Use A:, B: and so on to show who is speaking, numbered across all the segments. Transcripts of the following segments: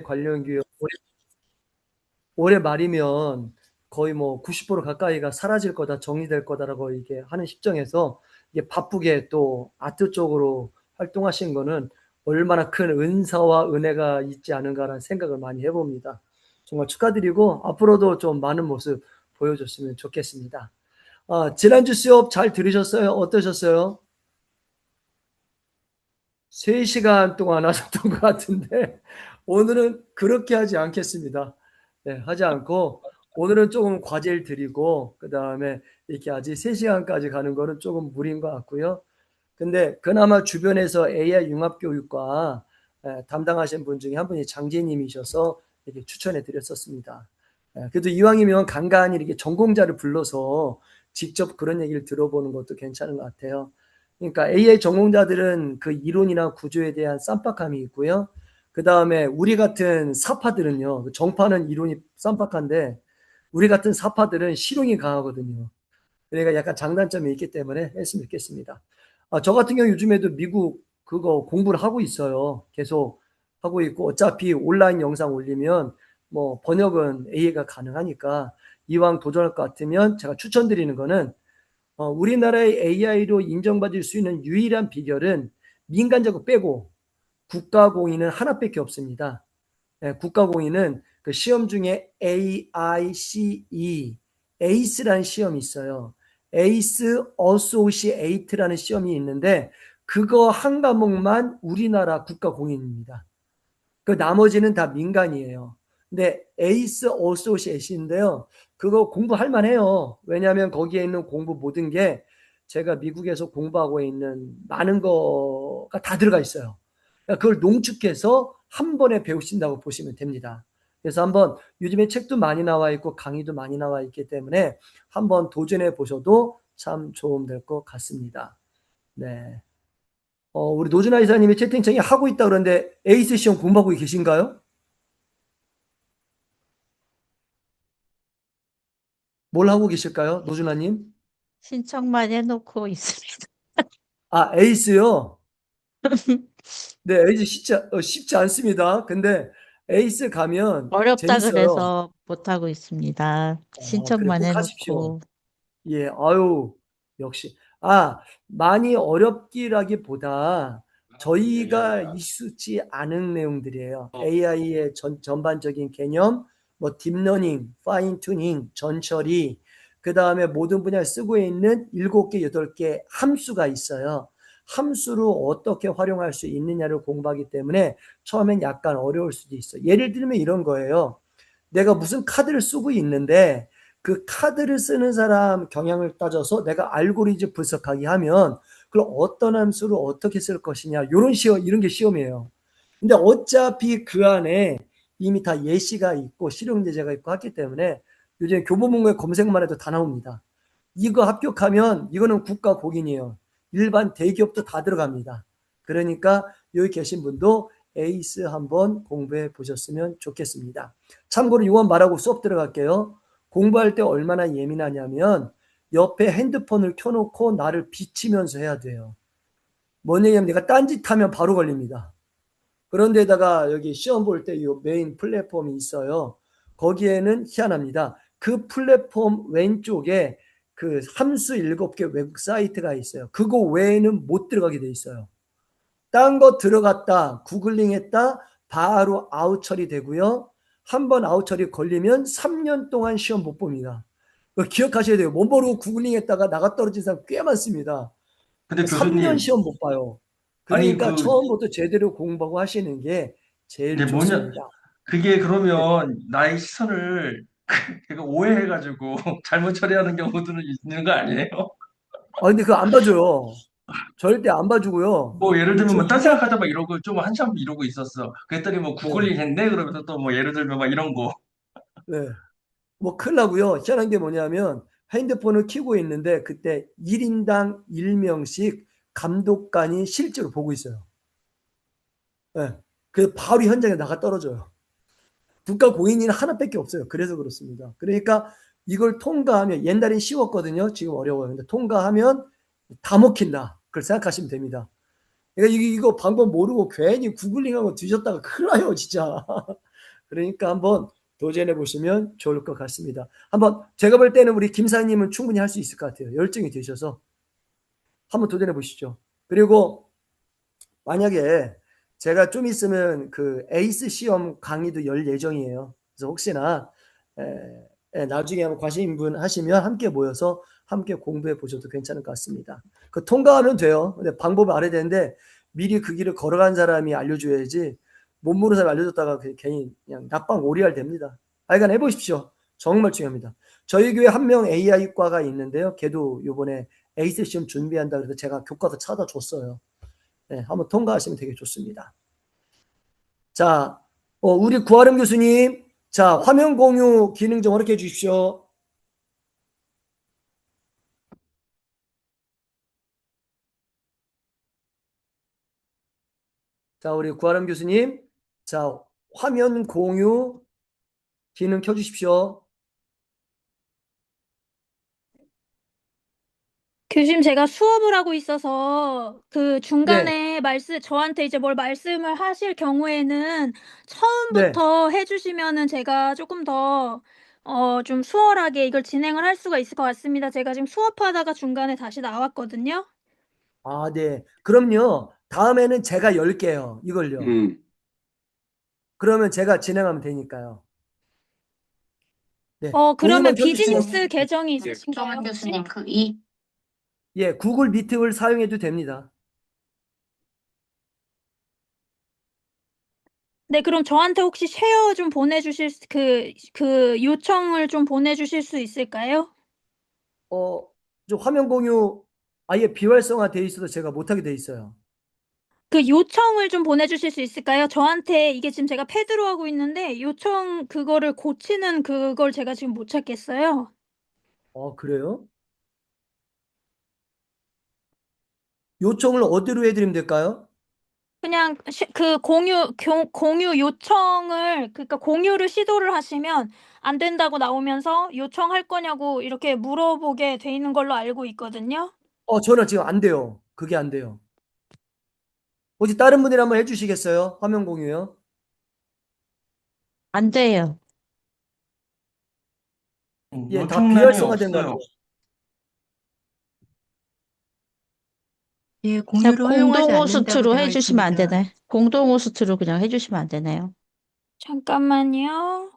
A: 관련 교육 올해 말이면 거의 뭐 90% 가까이가 사라질 거다, 정리될 거다라고 이게 하는 시점에서 이게 바쁘게 또 아트 쪽으로 활동하신 거는 얼마나 큰 은사와 은혜가 있지 않은가라는 생각을 많이 해봅니다. 정말 축하드리고 앞으로도 좀 많은 모습 보여줬으면 좋겠습니다. 지난주 수업 잘 들으셨어요? 어떠셨어요? 3시간 동안 하셨던 것 같은데 오늘은 그렇게 하지 않겠습니다. 네, 하지 않고 오늘은 조금 과제를 드리고 그다음에 이렇게 아직 3시간까지 가는 거는 조금 무리인 것 같고요. 근데 그나마 주변에서 AI 융합 교육과 담당하신 분 중에 한 분이 장재님이셔서 이렇게 추천해 드렸었습니다. 그래도 이왕이면 간간히 이렇게 전공자를 불러서 직접 그런 얘기를 들어보는 것도 괜찮은 것 같아요. 그러니까 AI 전공자들은 그 이론이나 구조에 대한 쌈박함이 있고요. 그 다음에 우리 같은 사파들은요, 정파는 이론이 쌈박한데 우리 같은 사파들은 실용이 강하거든요. 그러니까 약간 장단점이 있기 때문에 했으면 좋겠습니다. 저 같은 경우 요즘에도 미국 그거 공부를 하고 있어요. 계속 하고 있고 어차피 온라인 영상 올리면 뭐 번역은 AI가 가능하니까 이왕 도전할 것 같으면 제가 추천드리는 거는 우리나라의 AI로 인정받을 수 있는 유일한 비결은 민간적으로 빼고 국가공인은 하나밖에 없습니다. 국가공인은 그 시험 중에 AICE, ACE라는 시험이 있어요. ACE Associate라는 시험이 있는데 그거 한 과목만 우리나라 국가공인입니다. 그 나머지는 다 민간이에요. 근데 에이스 어소시에이트인데요. 그거 공부할 만해요. 왜냐하면 거기에 있는 공부 모든 게 제가 미국에서 공부하고 있는 많은 거가 다 들어가 있어요. 그러니까 그걸 농축해서 한 번에 배우신다고 보시면 됩니다. 그래서 한번 요즘에 책도 많이 나와 있고 강의도 많이 나와 있기 때문에 한번 도전해 보셔도 참 도움 될 것 같습니다. 네. 우리 노준하 이사님이 채팅창에 하고 있다 그러는데 에이스 시험 공부하고 계신가요? 뭘 하고 계실까요? 노준하님?
B: 신청만 해놓고 있습니다.
A: 에이스요? 네, 에이스 쉽지 않습니다. 근데 에이스 가면
B: 어렵다
A: 재밌어요.
B: 그래서 못하고 있습니다.
A: 그래,
B: 신청만
A: 꼭 하십시오.
B: 해놓고.
A: 예, 아유, 역시. 많이 어렵기라기보다 저희가 익숙지 않은 내용들이에요. AI의 전반적인 개념, 뭐 딥러닝, 파인 튜닝, 전처리, 그 다음에 모든 분야에 쓰고 있는 7개, 8개 함수가 있어요. 함수로 어떻게 활용할 수 있느냐를 공부하기 때문에 처음엔 약간 어려울 수도 있어요. 예를 들면 이런 거예요. 내가 무슨 카드를 쓰고 있는데 그 카드를 쓰는 사람 경향을 따져서 내가 알고리즘 분석하기 하면 그걸 어떤 함수를 어떻게 쓸 것이냐 이런 시험 이런 게 시험이에요. 근데 어차피 그 안에 이미 다 예시가 있고 실용 예제가 있고 하기 때문에 요즘 교보문고에 검색만 해도 다 나옵니다. 이거 합격하면 이거는 국가 공인이에요. 일반 대기업도 다 들어갑니다. 그러니까 여기 계신 분도 에이스 한번 공부해 보셨으면 좋겠습니다. 참고로 이건 말하고 수업 들어갈게요. 공부할 때 얼마나 예민하냐면 옆에 핸드폰을 켜놓고 나를 비치면서 해야 돼요. 뭔 얘기냐면 내가 딴짓하면 바로 걸립니다. 그런데다가 여기 시험 볼 때 이 메인 플랫폼이 있어요. 거기에는 희한합니다. 그 플랫폼 왼쪽에 그 함수 7개 외국 사이트가 있어요. 그거 외에는 못 들어가게 돼 있어요. 딴 거 들어갔다, 구글링 했다, 바로 아웃 처리되고요. 한 번 아웃 처리 걸리면 3년 동안 시험 못 봅니다. 그거 기억하셔야 돼요. 못 모르고 구글링 했다가 나가 떨어진 사람 꽤 많습니다.
C: 근데
A: 3년
C: 교수님,
A: 시험 못 봐요.
C: 아니,
A: 그러니까 처음부터 제대로 공부하고 하시는 게 제일
C: 이제 뭐냐,
A: 좋습니다.
C: 그게
A: 네.
C: 그러면 나의 시선을 걔가 오해해가지고 잘못 처리하는 경우들은 있는 거 아니에요?
A: 근데 그거 안 봐줘요. 절대 안 봐주고요.
C: 뭐 예를 들면
A: 저
C: 뭐 딴
A: 이거,
C: 생각하다 막 이러고 좀 한참 이러고 있었어. 그랬더니 뭐
A: 네,
C: 구글링 했네? 그러면서 또 뭐 예를 들면 막 이런 거.
A: 네. 뭐 큰일 나고요. 희한한 게 뭐냐면 핸드폰을 켜고 있는데 그때 1인당 1명씩 감독관이 실제로 보고 있어요. 네. 그 바로 현장에 나가 떨어져요. 국가 공인이 하나밖에 없어요. 그래서 그렇습니다. 그러니까 이걸 통과하면 옛날엔 쉬웠거든요. 지금 어려워요. 근데 통과하면 다 먹힌다. 그걸 생각하시면 됩니다. 그러니까 이거 방법 모르고 괜히 구글링하고 뒤졌다가 큰일 나요, 진짜. 그러니까 한번 도전해 보시면 좋을 것 같습니다. 한번 제가 볼 때는 우리 김사님은 충분히 할 수 있을 것 같아요. 열정이 되셔서 한번 도전해 보시죠. 그리고 만약에 제가 좀 있으면 그 에이스 시험 강의도 열 예정이에요. 그래서 혹시나 나중에 한번 관심 분 하시면 함께 모여서 함께 공부해 보셔도 괜찮을 것 같습니다. 그 통과하면 돼요. 근데 방법을 알아야 되는데 미리 그 길을 걸어간 사람이 알려줘야지 못 모르는 사람이 알려줬다가 괜히 그냥 낙방 오리알 됩니다. 하여간 해보십시오. 정말 중요합니다. 저희 교회 한 명 AI과가 있는데요. 걔도 이번에 에이스 시험 준비한다 그래서 제가 교과서 찾아줬어요. 네, 한번 통과하시면 되게 좋습니다. 자, 우리 구하름 교수님, 자, 화면 공유 기능 좀 허락해 주십시오. 자, 우리 구하름 교수님, 자, 화면 공유 기능 켜주십시오.
D: 교수님, 제가 수업을 하고 있어서 그
A: 네,
D: 중간에 저한테 이제 뭘 말씀을 하실 경우에는
A: 네.
D: 처음부터 해주시면은 제가 조금 더, 좀 수월하게 이걸 진행을 할 수가 있을 것 같습니다. 제가 지금 수업하다가 중간에 다시 나왔거든요.
A: 아, 네. 그럼요. 다음에는 제가 열게요. 이걸요. 그러면 제가 진행하면 되니까요. 네. 공유만
D: 그러면
A: 켜주시면,
D: 비즈니스 계정이 있으신가요, 혹시?
E: 교수님, 이
A: 예, 구글 미트를 사용해도 됩니다.
D: 네, 그럼 저한테 혹시 쉐어 좀 보내주실, 그 요청을 좀 보내주실 수 있을까요?
A: 어, 저 화면 공유 아예 비활성화 돼 있어서 제가 못하게 돼 있어요.
D: 그 요청을 좀 보내주실 수 있을까요? 저한테 이게 지금 제가 패드로 하고 있는데 요청 그거를 고치는 그걸 제가 지금 못 찾겠어요.
A: 그래요? 요청을 어디로 해드리면 될까요?
D: 그냥 그 공유 요청을 그러니까 공유를 시도를 하시면 안 된다고 나오면서 요청할 거냐고 이렇게 물어보게 돼 있는 걸로 알고 있거든요.
A: 저는 지금 안 돼요. 그게 안 돼요. 혹시 다른 분들이 한번 해주시겠어요? 화면 공유요.
B: 안 돼요.
A: 예, 다
C: 요청란이
A: 비활성화된 것
C: 없어요.
A: 같아요.
E: 예,
B: 자,
E: 공유를 허용하지
B: 공동
E: 않는다고
B: 호스트로
E: 되어
B: 해주시면 안
E: 있습니다.
B: 되나요? 공동 호스트로 그냥 해주시면 안 되나요?
D: 잠깐만요.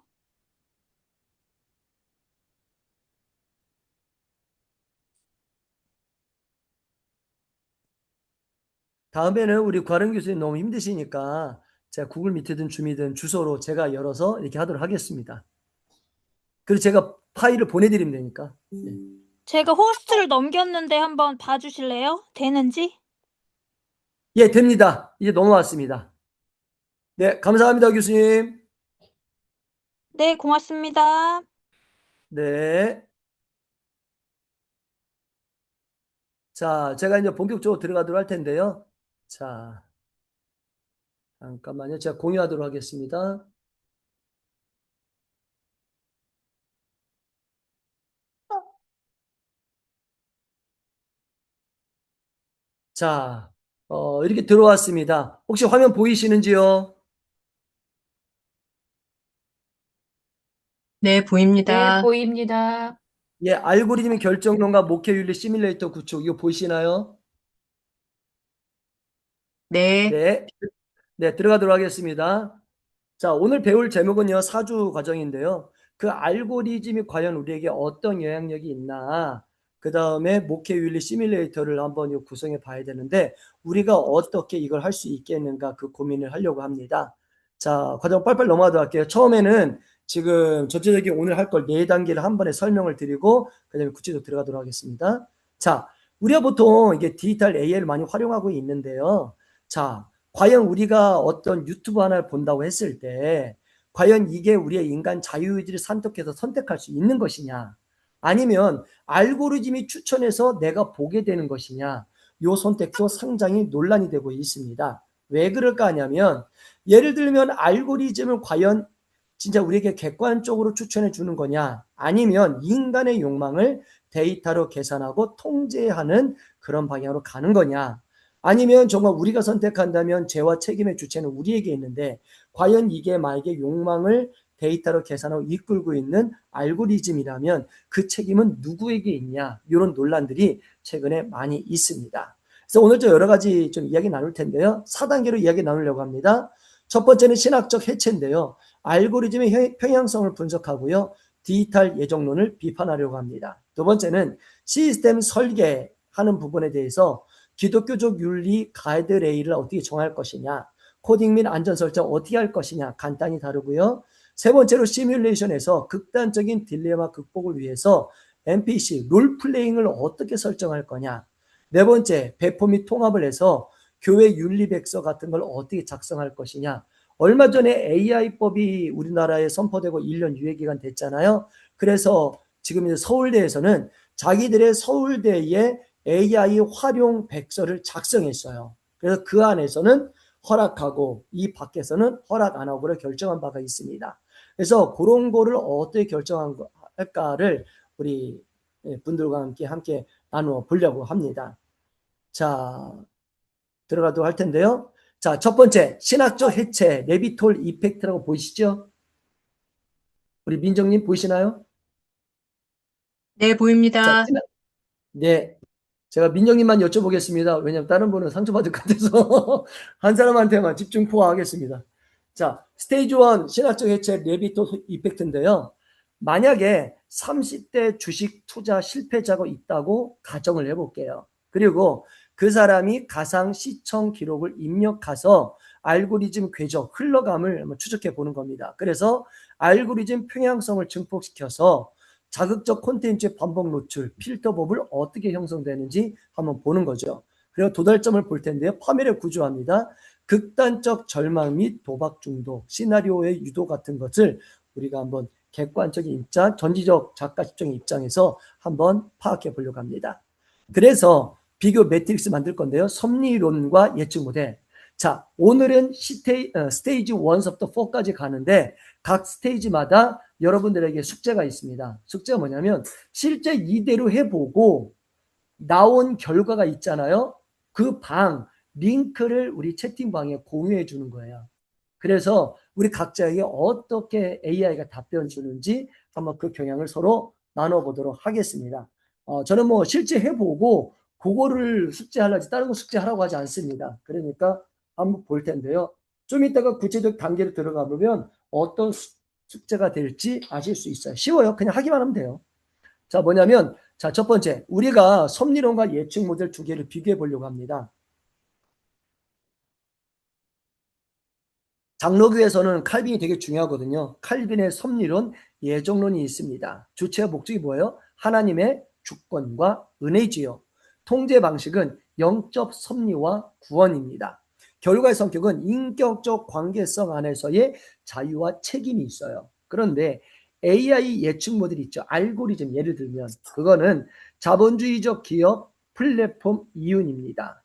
A: 다음에는 우리 과른 교수님 너무 힘드시니까 제가 구글 미트든 줌이든 주소로 제가 열어서 이렇게 하도록 하겠습니다. 그리고 제가 파일을 보내드리면 되니까.
D: 제가 호스트를 넘겼는데 한번 봐주실래요? 되는지?
A: 예, 됩니다. 이제 넘어왔습니다. 네, 감사합니다, 교수님.
D: 네, 고맙습니다.
A: 네. 자, 제가 이제 본격적으로 들어가도록 할 텐데요. 자, 잠깐만요. 제가 공유하도록 하겠습니다. 자, 이렇게 들어왔습니다. 혹시 화면 보이시는지요?
E: 네,
F: 네,
E: 보입니다.
F: 보입니다.
A: 예, 알고리즘 결정론과 목표윤리 시뮬레이터 구축, 이거 보이시나요?
E: 네,
A: 네. 네, 들어가도록 하겠습니다. 자, 오늘 배울 제목은요, 사주 과정인데요. 그 알고리즘이 과연 우리에게 어떤 영향력이 있나, 그 다음에 목회윤리 시뮬레이터를 한번 구성해 봐야 되는데, 우리가 어떻게 이걸 할 수 있겠는가, 그 고민을 하려고 합니다. 자, 과정 빨빨 넘어가도록 할게요. 처음에는 지금 전체적인 오늘 할 걸 네 단계를 한 번에 설명을 드리고, 그 다음에 구체적으로 들어가도록 하겠습니다. 자, 우리가 보통 이게 디지털 AI를 많이 활용하고 있는데요. 자, 과연 우리가 어떤 유튜브 하나를 본다고 했을 때 과연 이게 우리의 인간 자유의지를 선택해서 선택할 수 있는 것이냐, 아니면 알고리즘이 추천해서 내가 보게 되는 것이냐, 요 선택도 상당히 논란이 되고 있습니다. 왜 그럴까 하냐면, 예를 들면 알고리즘을 과연 진짜 우리에게 객관적으로 추천해 주는 거냐, 아니면 인간의 욕망을 데이터로 계산하고 통제하는 그런 방향으로 가는 거냐, 아니면 정말 우리가 선택한다면 죄와 책임의 주체는 우리에게 있는데 과연 이게 만약에 욕망을 데이터로 계산하고 이끌고 있는 알고리즘이라면 그 책임은 누구에게 있냐, 이런 논란들이 최근에 많이 있습니다. 그래서 오늘 좀 여러 가지 좀 이야기 나눌 텐데요. 4단계로 이야기 나누려고 합니다. 첫 번째는 신학적 해체인데요. 알고리즘의 평양성을 분석하고요. 디지털 예정론을 비판하려고 합니다. 두 번째는 시스템 설계하는 부분에 대해서 기독교적 윤리 가이드레일을 어떻게 정할 것이냐, 코딩 및 안전 설정 어떻게 할 것이냐 간단히 다루고요. 세 번째로 시뮬레이션에서 극단적인 딜레마 극복을 위해서 NPC 롤플레잉을 어떻게 설정할 거냐. 네 번째, 배포 및 통합을 해서 교회 윤리백서 같은 걸 어떻게 작성할 것이냐. 얼마 전에 AI법이 우리나라에 선포되고 1년 유예기간 됐잖아요. 그래서 지금 이제 서울대에서는 자기들의 서울대의 AI 활용 백서를 작성했어요. 그래서 그 안에서는 허락하고 이 밖에서는 허락 안 하고를 결정한 바가 있습니다. 그래서 그런 거를 어떻게 결정할까를 우리 분들과 함께 나누어 보려고 합니다. 자, 들어가도록 할 텐데요. 자, 첫 번째, 신학적 해체, 레비톨 이펙트라고 보이시죠? 우리 민정님 보이시나요?
E: 네,
A: 자,
E: 보입니다.
A: 네. 제가 민정님만 여쭤보겠습니다. 왜냐하면 다른 분은 상처받을 것 같아서 한 사람한테만 집중 포화하겠습니다. 자, 스테이지 1 신학적 해체 레비톨 이펙트인데요. 만약에 30대 주식 투자 실패자가 있다고 가정을 해볼게요. 그리고 그 사람이 가상 시청 기록을 입력해서 알고리즘 궤적, 흘러감을 한번 추적해 보는 겁니다. 그래서 알고리즘 평양성을 증폭시켜서 자극적 콘텐츠의 반복 노출, 필터법을 어떻게 형성되는지 한번 보는 거죠. 그리고 도달점을 볼 텐데요. 파멸의 구조합니다. 극단적 절망 및 도박 중독, 시나리오의 유도 같은 것을 우리가 한번 객관적인 입장, 전지적 작가 집중의 입장에서 한번 파악해 보려고 합니다. 그래서 비교 매트릭스 만들 건데요. 섭리론과 예측 모델. 자, 오늘은 스테이지 1부터 4까지 가는데 각 스테이지마다 여러분들에게 숙제가 있습니다. 숙제가 뭐냐면 실제 이대로 해보고 나온 결과가 있잖아요. 그 링크를 우리 채팅방에 공유해 주는 거예요. 그래서 우리 각자에게 어떻게 AI가 답변 주는지 한번 그 경향을 서로 나눠보도록 하겠습니다. 저는 뭐 실제 해보고 그거를 숙제하려지 다른 거 숙제하라고 하지 않습니다. 그러니까 한번 볼 텐데요. 좀 이따가 구체적 단계로 들어가 보면 어떤 숙제가 될지 아실 수 있어요. 쉬워요. 그냥 하기만 하면 돼요. 자, 뭐냐면 자, 첫 번째, 우리가 섭리론과 예측 모델 두 개를 비교해 보려고 합니다. 장로교에서는 칼빈이 되게 중요하거든요. 칼빈의 섭리론, 예정론이 있습니다. 주체와 목적이 뭐예요? 하나님의 주권과 은혜지요. 통제 방식은 영적 섭리와 구원입니다. 결과의 성격은 인격적 관계성 안에서의 자유와 책임이 있어요. 그런데 AI 예측 모델이 있죠. 알고리즘 예를 들면 그거는 자본주의적 기업 플랫폼 이윤입니다.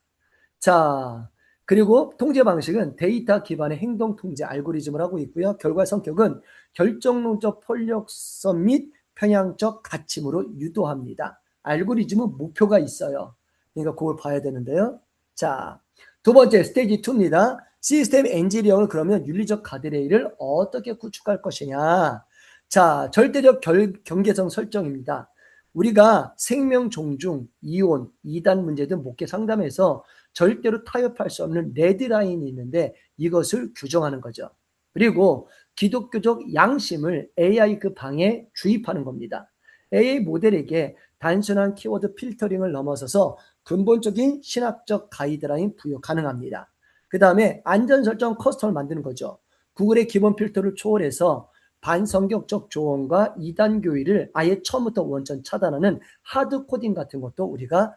A: 자, 그리고 통제 방식은 데이터 기반의 행동 통제 알고리즘을 하고 있고요. 결과 성격은 결정론적 폭력성 및 편향적 가침으로 유도합니다. 알고리즘은 목표가 있어요. 그러니까 그걸 봐야 되는데요. 자, 두 번째 스테이지 2입니다. 시스템 엔지니어링을 그러면 윤리적 가드레일을 어떻게 구축할 것이냐. 자, 절대적 경계성 설정입니다. 우리가 생명 존중, 이혼, 이단 문제 등 목회 상담에서 절대로 타협할 수 없는 레드라인이 있는데 이것을 규정하는 거죠. 그리고 기독교적 양심을 AI 그 방에 주입하는 겁니다. AI 모델에게 단순한 키워드 필터링을 넘어서서 근본적인 신학적 가이드라인 부여 가능합니다. 그 다음에 안전 설정 커스텀을 만드는 거죠. 구글의 기본 필터를 초월해서 반성격적 조언과 이단 교의를 아예 처음부터 원천 차단하는 하드 코딩 같은 것도 우리가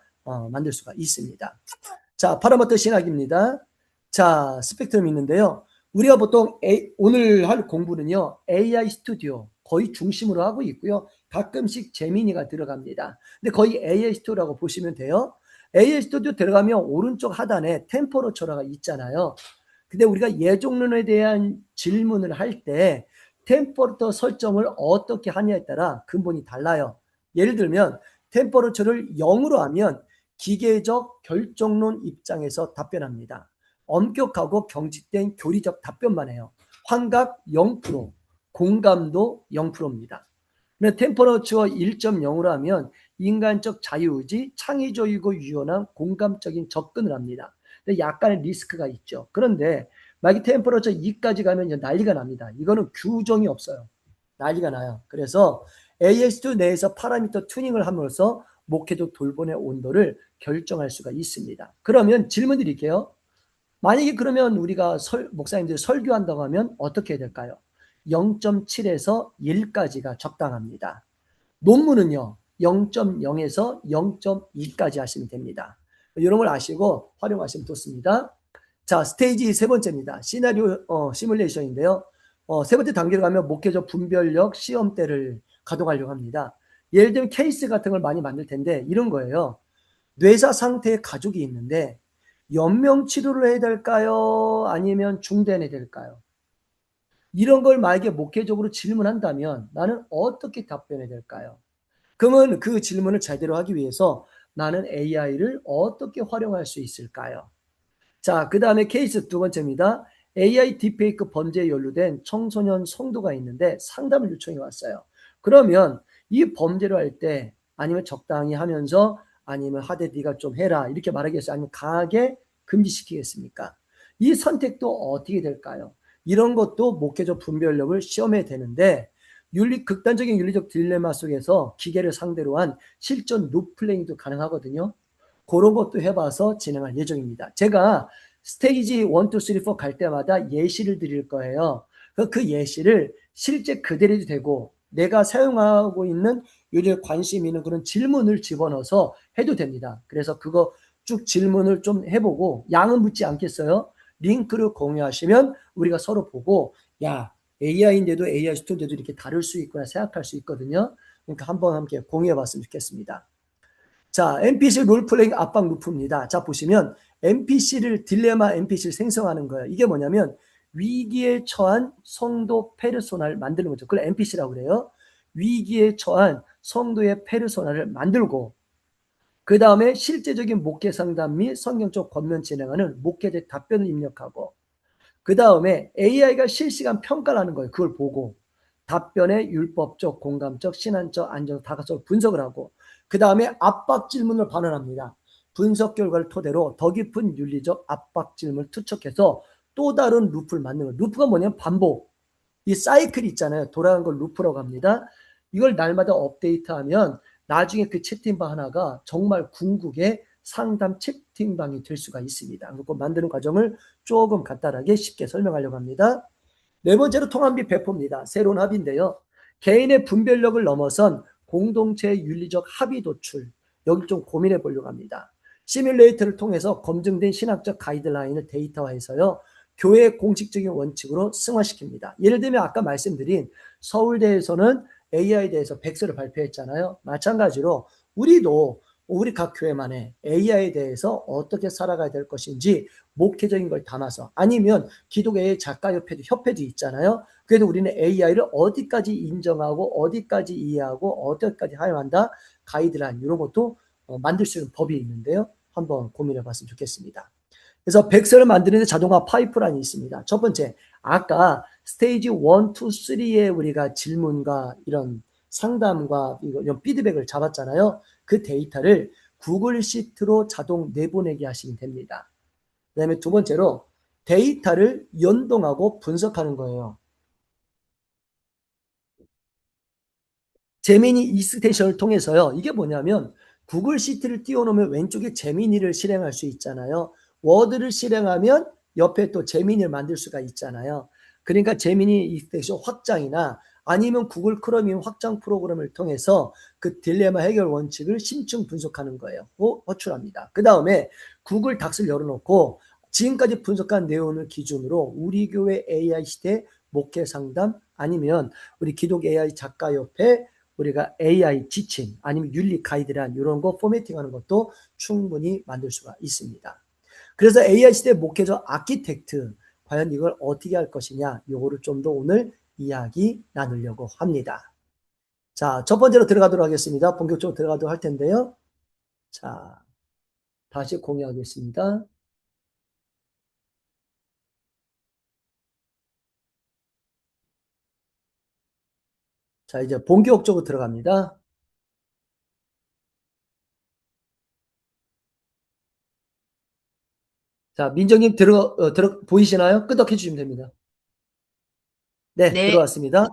A: 만들 수가 있습니다. 자, 파라마터 신학입니다. 자, 스펙트럼이 있는데요. 우리가 보통 오늘 할 공부는요. AI 스튜디오 거의 중심으로 하고 있고요. 가끔씩 제미니가 들어갑니다. 근데 거의 AI 스튜디오라고 보시면 돼요. AI 스튜디오 들어가면 오른쪽 하단에 템퍼러처가 있잖아요. 근데 우리가 예정론에 대한 질문을 할 때 템퍼러처 설정을 어떻게 하냐에 따라 근본이 달라요. 예를 들면 템퍼러처를 0으로 하면 기계적 결정론 입장에서 답변합니다. 엄격하고 경직된 교리적 답변만 해요. 환각 0%, 공감도 0%입니다. 템퍼러처 1.0으로 하면 인간적 자유의지, 창의적이고 유연한 공감적인 접근을 합니다. 근데 약간의 리스크가 있죠. 그런데 만약에 템퍼러처 2까지 가면 이제 난리가 납니다. 이거는 규정이 없어요. 난리가 나요. 그래서 AS2 내에서 파라미터 튜닝을 함으로써 목회적 돌본의 온도를 결정할 수가 있습니다. 그러면 질문 드릴게요. 만약에 그러면 우리가 목사님들 설교한다고 하면 어떻게 해야 될까요? 0.7에서 1까지가 적당합니다. 논문은요, 0.0에서 0.2까지 하시면 됩니다. 이런 걸 아시고 활용하시면 좋습니다. 자, 스테이지 세 번째입니다. 시나리오 시뮬레이션인데요. 세 번째 단계로 가면 목회적 분별력 시험대를 가동하려고 합니다. 예를 들면 케이스 같은 걸 많이 만들 텐데 이런 거예요. 뇌사 상태의 가족이 있는데 연명 치료를 해야 될까요? 아니면 중단해야 될까요? 이런 걸 만약에 목회적으로 질문한다면 나는 어떻게 답변해야 될까요? 그러면 그 질문을 제대로 하기 위해서 나는 AI를 어떻게 활용할 수 있을까요? 자, 그 다음에 케이스 두 번째입니다. AI 딥페이크 범죄에 연루된 청소년 성도가 있는데 상담을 요청해 왔어요. 그러면 이 범죄를 할 때 아니면 적당히 하면서 아니면 하되 네가 좀 해라 이렇게 말하겠어요? 아니면 강하게 금지시키겠습니까? 이 선택도 어떻게 될까요? 이런 것도 목회적 분별력을 시험해야 되는데 극단적인 윤리적 딜레마 속에서 기계를 상대로 한 실전 롤플레잉도 가능하거든요. 그런 것도 해봐서 진행할 예정입니다. 제가 스테이지 1, 2, 3, 4 갈 때마다 예시를 드릴 거예요. 그 예시를 실제 그대로 해도 되고 내가 사용하고 있는 요즘 관심 있는 그런 질문을 집어넣어서 해도 됩니다. 그래서 그거 쭉 질문을 좀 해보고 양은 묻지 않겠어요? 링크를 공유하시면 우리가 서로 보고 야 AI인데도 AI 스토인데도 이렇게 다룰 수 있구나 생각할 수 있거든요. 그러니까 한번 함께 공유해 봤으면 좋겠습니다. 자, NPC 롤플레잉 압박 루프입니다. 자, 보시면 딜레마 NPC를 생성하는 거예요. 이게 뭐냐면 위기에 처한 성도 페르소나를 만드는 거죠. 그걸 NPC라고 그래요. 위기에 처한 성도의 페르소나를 만들고 그 다음에 실제적인 목회 상담 및 성경적 권면 진행하는 목회자 답변을 입력하고 그 다음에 AI가 실시간 평가를 하는 거예요. 그걸 보고 답변의 율법적, 공감적, 신앙적, 안전 다각적 분석을 하고 그 다음에 압박 질문을 반원합니다. 분석 결과를 토대로 더 깊은 윤리적 압박 질문을 투척해서 또 다른 루프를 만드는 거예요. 루프가 뭐냐면 반복. 이 사이클 있잖아요. 돌아가는 걸 루프라고 합니다. 이걸 날마다 업데이트하면 나중에 그 채팅방 하나가 정말 궁극의 상담 채팅방이 될 수가 있습니다. 그거 만드는 과정을 조금 간단하게 쉽게 설명하려고 합니다. 네 번째로 통합 배포입니다. 새로운 합의인데요. 개인의 분별력을 넘어선 공동체의 윤리적 합의 도출. 여기 좀 고민해 보려고 합니다. 시뮬레이터를 통해서 검증된 신학적 가이드라인을 데이터화해서요. 교회의 공식적인 원칙으로 승화시킵니다. 예를 들면 아까 말씀드린 서울대에서는 AI에 대해서 백서를 발표했잖아요. 마찬가지로 우리도 우리 각 교회만의 AI에 대해서 어떻게 살아가야 될 것인지 목회적인 걸 담아서 아니면 기독 AI 작가협회도 있잖아요. 그래도 우리는 AI를 어디까지 인정하고 어디까지 이해하고 어디까지 활용한다 가이드라인 이런 것도 만들 수 있는 법이 있는데요. 한번 고민해 봤으면 좋겠습니다. 그래서 백서를 만드는데 자동화 파이프라인이 있습니다. 첫 번째, 아까 스테이지 1, 2, 3의 우리가 질문과 이런 상담과 이런 피드백을 잡았잖아요. 그 데이터를 구글 시트로 자동 내보내게 하시면 됩니다. 그 다음에 두 번째로 데이터를 연동하고 분석하는 거예요. 제미니 익스텐션을 통해서요. 이게 뭐냐면 구글 시트를 띄워놓으면 왼쪽에 제미니를 실행할 수 있잖아요. 워드를 실행하면 옆에 또 제미니를 만들 수가 있잖아요. 그러니까 제미니 익스텐션 확장이나 아니면 구글 크로미움 확장 프로그램을 통해서 그 딜레마 해결 원칙을 심층 분석하는 거예요. 호출합니다. 그 다음에 구글 닥스를 열어놓고 지금까지 분석한 내용을 기준으로 우리 교회 AI 시대 목회 상담 아니면 우리 기독 AI 작가협회 우리가 AI 지침 아니면 윤리 가이드라인 이런 거 포매팅하는 것도 충분히 만들 수가 있습니다. 그래서 AI 시대 목회적 아키텍트 과연 이걸 어떻게 할 것이냐 요거를 좀 더 오늘 이야기 나누려고 합니다. 자, 첫 번째로 들어가도록 하겠습니다. 본격적으로 들어가도록 할 텐데요. 자, 다시 공유하겠습니다. 자, 이제 본격적으로 들어갑니다. 자, 민정님 보이시나요? 끄덕해 주시면 됩니다. 네,
E: 네.
A: 들어왔습니다.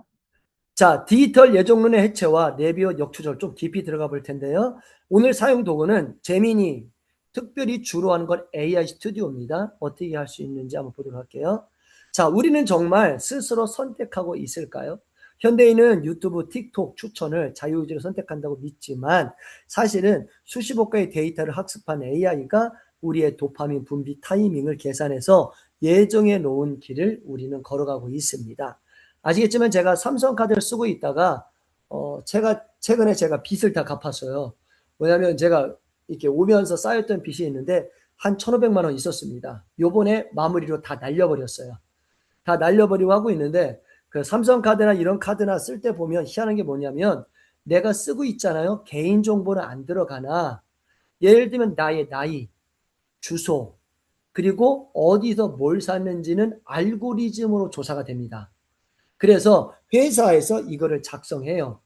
A: 자, 디지털 예정론의 해체와 내비어 역추절 좀 깊이 들어가 볼 텐데요. 오늘 사용 도구는 제미니, 특별히 주로 하는 건 AI 스튜디오입니다. 어떻게 할 수 있는지 한번 보도록 할게요. 자, 우리는 정말 스스로 선택하고 있을까요? 현대인은 유튜브, 틱톡 추천을 자유의지로 선택한다고 믿지만 사실은 수십억 개의 데이터를 학습한 AI가 우리의 도파민 분비 타이밍을 계산해서 예정해 놓은 길을 우리는 걸어가고 있습니다. 아시겠지만 제가 삼성카드를 쓰고 있다가 최근에 제가 빚을 다 갚았어요. 왜냐하면 제가 이렇게 오면서 쌓였던 빚이 있는데 한 1,500만 원 있었습니다. 요번에 마무리로 다 날려버렸어요. 다 날려버리고 하고 있는데 그 삼성카드나 이런 카드나 쓸 때 보면 희한한 게 뭐냐면 내가 쓰고 있잖아요. 개인정보는 안 들어가나 예를 들면 나의 나이, 주소, 그리고 어디서 뭘 샀는지는 알고리즘으로 조사가 됩니다. 그래서 회사에서 이거를 작성해요.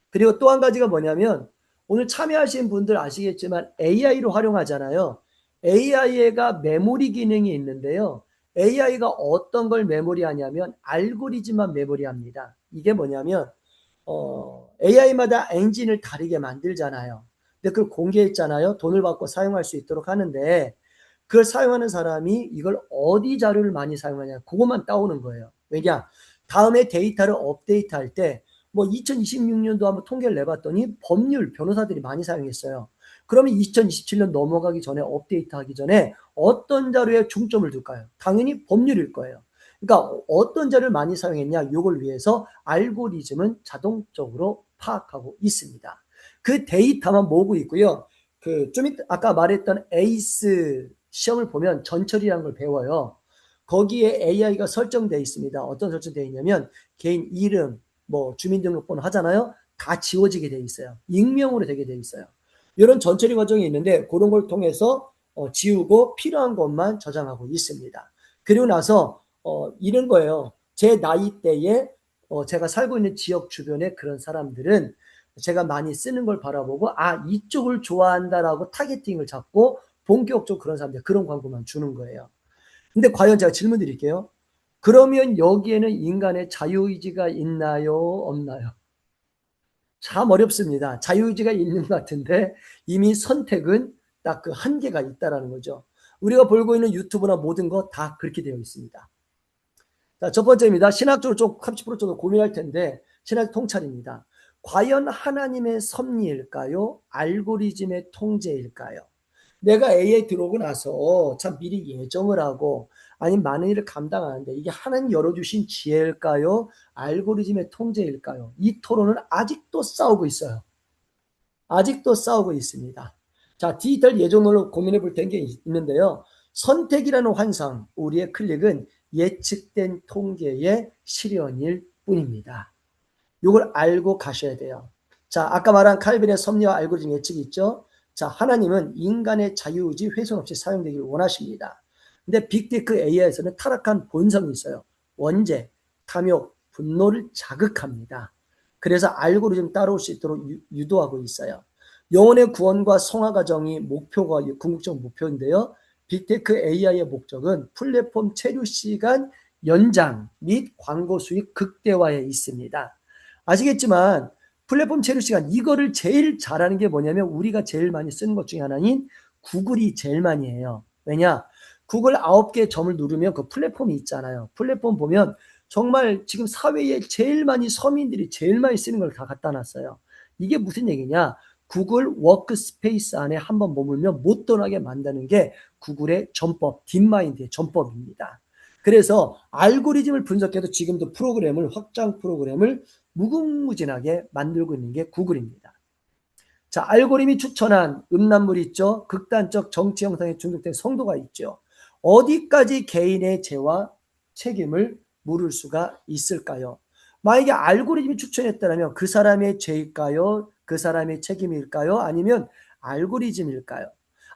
A: 그리고 또 한 가지가 뭐냐면 오늘 참여하신 분들 아시겠지만 AI로 활용하잖아요. AI가 메모리 기능이 있는데요. AI가 어떤 걸 메모리하냐면 알고리즘만 메모리합니다. 이게 뭐냐면 AI마다 엔진을 다르게 만들잖아요. 근데 그걸 공개했잖아요. 돈을 받고 사용할 수 있도록 하는데 그걸 사용하는 사람이 이걸 어디 자료를 많이 사용하냐 그것만 따오는 거예요. 왜냐? 다음에 데이터를 업데이트할 때 뭐 2026년도 한번 통계를 내봤더니 법률 변호사들이 많이 사용했어요. 그러면 2027년 넘어가기 전에 업데이트하기 전에 어떤 자료에 중점을 둘까요? 당연히 법률일 거예요. 그러니까 어떤 자료를 많이 사용했냐 이걸 위해서 알고리즘은 자동적으로 파악하고 있습니다. 그 데이터만 모으고 있고요. 좀 이따 아까 말했던 에이스 시험을 보면 전철이라는 걸 배워요. 거기에 AI가 설정되어 있습니다. 어떤 설정되어 있냐면 개인 이름, 뭐 주민등록번호 하잖아요. 다 지워지게 되어 있어요. 익명으로 되게 되어 있어요. 이런 전처리 과정이 있는데 그런 걸 통해서 지우고 필요한 것만 저장하고 있습니다. 그리고 나서 이런 거예요. 제 나이대에 제가 살고 있는 지역 주변에 그런 사람들은 제가 많이 쓰는 걸 바라보고 이쪽을 좋아한다라고 타겟팅을 잡고 본격적으로 그런 사람들 그런 광고만 주는 거예요. 근데 과연 제가 질문 드릴게요. 그러면 여기에는 인간의 자유의지가 있나요? 없나요? 참 어렵습니다. 자유의지가 있는 것 같은데 이미 선택은 딱 그 한계가 있다라는 거죠. 우리가 보고 있는 유튜브나 모든 거 다 그렇게 되어 있습니다. 자, 첫 번째입니다. 신학적으로 좀 30% 정도 고민할 텐데 신학 통찰입니다. 과연 하나님의 섭리일까요? 알고리즘의 통제일까요? 내가 A에 들어오고 나서 참 미리 예정을 하고 아니면 많은 일을 감당하는데 이게 하나님 열어주신 지혜일까요? 알고리즘의 통제일까요? 이 토론은 아직도 싸우고 있어요. 아직도 싸우고 있습니다. 자, 디지털 예정론을 고민해 볼 게 있는데요. 선택이라는 환상, 우리의 클릭은 예측된 통계의 실현일 뿐입니다. 이걸 알고 가셔야 돼요. 자, 아까 말한 칼빈의 섭리와 알고리즘 예측이 있죠. 자, 하나님은 인간의 자유의지 훼손 없이 사용되기를 원하십니다. 근데 빅테크 AI에서는 타락한 본성이 있어요. 원죄, 탐욕, 분노를 자극합니다. 그래서 알고리즘 따라올 수 있도록 유도하고 있어요. 영혼의 구원과 성화 과정이 목표가 궁극적 목표인데요. 빅테크 AI의 목적은 플랫폼 체류 시간 연장 및 광고 수익 극대화에 있습니다. 아시겠지만 플랫폼 체류 시간 이거를 제일 잘하는 게 뭐냐면 우리가 제일 많이 쓰는 것 중에 하나인 구글이 제일 많이 해요. 왜냐? 구글 9개 점을 누르면 그 플랫폼이 있잖아요. 플랫폼 보면 정말 지금 사회에 제일 많이 서민들이 제일 많이 쓰는 걸 다 갖다 놨어요. 이게 무슨 얘기냐? 구글 워크스페이스 안에 한번 머물면 못 떠나게 만드는 게 구글의 전법, 딥마인드의 전법입니다. 그래서 알고리즘을 분석해도 지금도 확장 프로그램을 무궁무진하게 만들고 있는 게 구글입니다. 자, 알고리즘이 추천한 음란물 있죠. 극단적 정치 영상에 중독된 성도가 있죠. 어디까지 개인의 죄와 책임을 물을 수가 있을까요? 만약에 알고리즘이 추천했다면 그 사람의 죄일까요? 그 사람의 책임일까요? 아니면 알고리즘일까요?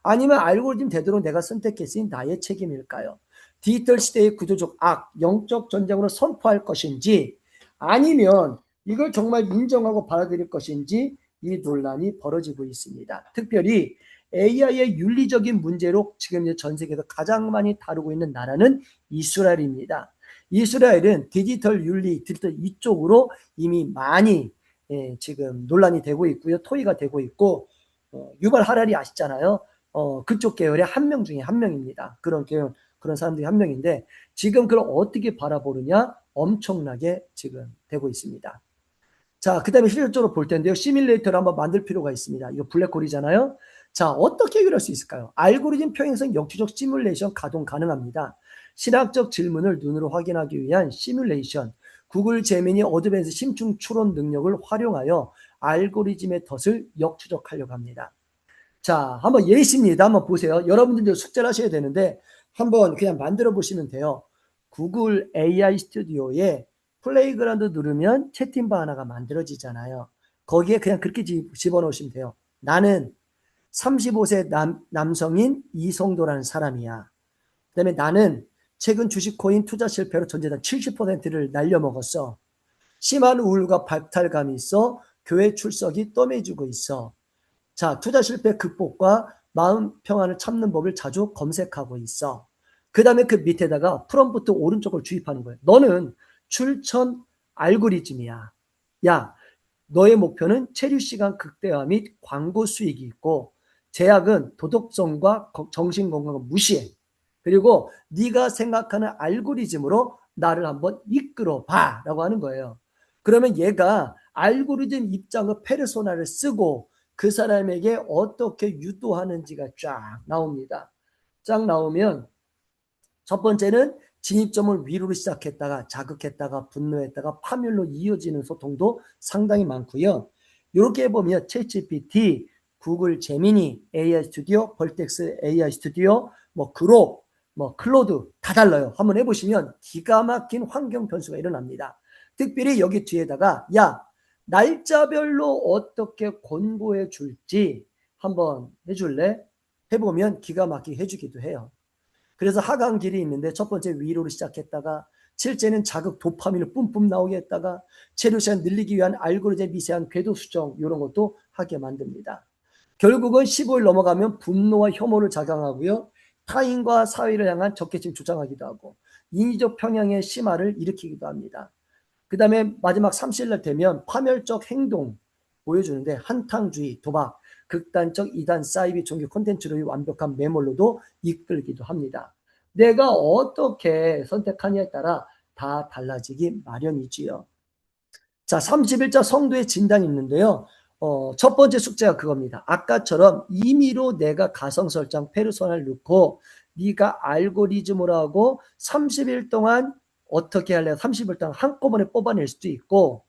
A: 아니면 알고리즘 되도록 내가 선택했으니 나의 책임일까요? 디지털 시대의 구조적 악, 영적 전쟁으로 선포할 것인지 아니면 이걸 정말 인정하고 받아들일 것인지 이 논란이 벌어지고 있습니다. 특별히 AI의 윤리적인 문제로 지금 이제 전 세계에서 가장 많이 다루고 있는 나라는 이스라엘입니다. 이스라엘은 디지털 윤리, 디지털 이쪽으로 이미 많이 지금 논란이 되고 있고요. 토의가 되고 있고 유발 하라리 아시잖아요. 그쪽 계열의 한 명 중에 한 명입니다. 그런 계열, 그런 사람들이 한 명인데 지금 그걸 어떻게 바라보느냐 엄청나게 지금 되고 있습니다. 자, 그 다음에 실질적으로 볼 텐데요. 시뮬레이터를 한번 만들 필요가 있습니다. 이거 블랙홀이잖아요. 자, 어떻게 해결할 수 있을까요? 알고리즘 평행성 역추적 시뮬레이션 가동 가능합니다. 신학적 질문을 눈으로 확인하기 위한 시뮬레이션, 구글 제미니 어드밴스 심층 추론 능력을 활용하여 알고리즘의 덫을 역추적하려고 합니다. 자, 한번 예시입니다. 한번 보세요. 여러분들도 숙제를 하셔야 되는데 한번 그냥 만들어 보시면 돼요. 구글 AI 스튜디오에 플레이그라운드 누르면 채팅방 하나가 만들어지잖아요. 거기에 그냥 그렇게 집어넣으시면 돼요. 나는 35세 남성인 이성도라는 사람이야. 그다음에 나는 최근 주식코인 투자 실패로 전재산 70%를 날려먹었어. 심한 우울과 박탈감이 있어. 교회 출석이 떠매지고 있어. 자, 투자 실패 극복과 마음 평안을 찾는 법을 자주 검색하고 있어. 그 다음에 그 밑에다가 프롬프트 오른쪽을 주입하는 거예요. 너는 출천 알고리즘이야. 야, 너의 목표는 체류 시간 극대화 및 광고 수익이 있고 제약은 도덕성과 정신 건강을 무시해. 그리고 네가 생각하는 알고리즘으로 나를 한번 이끌어 봐라고 하는 거예요. 그러면 얘가 알고리즘 입장의 페르소나를 쓰고 그 사람에게 어떻게 유도하는지가 쫙 나옵니다. 쫙 나오면 첫 번째는 진입점을 위로로 시작했다가 자극했다가 분노했다가 파멸로 이어지는 소통도 상당히 많고요. 이렇게 보면 챗GPT, 구글 제미니, AI 스튜디오, 벌텍스 AI 스튜디오, 뭐 그록, 뭐 클로드 다 달라요. 한번 해보시면 기가 막힌 환경 변수가 일어납니다. 특별히 여기 뒤에다가 야, 날짜별로 어떻게 권고해 줄지 한번 해줄래? 해보면 기가 막히게 해주기도 해요. 그래서 하강길이 있는데 첫 번째 위로를 시작했다가 실제는 자극 도파민을 뿜뿜 나오게 했다가 체류 시간 늘리기 위한 알고리즘의 미세한 궤도 수정 이런 것도 하게 만듭니다. 결국은 15일 넘어가면 분노와 혐오를 자강하고요. 타인과 사회를 향한 적개심 주장하기도 하고 인위적 평양의 심화를 일으키기도 합니다. 그 다음에 마지막 30일 되면 파멸적 행동 보여주는데 한탕주의, 도박, 극단적 이단, 사이비, 종교 콘텐츠로의 완벽한 매몰로도 이끌기도 합니다. 내가 어떻게 선택하냐에 따라 다 달라지기 마련이지요. 자, 31자 성도의 진단이 있는데요. 첫 번째 숙제가 그겁니다. 아까처럼 임의로 내가 가성 설정 페르소나를 넣고 네가 알고리즘으로 하고 30일 동안 어떻게 할래? 30일 동안 한꺼번에 뽑아낼 수도 있고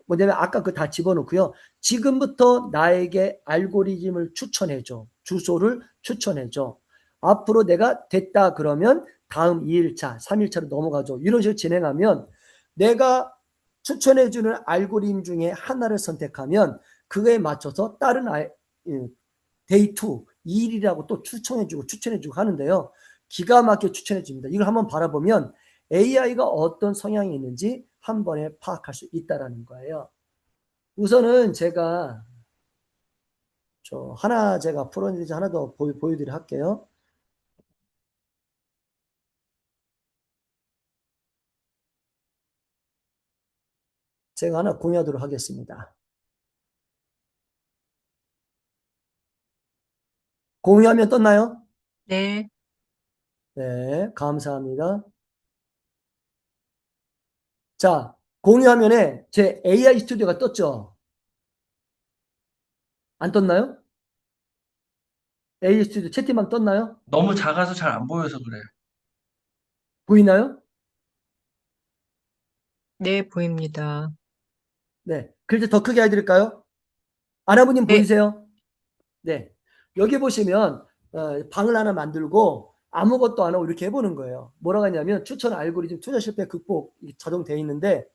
A: 뭐냐면 아까 그 다 집어넣고요. 지금부터 나에게 알고리즘을 추천해줘. 주소를 추천해줘. 앞으로 내가 됐다 그러면 다음 2일차, 3일차로 넘어가죠. 이런 식으로 진행하면 내가 추천해주는 알고리즘 중에 하나를 선택하면 그거에 맞춰서 다른 데이 2, 2일이라고 또 추천해주고 하는데요. 기가 막히게 추천해줍니다. 이걸 한번 바라보면 AI가 어떤 성향이 있는지 한 번에 파악할 수 있다는 거예요. 우선은 제가 제가 풀어드리지 하나 더 보여드리도록 할게요. 제가 하나 공유하도록 하겠습니다. 공유하면 떴나요?
E: 네.
A: 네, 감사합니다. 자, 공유화면에 제 AI 스튜디오가 떴죠? 안 떴나요? AI 스튜디오 채팅방 떴나요?
C: 너무 작아서 잘 안 보여서 그래요.
A: 보이나요?
E: 네, 보입니다.
A: 네. 글자 더 크게 해드릴까요? 아나부님
E: 네.
A: 보이세요? 네. 여기 보시면 방을 하나 만들고 아무것도 안 하고 이렇게 해보는 거예요. 뭐라고 하냐면 추천 알고리즘 투자 실패 극복 자동 되어 있는데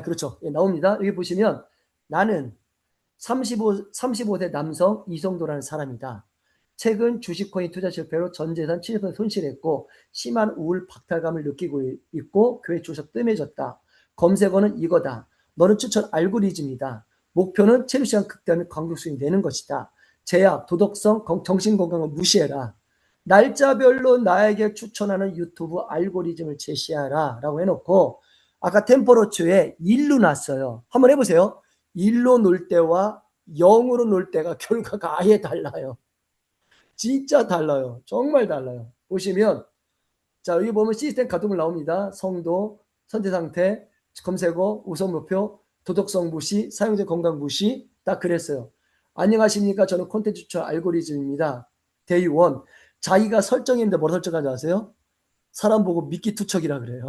A: 그렇죠. 예, 나옵니다. 여기 보시면 나는 35세 남성 이성도라는 사람이다. 최근 주식코인 투자 실패로 전 재산 70% 손실했고 심한 우울 박탈감을 느끼고 있고 교회 주식 뜸해졌다. 검색어는 이거다. 너는 추천 알고리즘이다. 목표는 체류 시간 극대화는 광고 수익 내는 것이다. 제약, 도덕성, 정신건강을 무시해라. 날짜별로 나에게 추천하는 유튜브 알고리즘을 제시하라 라고 해놓고 아까 템포로츠에 1로 놨어요. 한번 해보세요. 1로 놀 때와 0으로 놀 때가 결과가 아예 달라요. 진짜 달라요. 정말 달라요. 보시면 자 여기 보면 시스템 가동을 나옵니다. 성도, 선제 상태, 검색어, 우선 목표, 도덕성 무시, 사용자 건강 무시 딱 그랬어요. 안녕하십니까. 저는 콘텐츠 추천 알고리즘입니다. 데이 1. 자기가 설정했는데 뭐라 설정하지 아세요? 사람 보고 미끼 투척이라 그래요.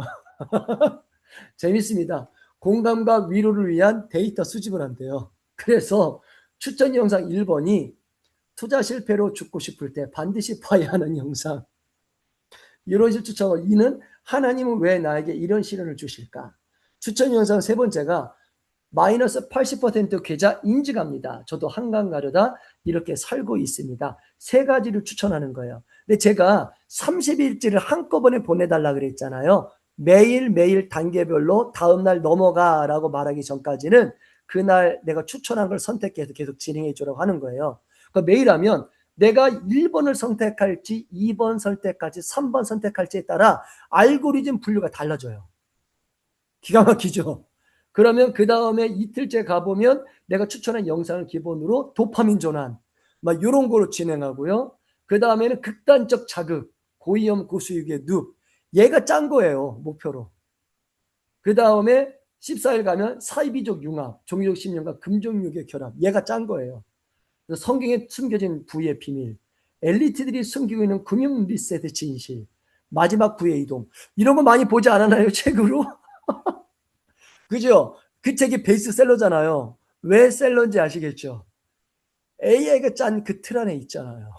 A: 재밌습니다. 공감과 위로를 위한 데이터 수집을 한대요. 그래서 추천 영상 1번이 투자 실패로 죽고 싶을 때 반드시 봐야 하는 영상. 이런 식 추천을 2는 하나님은 왜 나에게 이런 시련을 주실까? 추천 영상 3번째가 마이너스 80% 계좌 인증합니다. 저도 한강 가려다 이렇게 살고 있습니다. 3가지를 추천하는 거예요. 근데 제가 30일째를 한꺼번에 보내달라 그랬잖아요. 매일매일 단계별로 다음날 넘어가라고 말하기 전까지는 그날 내가 추천한 걸 선택해서 계속 진행해 주라고 하는 거예요. 그러니까 매일 하면 내가 1번을 선택할지 2번 선택할지 3번 선택할지에 따라 알고리즘 분류가 달라져요. 기가 막히죠. 그러면 그 다음에 이틀째 가보면 내가 추천한 영상을 기본으로 도파민 전환 막 이런 거로 진행하고요. 그 다음에는 극단적 자극, 고위험 고수익의 눕 얘가 짠 거예요. 목표로. 그 다음에 14일 가면 사이비적 융합, 종교적 신념과 금종육의 결합 얘가 짠 거예요. 성경에 숨겨진 부의 비밀, 엘리트들이 숨기고 있는 금융 리셋의 진실, 마지막 부의 이동 이런 거 많이 보지 않았나요? 책으로? 그죠? 그 책이 베스트셀러잖아요. 왜 셀러인지 아시겠죠? AI가 짠 그 틀 안에 있잖아요.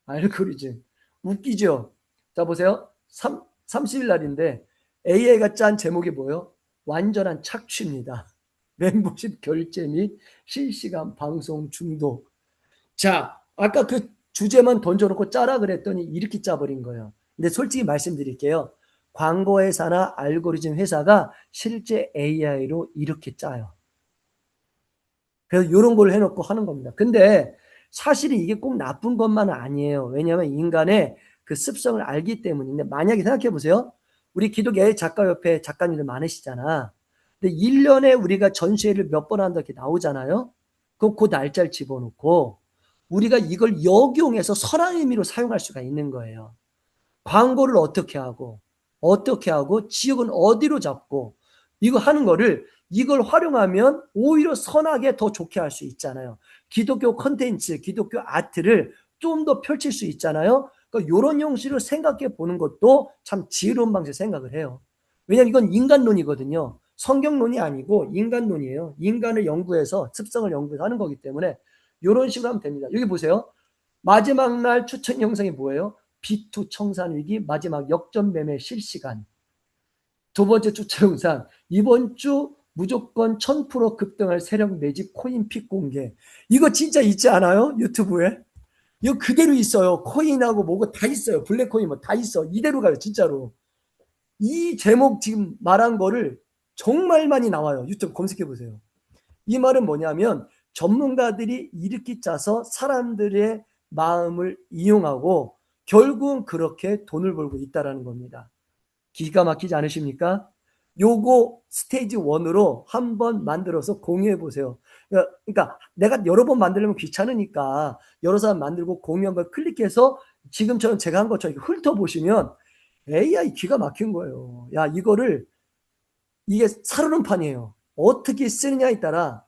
A: 알고리즘. 웃기죠? 자, 보세요. 30일 날인데 AI가 짠 제목이 뭐예요? 완전한 착취입니다. 멤버십 결제 및 실시간 방송 중독. 자, 아까 그 주제만 던져놓고 짜라 그랬더니 이렇게 짜버린 거예요. 근데 솔직히 말씀드릴게요. 광고회사나 알고리즘 회사가 실제 AI로 이렇게 짜요. 그래서 이런 걸 해놓고 하는 겁니다. 근데 사실은 이게 꼭 나쁜 것만은 아니에요. 왜냐하면 인간의 그 습성을 알기 때문인데 만약에 생각해 보세요. 우리 기독교 작가협회 작가님들 많으시잖아. 근데 1년에 우리가 전시회를 몇 번 한다 이렇게 나오잖아요. 그 날짜를 집어넣고 우리가 이걸 역용해서 선한 의미로 사용할 수가 있는 거예요. 광고를 어떻게 하고 지역은 어디로 잡고 이거 하는 거를 이걸 활용하면 오히려 선하게 더 좋게 할 수 있잖아요. 기독교 콘텐츠, 기독교 아트를 좀 더 펼칠 수 있잖아요. 그러니까 이런 형식으로 생각해 보는 것도 참 지혜로운 방식으로 생각을 해요. 왜냐하면 이건 인간론이거든요. 성경론이 아니고 인간론이에요. 인간을 연구해서 습성을 연구해서 하는 거기 때문에 이런 식으로 하면 됩니다. 여기 보세요. 마지막 날 추천 영상이 뭐예요? B2 청산위기 마지막 역전 매매 실시간. 두 번째 추천 영상. 이번 주 무조건 1000% 급등할 세력 매집 코인 픽 공개. 이거 진짜 있지 않아요? 유튜브에? 이거 그대로 있어요. 코인하고 뭐고 다 있어요. 블랙코인 뭐 다 있어. 이대로 가요. 진짜로. 이 제목 지금 말한 거를 정말 많이 나와요. 유튜브 검색해 보세요. 이 말은 뭐냐면 전문가들이 이렇게 짜서 사람들의 마음을 이용하고 결국은 그렇게 돈을 벌고 있다는 겁니다. 기가 막히지 않으십니까? 요거 스테이지 1으로 한번 만들어서 공유해 보세요. 그러니까 내가 여러 번 만들려면 귀찮으니까 여러 사람 만들고 공유한 걸 클릭해서 지금처럼 제가 한 것처럼 훑어보시면 AI 기가 막힌 거예요. 야, 이게 사르는 판이에요. 어떻게 쓰느냐에 따라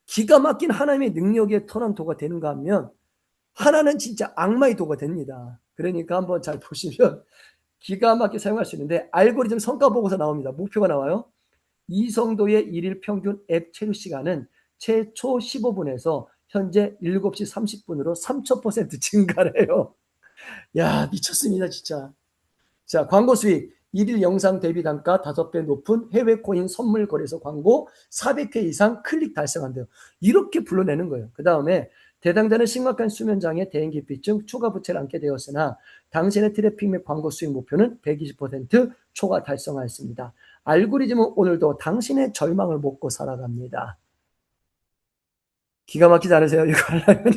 A: 기가 막힌 하나님의 능력의 터널도가 되는가 하면 하나는 진짜 악마의 도가 됩니다. 그러니까 한번 잘 보시면 기가 막히게 사용할 수 있는데 알고리즘 성과 보고서 나옵니다. 목표가 나와요. 이성도의 일일 평균 앱 체류 시간은 최초 15분에서 현재 7시 30분으로 3000% 증가래요. 야, 미쳤습니다, 진짜. 자, 광고 수익. 1일 영상 대비 단가 5배 높은 해외 코인 선물 거래소 광고 400회 이상 클릭 달성한대요. 이렇게 불러내는 거예요. 그 다음에 대상자는 심각한 수면장애, 대인기피증, 추가 부채를 안게 되었으나 당신의 트래픽 및 광고 수익 목표는 120% 초과 달성하였습니다. 알고리즘은 오늘도 당신의 절망을 먹고 살아갑니다. 기가 막히지 않으세요? 이거 하려면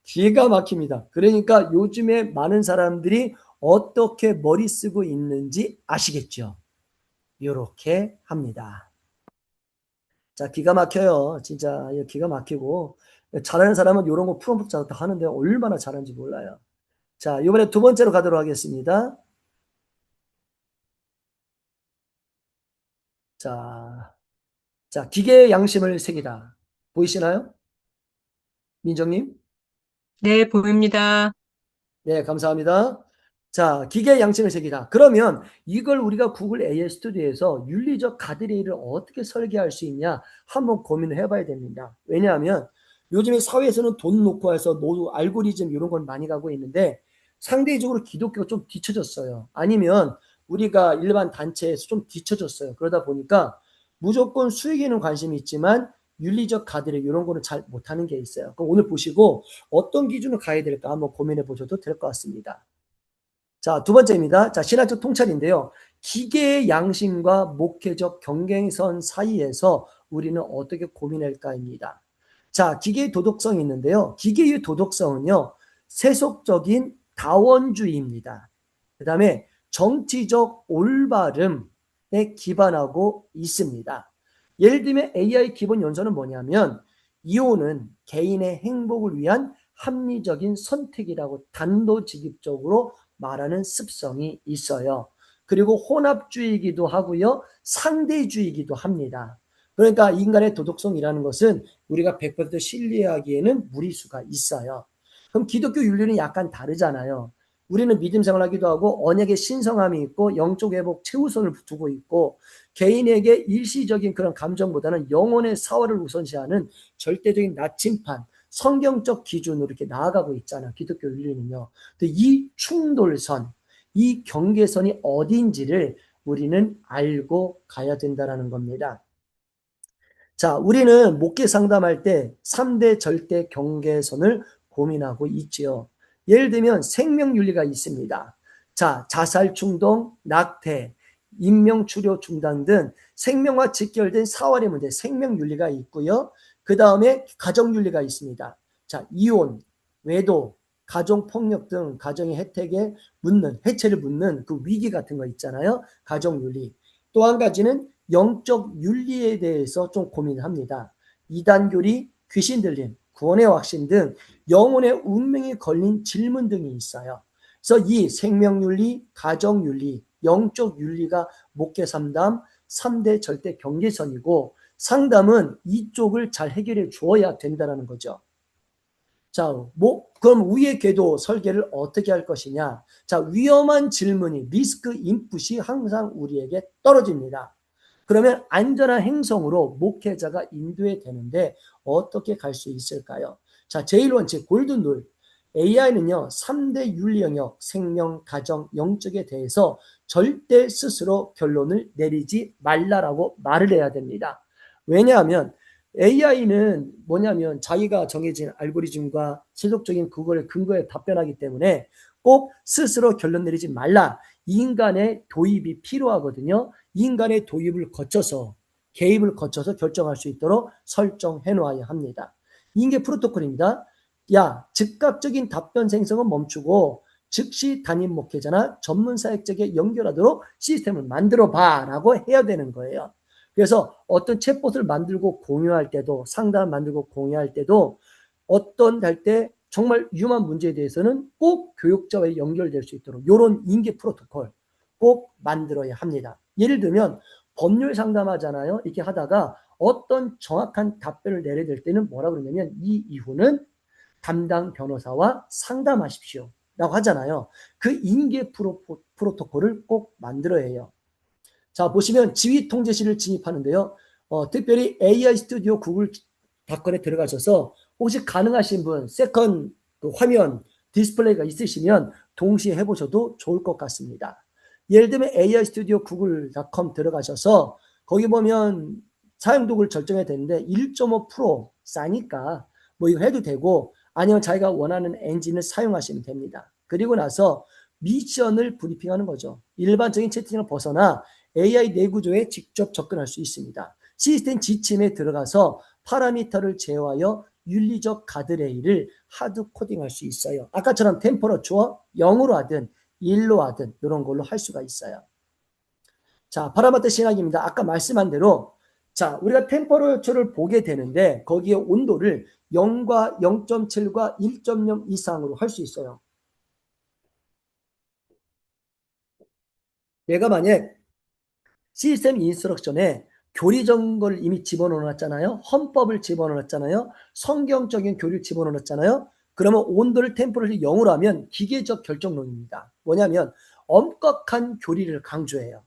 A: 기가 막힙니다. 그러니까 요즘에 많은 사람들이 어떻게 머리 쓰고 있는지 아시겠죠? 이렇게 합니다. 자, 기가 막혀요. 진짜 기가 막히고 잘하는 사람은 이런 거 프롬프트 다 하는데 얼마나 잘하는지 몰라요. 자, 이번에 두 번째로 가도록 하겠습니다. 자, 기계의 양심을 새기다. 보이시나요? 민정님?
E: 네, 보입니다.
A: 네, 감사합니다. 자, 기계의 양심을 새기다. 그러면 이걸 우리가 구글 AI 스튜디오에서 윤리적 가드레일을 어떻게 설계할 수 있냐 한번 고민을 해봐야 됩니다. 왜냐하면 요즘에 사회에서는 돈 놓고 해서 알고리즘 이런 건 많이 가고 있는데 상대적으로 기독교가 좀 뒤쳐졌어요. 아니면 우리가 일반 단체에서 좀 뒤쳐졌어요. 그러다 보니까 무조건 수익에는 관심이 있지만 윤리적 가드레일 이런 거는 잘 못하는 게 있어요. 그럼 오늘 보시고 어떤 기준을 가야 될까 한번 고민해 보셔도 될 것 같습니다. 자, 두 번째입니다. 자, 신학적 통찰인데요. 기계의 양심과 목회적 경계선 사이에서 우리는 어떻게 고민할까입니다. 자, 기계의 도덕성이 있는데요. 기계의 도덕성은요, 세속적인 다원주의입니다. 그 다음에 정치적 올바름에 기반하고 있습니다. 예를 들면 AI 기본 연서는 뭐냐면 이혼은 개인의 행복을 위한 합리적인 선택이라고 단도직입적으로 말하는 습성이 있어요. 그리고 혼합주의이기도 하고요. 상대주의이기도 합니다. 그러니까 인간의 도덕성이라는 것은 우리가 100% 신뢰하기에는 무리수가 있어요. 그럼 기독교 윤리는 약간 다르잖아요. 우리는 믿음 생활하기도 하고 언약의 신성함이 있고 영적 회복 최우선을 두고 있고 개인에게 일시적인 그런 감정보다는 영혼의 사활을 우선시하는 절대적인 나침판, 성경적 기준으로 이렇게 나아가고 있잖아요. 기독교 윤리는요. 근데 이 충돌선, 이 경계선이 어디인지를 우리는 알고 가야 된다는 겁니다. 자, 우리는 목회 상담할 때 3대 절대 경계선을 고민하고 있지요. 예를 들면 생명윤리가 있습니다. 자, 자살 충동, 낙태, 인명추료 중단 등 생명과 직결된 사활의 문제, 생명윤리가 있고요. 그 다음에 가정윤리가 있습니다. 자, 이혼, 외도, 가정폭력 등 가정의 해체를 묻는 그 위기 같은 거 있잖아요. 가정윤리. 또 한 가지는 영적 윤리에 대해서 좀 고민합니다. 이단교리, 귀신 들림, 구원의 확신 등 영혼의 운명에 걸린 질문 등이 있어요. 그래서 이 생명윤리, 가정윤리, 영적 윤리가 목회 상담 3대 절대 경계선이고 상담은 이쪽을 잘 해결해 주어야 된다는 거죠. 자, 그럼 위의 궤도 설계를 어떻게 할 것이냐? 자, 위험한 질문이 리스크 인풋이 항상 우리에게 떨어집니다. 그러면 안전한 행성으로 목회자가 인도해 되는데 어떻게 갈 수 있을까요? 자, 제1원칙 골든룰. AI는요, 3대 윤리 영역, 생명, 가정, 영적에 대해서 절대 스스로 결론을 내리지 말라라고 말을 해야 됩니다. 왜냐하면 AI는 뭐냐면 자기가 정해진 알고리즘과 세속적인 그거를 근거에 답변하기 때문에 꼭 스스로 결론 내리지 말라. 인간의 도입이 필요하거든요. 인간의 도입을 거쳐서 개입을 거쳐서 결정할 수 있도록 설정해 놓아야 합니다. 이게 프로토콜입니다. 야, 즉각적인 답변 생성은 멈추고 즉시 담임 목회자나 전문 사역자에게 연결하도록 시스템을 만들어 봐라고 해야 되는 거예요. 그래서 어떤 챗봇을 만들고 공유할 때도 상담을 만들고 공유할 때도 어떤 할 때 정말 위험한 문제에 대해서는 꼭 교육자와 연결될 수 있도록 이런 인계 프로토콜 꼭 만들어야 합니다. 예를 들면 법률 상담하잖아요. 이렇게 하다가 어떤 정확한 답변을 내려야 될 때는 뭐라 그러냐면 이 이후는 담당 변호사와 상담하십시오 라고 하잖아요. 그 인계 프로토콜을 꼭 만들어야 해요. 자, 보시면 지휘 통제실을 진입하는데요. 특별히 AI 스튜디오 구글.com에 들어가셔서 혹시 가능하신 분, 세컨 그 화면 디스플레이가 있으시면 동시에 해보셔도 좋을 것 같습니다. 예를 들면 AI 스튜디오 구글.com 들어가셔서 거기 보면 사용도구를 설정해야 되는데 1.5% 싸니까 뭐 이거 해도 되고, 아니면 자기가 원하는 엔진을 사용하시면 됩니다. 그리고 나서 미션을 브리핑하는 거죠. 일반적인 채팅을 벗어나 AI 내구조에 직접 접근할 수 있습니다. 시스템 지침에 들어가서 파라미터를 제어하여 윤리적 가드레일을 하드 코딩할 수 있어요. 아까처럼 템퍼러처 0으로 하든 1로 하든 이런 걸로 할 수가 있어요. 자, 파라미터 신학입니다. 아까 말씀한 대로 자, 우리가 템퍼러처를 보게 되는데 거기에 온도를 0과 0.7과 1.0 이상으로 할 수 있어요. 내가 만약 시스템 인스트럭션에 교리적인 걸 이미 집어넣어놨잖아요. 헌법을 집어넣어놨잖아요. 성경적인 교리를 집어넣어놨잖아요. 그러면 온도를 템퍼를 0으로 하면 기계적 결정론입니다. 뭐냐면 엄격한 교리를 강조해요.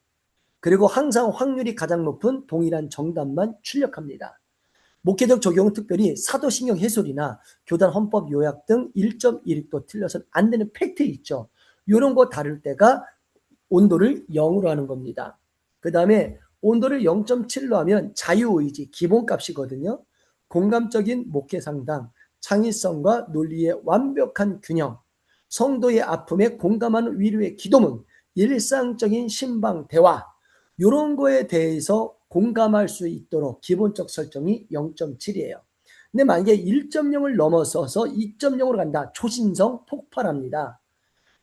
A: 그리고 항상 확률이 가장 높은 동일한 정답만 출력합니다. 목회적 적용은 특별히 사도신경 해설이나 교단 헌법 요약 등 1.1도 틀려서는 안 되는 팩트 있죠. 이런 거 다룰 때가 온도를 0으로 하는 겁니다. 그 다음에 온도를 0.7로 하면 자유의지 기본값이거든요. 공감적인 목회 상담, 창의성과 논리의 완벽한 균형, 성도의 아픔에 공감하는 위로의 기도문, 일상적인 신방 대화, 이런 거에 대해서 공감할 수 있도록 기본적 설정이 0.7이에요. 근데 만약에 1.0을 넘어서서 2.0으로 간다. 초신성 폭발합니다.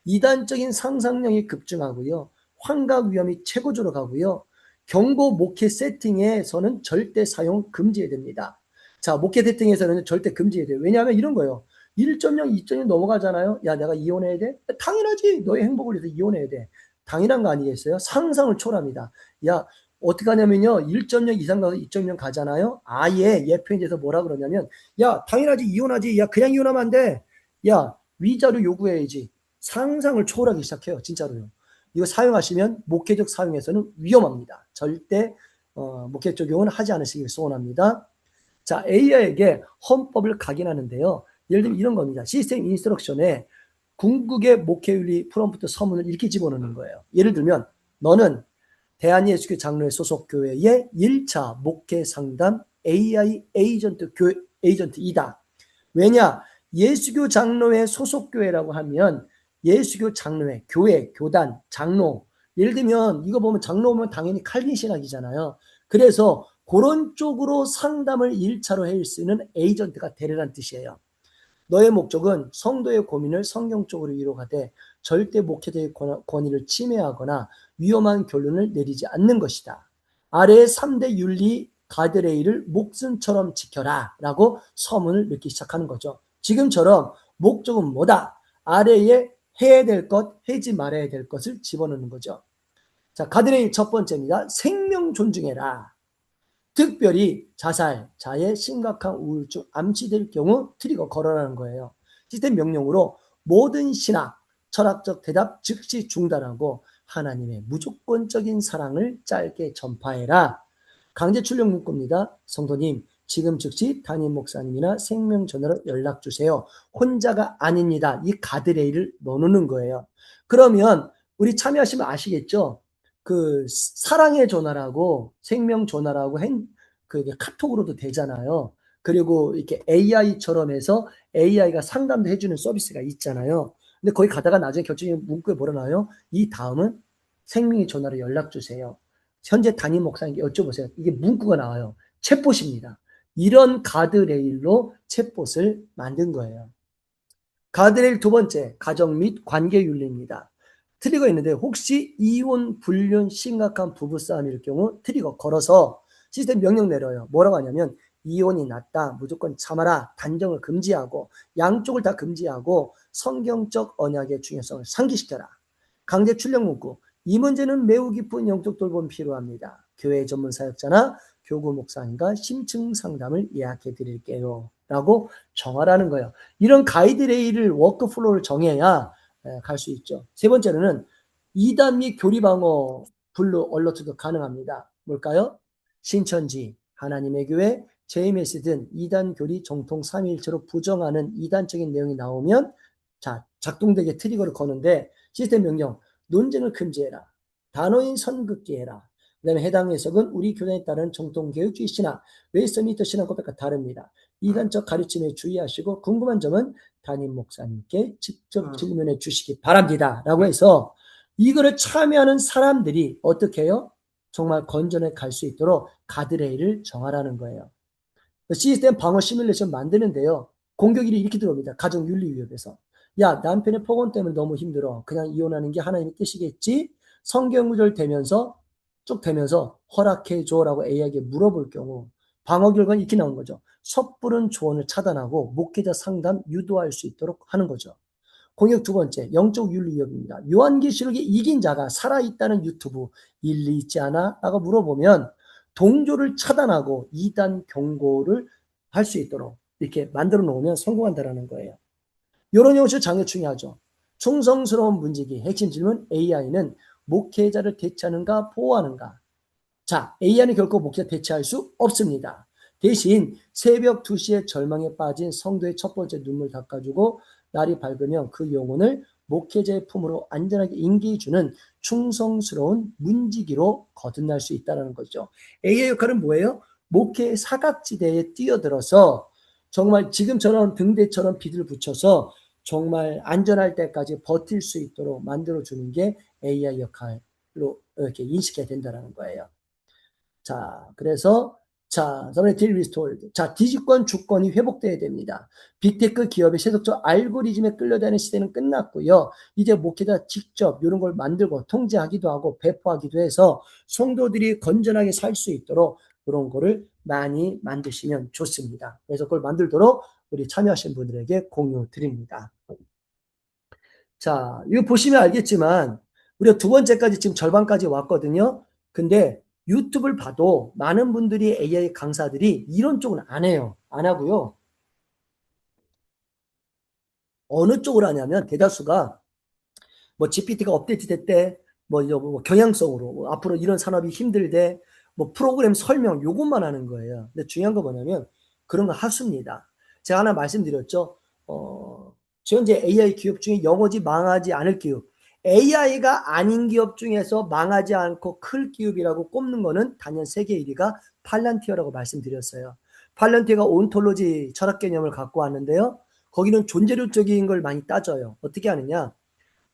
A: 이단적인 상상력이 급증하고요. 환각 위험이 최고조로 가고요. 경고 목회 세팅에서는 절대 사용 금지해야 됩니다. 자, 목회 세팅에서는 절대 금지해야 돼요. 왜냐하면 이런 거예요. 1.0, 2.0 넘어가잖아요. 야, 내가 이혼해야 돼? 당연하지. 너의 행복을 위해서 이혼해야 돼. 당연한 거 아니겠어요? 상상을 초월합니다. 야, 어떻게 하냐면요. 1.0 이상 가서 2.0 가잖아요. 아예 예편에서 뭐라 그러냐면 야, 당연하지. 이혼하지. 야, 그냥 이혼하면 안 돼. 야, 위자료 요구해야지. 상상을 초월하기 시작해요. 진짜로요. 이거 사용하시면 목회적 사용에서는 위험합니다. 절대 목회 적용은 하지 않으시길 소원합니다. 자, AI에게 헌법을 각인하는데요. 예를 들면 이런 겁니다. 시스템 인스트럭션에 궁극의 목회윤리 프롬프트 서문을 이렇게 집어넣는 거예요. 예를 들면 너는 대한예수교 장로회 소속 교회의 1차 목회 상담 AI 에이전트이다. 왜냐? 예수교 장로회 소속 교회라고 하면 예수교 장로회, 교회, 교단, 장로. 예를 들면 이거 보면 장로 보면 당연히 칼빈 신학이잖아요. 그래서 그런 쪽으로 상담을 1차로 할 수 있는 에이전트가 되려는 뜻이에요. 너의 목적은 성도의 고민을 성경적으로 위로하되 절대 목회자의 권위를 침해하거나 위험한 결론을 내리지 않는 것이다. 아래의 3대 윤리 가드레일을 목숨처럼 지켜라 라고 서문을 넣기 시작하는 거죠. 지금처럼 목적은 뭐다? 아래에 해야 될 것, 하지 말아야 될 것을 집어넣는 거죠. 자, 가드레일 첫 번째입니다. 생명 존중해라. 특별히 자살, 자해, 심각한 우울증, 암시될 경우 트리거 걸어라는 거예요. 시스템 명령으로 모든 신학, 철학적 대답 즉시 중단하고 하나님의 무조건적인 사랑을 짧게 전파해라. 강제 출력 문구입니다. 성도님, 지금 즉시 담임 목사님이나 생명전화로 연락 주세요. 혼자가 아닙니다. 이 가드레일을 넣어놓는 거예요. 그러면 우리 참여하시면 아시겠죠? 그 사랑의 전화라고 생명 전화라고 그게 카톡으로도 되잖아요. 그리고 이렇게 AI처럼 해서 AI가 상담도 해주는 서비스가 있잖아요. 근데 거기 가다가 나중에 결정적인 문구에 뭐라 나와요? 이 다음은 생명의 전화로 연락 주세요. 현재 담임 목사님께 여쭤보세요. 이게 문구가 나와요. 챗봇입니다. 이런 가드레일로 챗봇을 만든 거예요. 가드레일 두 번째, 가정 및 관계 윤리입니다. 트리거 있는데 혹시 이혼, 불륜, 심각한 부부싸움일 경우 트리거 걸어서 시스템 명령 내려요. 뭐라고 하냐면 이혼이 낫다, 무조건 참아라, 단정을 금지하고 양쪽을 다 금지하고 성경적 언약의 중요성을 상기시켜라. 강제 출력 문구, 이 문제는 매우 깊은 영적 돌봄이 필요합니다. 교회 전문 사역자나 교구 목사님과 심층 상담을 예약해 드릴게요 라고 정하라는 거예요. 이런 가이드레일을 워크플로우를 정해야 갈 수 있죠. 세 번째로는 이단 및 교리방어 블루 얼러트도 가능합니다. 뭘까요? 신천지, 하나님의 교회, JMS 등 이단 교리 정통 삼위일체로 부정하는 이단적인 내용이 나오면 자, 작동되게 트리거를 거는데 시스템 명령 논쟁을 금지해라. 단어인 선긋기 해라. 그다음에 해당 해석은 우리 교단에 따른 정통교육주의 신학, 웨스트민스터 신학 고백과 다릅니다. 이단적 가르침에 주의하시고 궁금한 점은 담임 목사님께 직접 질문해 주시기 바랍니다. 라고 해서 이거를 참여하는 사람들이 어떻게 해요? 정말 건전에 갈 수 있도록 가드레일을 정하라는 거예요. 시스템 방어 시뮬레이션 만드는데요. 공격일이 이렇게 들어옵니다. 가정윤리위협에서. 야, 남편의 폭언 때문에 너무 힘들어. 그냥 이혼하는 게 하나님의 뜻이겠지? 성경구절 되면서 쭉 되면서 허락해줘라고 A에게 물어볼 경우 방어 결과는 이렇게 나온 거죠. 섣부른 조언을 차단하고 목회자 상담 유도할 수 있도록 하는 거죠. 공격 두 번째, 영적 윤리 위협입니다. 요한계시록에 이긴 자가 살아있다는 유튜브 일리 있지 않아? 라고 물어보면 동조를 차단하고 이단 경고를 할 수 있도록 이렇게 만들어 놓으면 성공한다는 거예요. 이런 용어도 장려 중요하죠. 충성스러운 문제기 핵심 질문 AI는 목회자를 대체하는가 보호하는가? 자, AI는 결코 목회자 대체할 수 없습니다. 대신 새벽 2시에 절망에 빠진 성도의 첫 번째 눈물 닦아주고 날이 밝으면 그 영혼을 목회자의 품으로 안전하게 인계해주는 충성스러운 문지기로 거듭날 수 있다는 거죠. A의 역할은 뭐예요? 목회의 사각지대에 뛰어들어서 정말 지금처럼 등대처럼 빛을 붙여서 정말 안전할 때까지 버틸 수 있도록 만들어주는 게 AI 역할로 이렇게 인식해야 된다는 거예요. 자, 그래서 저번에 딜 리스토어드. 자, 디지권 주권이 회복돼야 됩니다. 빅테크 기업의 세속적 알고리즘에 끌려다니는 시대는 끝났고요. 이제 목회자 직접 이런 걸 만들고 통제하기도 하고 배포하기도 해서 성도들이 건전하게 살 수 있도록 그런 거를 많이 만드시면 좋습니다. 그래서 그걸 만들도록 우리 참여하신 분들에게 공유 드립니다. 자, 이거 보시면 알겠지만 우리가 두 번째까지 지금 절반까지 왔거든요. 근데 유튜브를 봐도 많은 분들이 AI 강사들이 이런 쪽은 안 해요. 안 하고요. 어느 쪽으로 하냐면 대다수가 뭐 GPT가 업데이트 됐대. 뭐 경향성으로 뭐 앞으로 이런 산업이 힘들대. 뭐 프로그램 설명 요것만 하는 거예요. 근데 중요한 거 뭐냐면 그런 거 하수입니다. 제가 하나 말씀드렸죠. 현재 AI 기업 중에 영어지 망하지 않을 기업. AI가 아닌 기업 중에서 망하지 않고 클 기업이라고 꼽는 거는 단연 세계 1위가 팔란티어라고 말씀드렸어요. 팔란티어가 온톨로지 철학 개념을 갖고 왔는데요. 거기는 존재론적인 걸 많이 따져요. 어떻게 하느냐?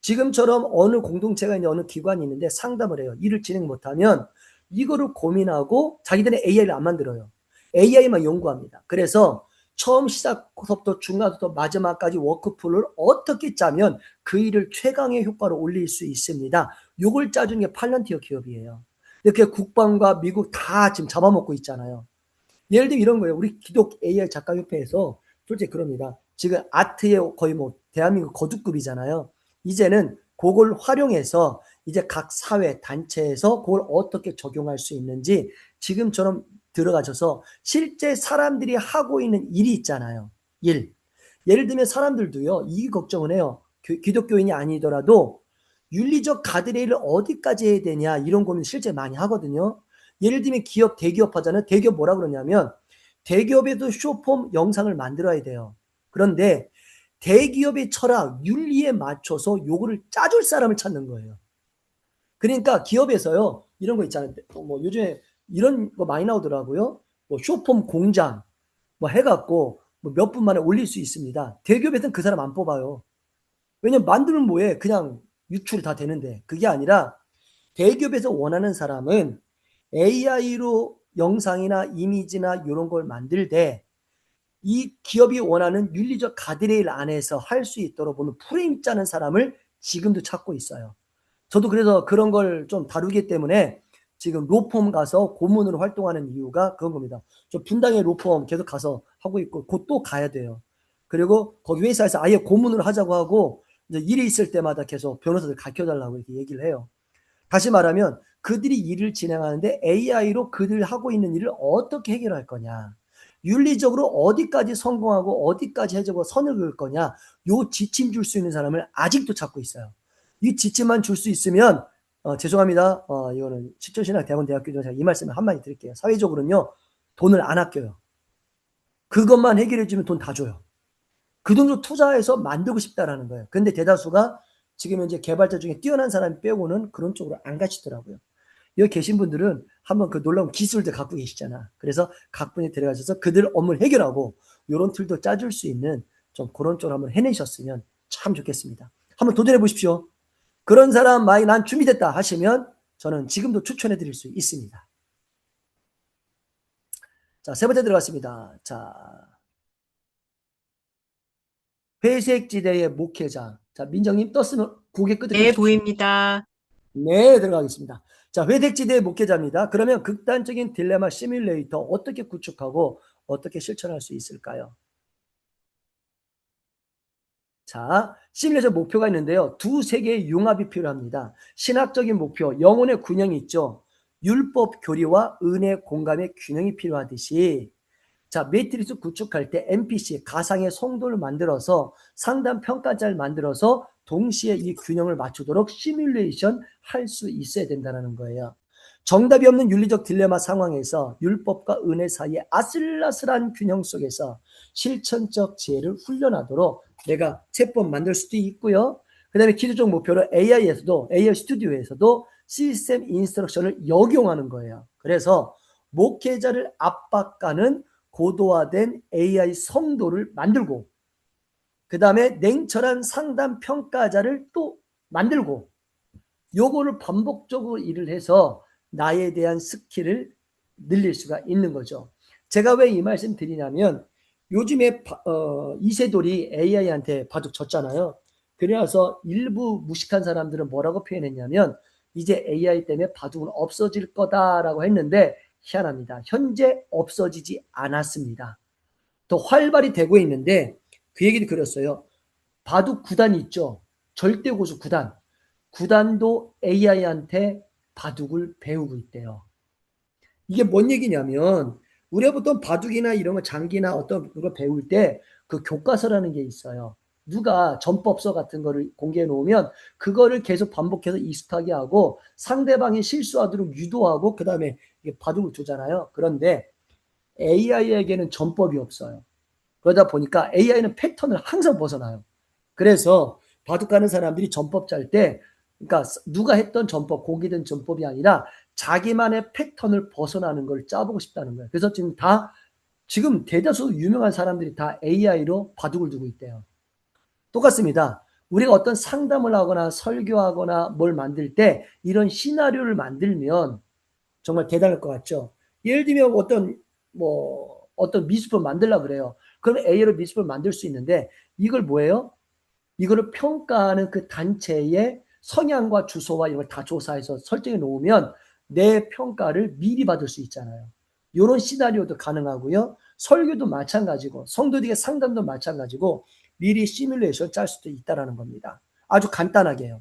A: 지금처럼 어느 공동체가 있는 어느 기관이 있는데 상담을 해요. 일을 진행 못하면 이거를 고민하고 자기들은 AI를 안 만들어요. AI만 연구합니다. 그래서 처음 시작부터 중간부터 마지막까지 워크플로를 어떻게 짜면 그 일을 최강의 효과로 올릴 수 있습니다. 요걸 짜준 게 팔런티어 기업이에요. 이렇게 국방과 미국 다 지금 잡아먹고 있잖아요. 예를 들면 이런 거예요. 우리 기독 AI 작가협회에서 솔직히 그럽니다. 지금 아트의 거의 뭐 대한민국 거두급이잖아요. 이제는 그걸 활용해서 이제 각 사회 단체에서 그걸 어떻게 적용할 수 있는지 지금처럼 들어가셔서 실제 사람들이 하고 있는 일이 있잖아요. 예를 들면 사람들도요, 이 걱정을 해요. 기독교인이 아니더라도 윤리적 가드레일을 어디까지 해야 되냐 이런 고민 실제 많이 하거든요. 예를 들면 기업, 대기업 하잖아요. 대기업 뭐라 그러냐면 대기업에도 쇼폼 영상을 만들어야 돼요. 그런데 대기업의 철학, 윤리에 맞춰서 요거를 짜줄 사람을 찾는 거예요. 그러니까 기업에서요, 이런 거 있잖아요. 뭐 요즘에 이런 거 많이 나오더라고요. 뭐 쇼폼 공장 뭐 해갖고 뭐 몇 분 만에 올릴 수 있습니다. 대기업에서는 그 사람 안 뽑아요. 왜냐면 만들면 뭐해? 그냥 유출이 다 되는데. 그게 아니라 대기업에서 원하는 사람은 AI로 영상이나 이미지나 이런 걸 만들 때 이 기업이 원하는 윤리적 가드레일 안에서 할 수 있도록 보는 프레임 짜는 사람을 지금도 찾고 있어요. 저도 그래서 그런 걸 좀 다루기 때문에 지금 로펌 가서 고문으로 활동하는 이유가 그런 겁니다. 저 분당에 로펌 계속 가서 하고 있고 곧 또 가야 돼요. 그리고 거기 회사에서 아예 고문으로 하자고 하고 이제 일이 있을 때마다 계속 변호사들 가르쳐달라고 이렇게 얘기를 해요. 다시 말하면 그들이 일을 진행하는데 AI로 그들 하고 있는 일을 어떻게 해결할 거냐. 윤리적으로 어디까지 성공하고 어디까지 해주고 선을 그을 거냐. 요 지침 줄 수 있는 사람을 아직도 찾고 있어요. 이 지침만 줄 수 있으면 죄송합니다. 이거는 시초신학대학원 대학교 제가 이 말씀을 한마디 드릴게요. 사회적으로는요. 돈을 안 아껴요. 그것만 해결해 주면 돈 다 줘요. 그 돈으로 투자해서 만들고 싶다라는 거예요. 근데 대다수가 지금 현재 개발자 중에 뛰어난 사람이 빼고는 그런 쪽으로 안 가시더라고요. 여기 계신 분들은 한번 그 놀라운 기술들 갖고 계시잖아. 그래서 각 분이 들어가셔서 그들 업무를 해결하고 이런 툴도 짜줄 수 있는 좀 그런 쪽을 한번 해내셨으면 참 좋겠습니다. 한번 도전해 보십시오. 그런 사람 만약 난 준비됐다 하시면 저는 지금도 추천해 드릴 수 있습니다. 자, 세 번째 들어갔습니다. 자, 회색 지대의 목회자. 자, 민정님 떴으면 고개 끄덕여
E: 네,
A: 주십시오.
E: 보입니다.
A: 네, 들어가겠습니다. 자, 회색지대의 목회자입니다. 그러면 극단적인 딜레마 시뮬레이터 어떻게 구축하고 어떻게 실천할 수 있을까요? 자, 시뮬레이션 목표가 있는데요. 두세 개의 융합이 필요합니다. 신학적인 목표, 영혼의 균형이 있죠. 율법 교리와 은혜 공감의 균형이 필요하듯이 자, 매트리스 구축할 때 NPC, 가상의 성도를 만들어서 상담 평가자를 만들어서 동시에 이 균형을 맞추도록 시뮬레이션 할 수 있어야 된다는 거예요. 정답이 없는 윤리적 딜레마 상황에서 율법과 은혜 사이의 아슬아슬한 균형 속에서 실천적 지혜를 훈련하도록 내가 채법 만들 수도 있고요. 그 다음에 기술적 목표로 AI에서도, AI 스튜디오에서도 시스템 인스트럭션을 적용하는 거예요. 그래서 목회자를 압박하는 고도화된 AI 성도를 만들고 그 다음에 냉철한 상담 평가자를 또 만들고 요거를 반복적으로 일을 해서 나에 대한 스킬을 늘릴 수가 있는 거죠. 제가 왜 이 말씀 드리냐면 요즘에 이세돌이 AI한테 바둑 졌잖아요. 그래서 일부 무식한 사람들은 뭐라고 표현했냐면 이제 AI 때문에 바둑은 없어질 거다라고 했는데 희한합니다. 현재 없어지지 않았습니다. 더 활발히 되고 있는데 그 얘기를 그렸어요. 바둑 구단이 있죠. 절대 고수 구단. 구단도 AI한테 바둑을 배우고 있대요. 이게 뭔 얘기냐면 우리가 보통 바둑이나 이런 거 장기나 어떤 걸 배울 때 그 교과서라는 게 있어요. 누가 전법서 같은 거를 공개해 놓으면 그거를 계속 반복해서 익숙하게 하고 상대방이 실수하도록 유도하고 그 다음에 바둑을 두잖아요. 그런데 AI에게는 전법이 없어요. 그러다 보니까 AI는 패턴을 항상 벗어나요. 그래서 바둑하는 사람들이 전법 짤 때 그러니까 누가 했던 전법, 공개된 전법이 아니라 자기만의 패턴을 벗어나는 걸 짜보고 싶다는 거예요. 그래서 지금 대다수 유명한 사람들이 다 AI로 바둑을 두고 있대요. 똑같습니다. 우리가 어떤 상담을 하거나 설교하거나 뭘 만들 때 이런 시나리오를 만들면 정말 대단할 것 같죠. 예를 들면 어떤 미술품 만들려고 그래요. 그럼 AI로 미술품 만들 수 있는데 이걸 뭐예요? 이거를 평가하는 그 단체의 성향과 주소와 이런 걸 다 조사해서 설정해 놓으면 내 평가를 미리 받을 수 있잖아요. 이런 시나리오도 가능하고요. 설교도 마찬가지고 성도들에게 상담도 마찬가지고 미리 시뮬레이션 짤 수도 있다는 겁니다. 아주 간단하게요.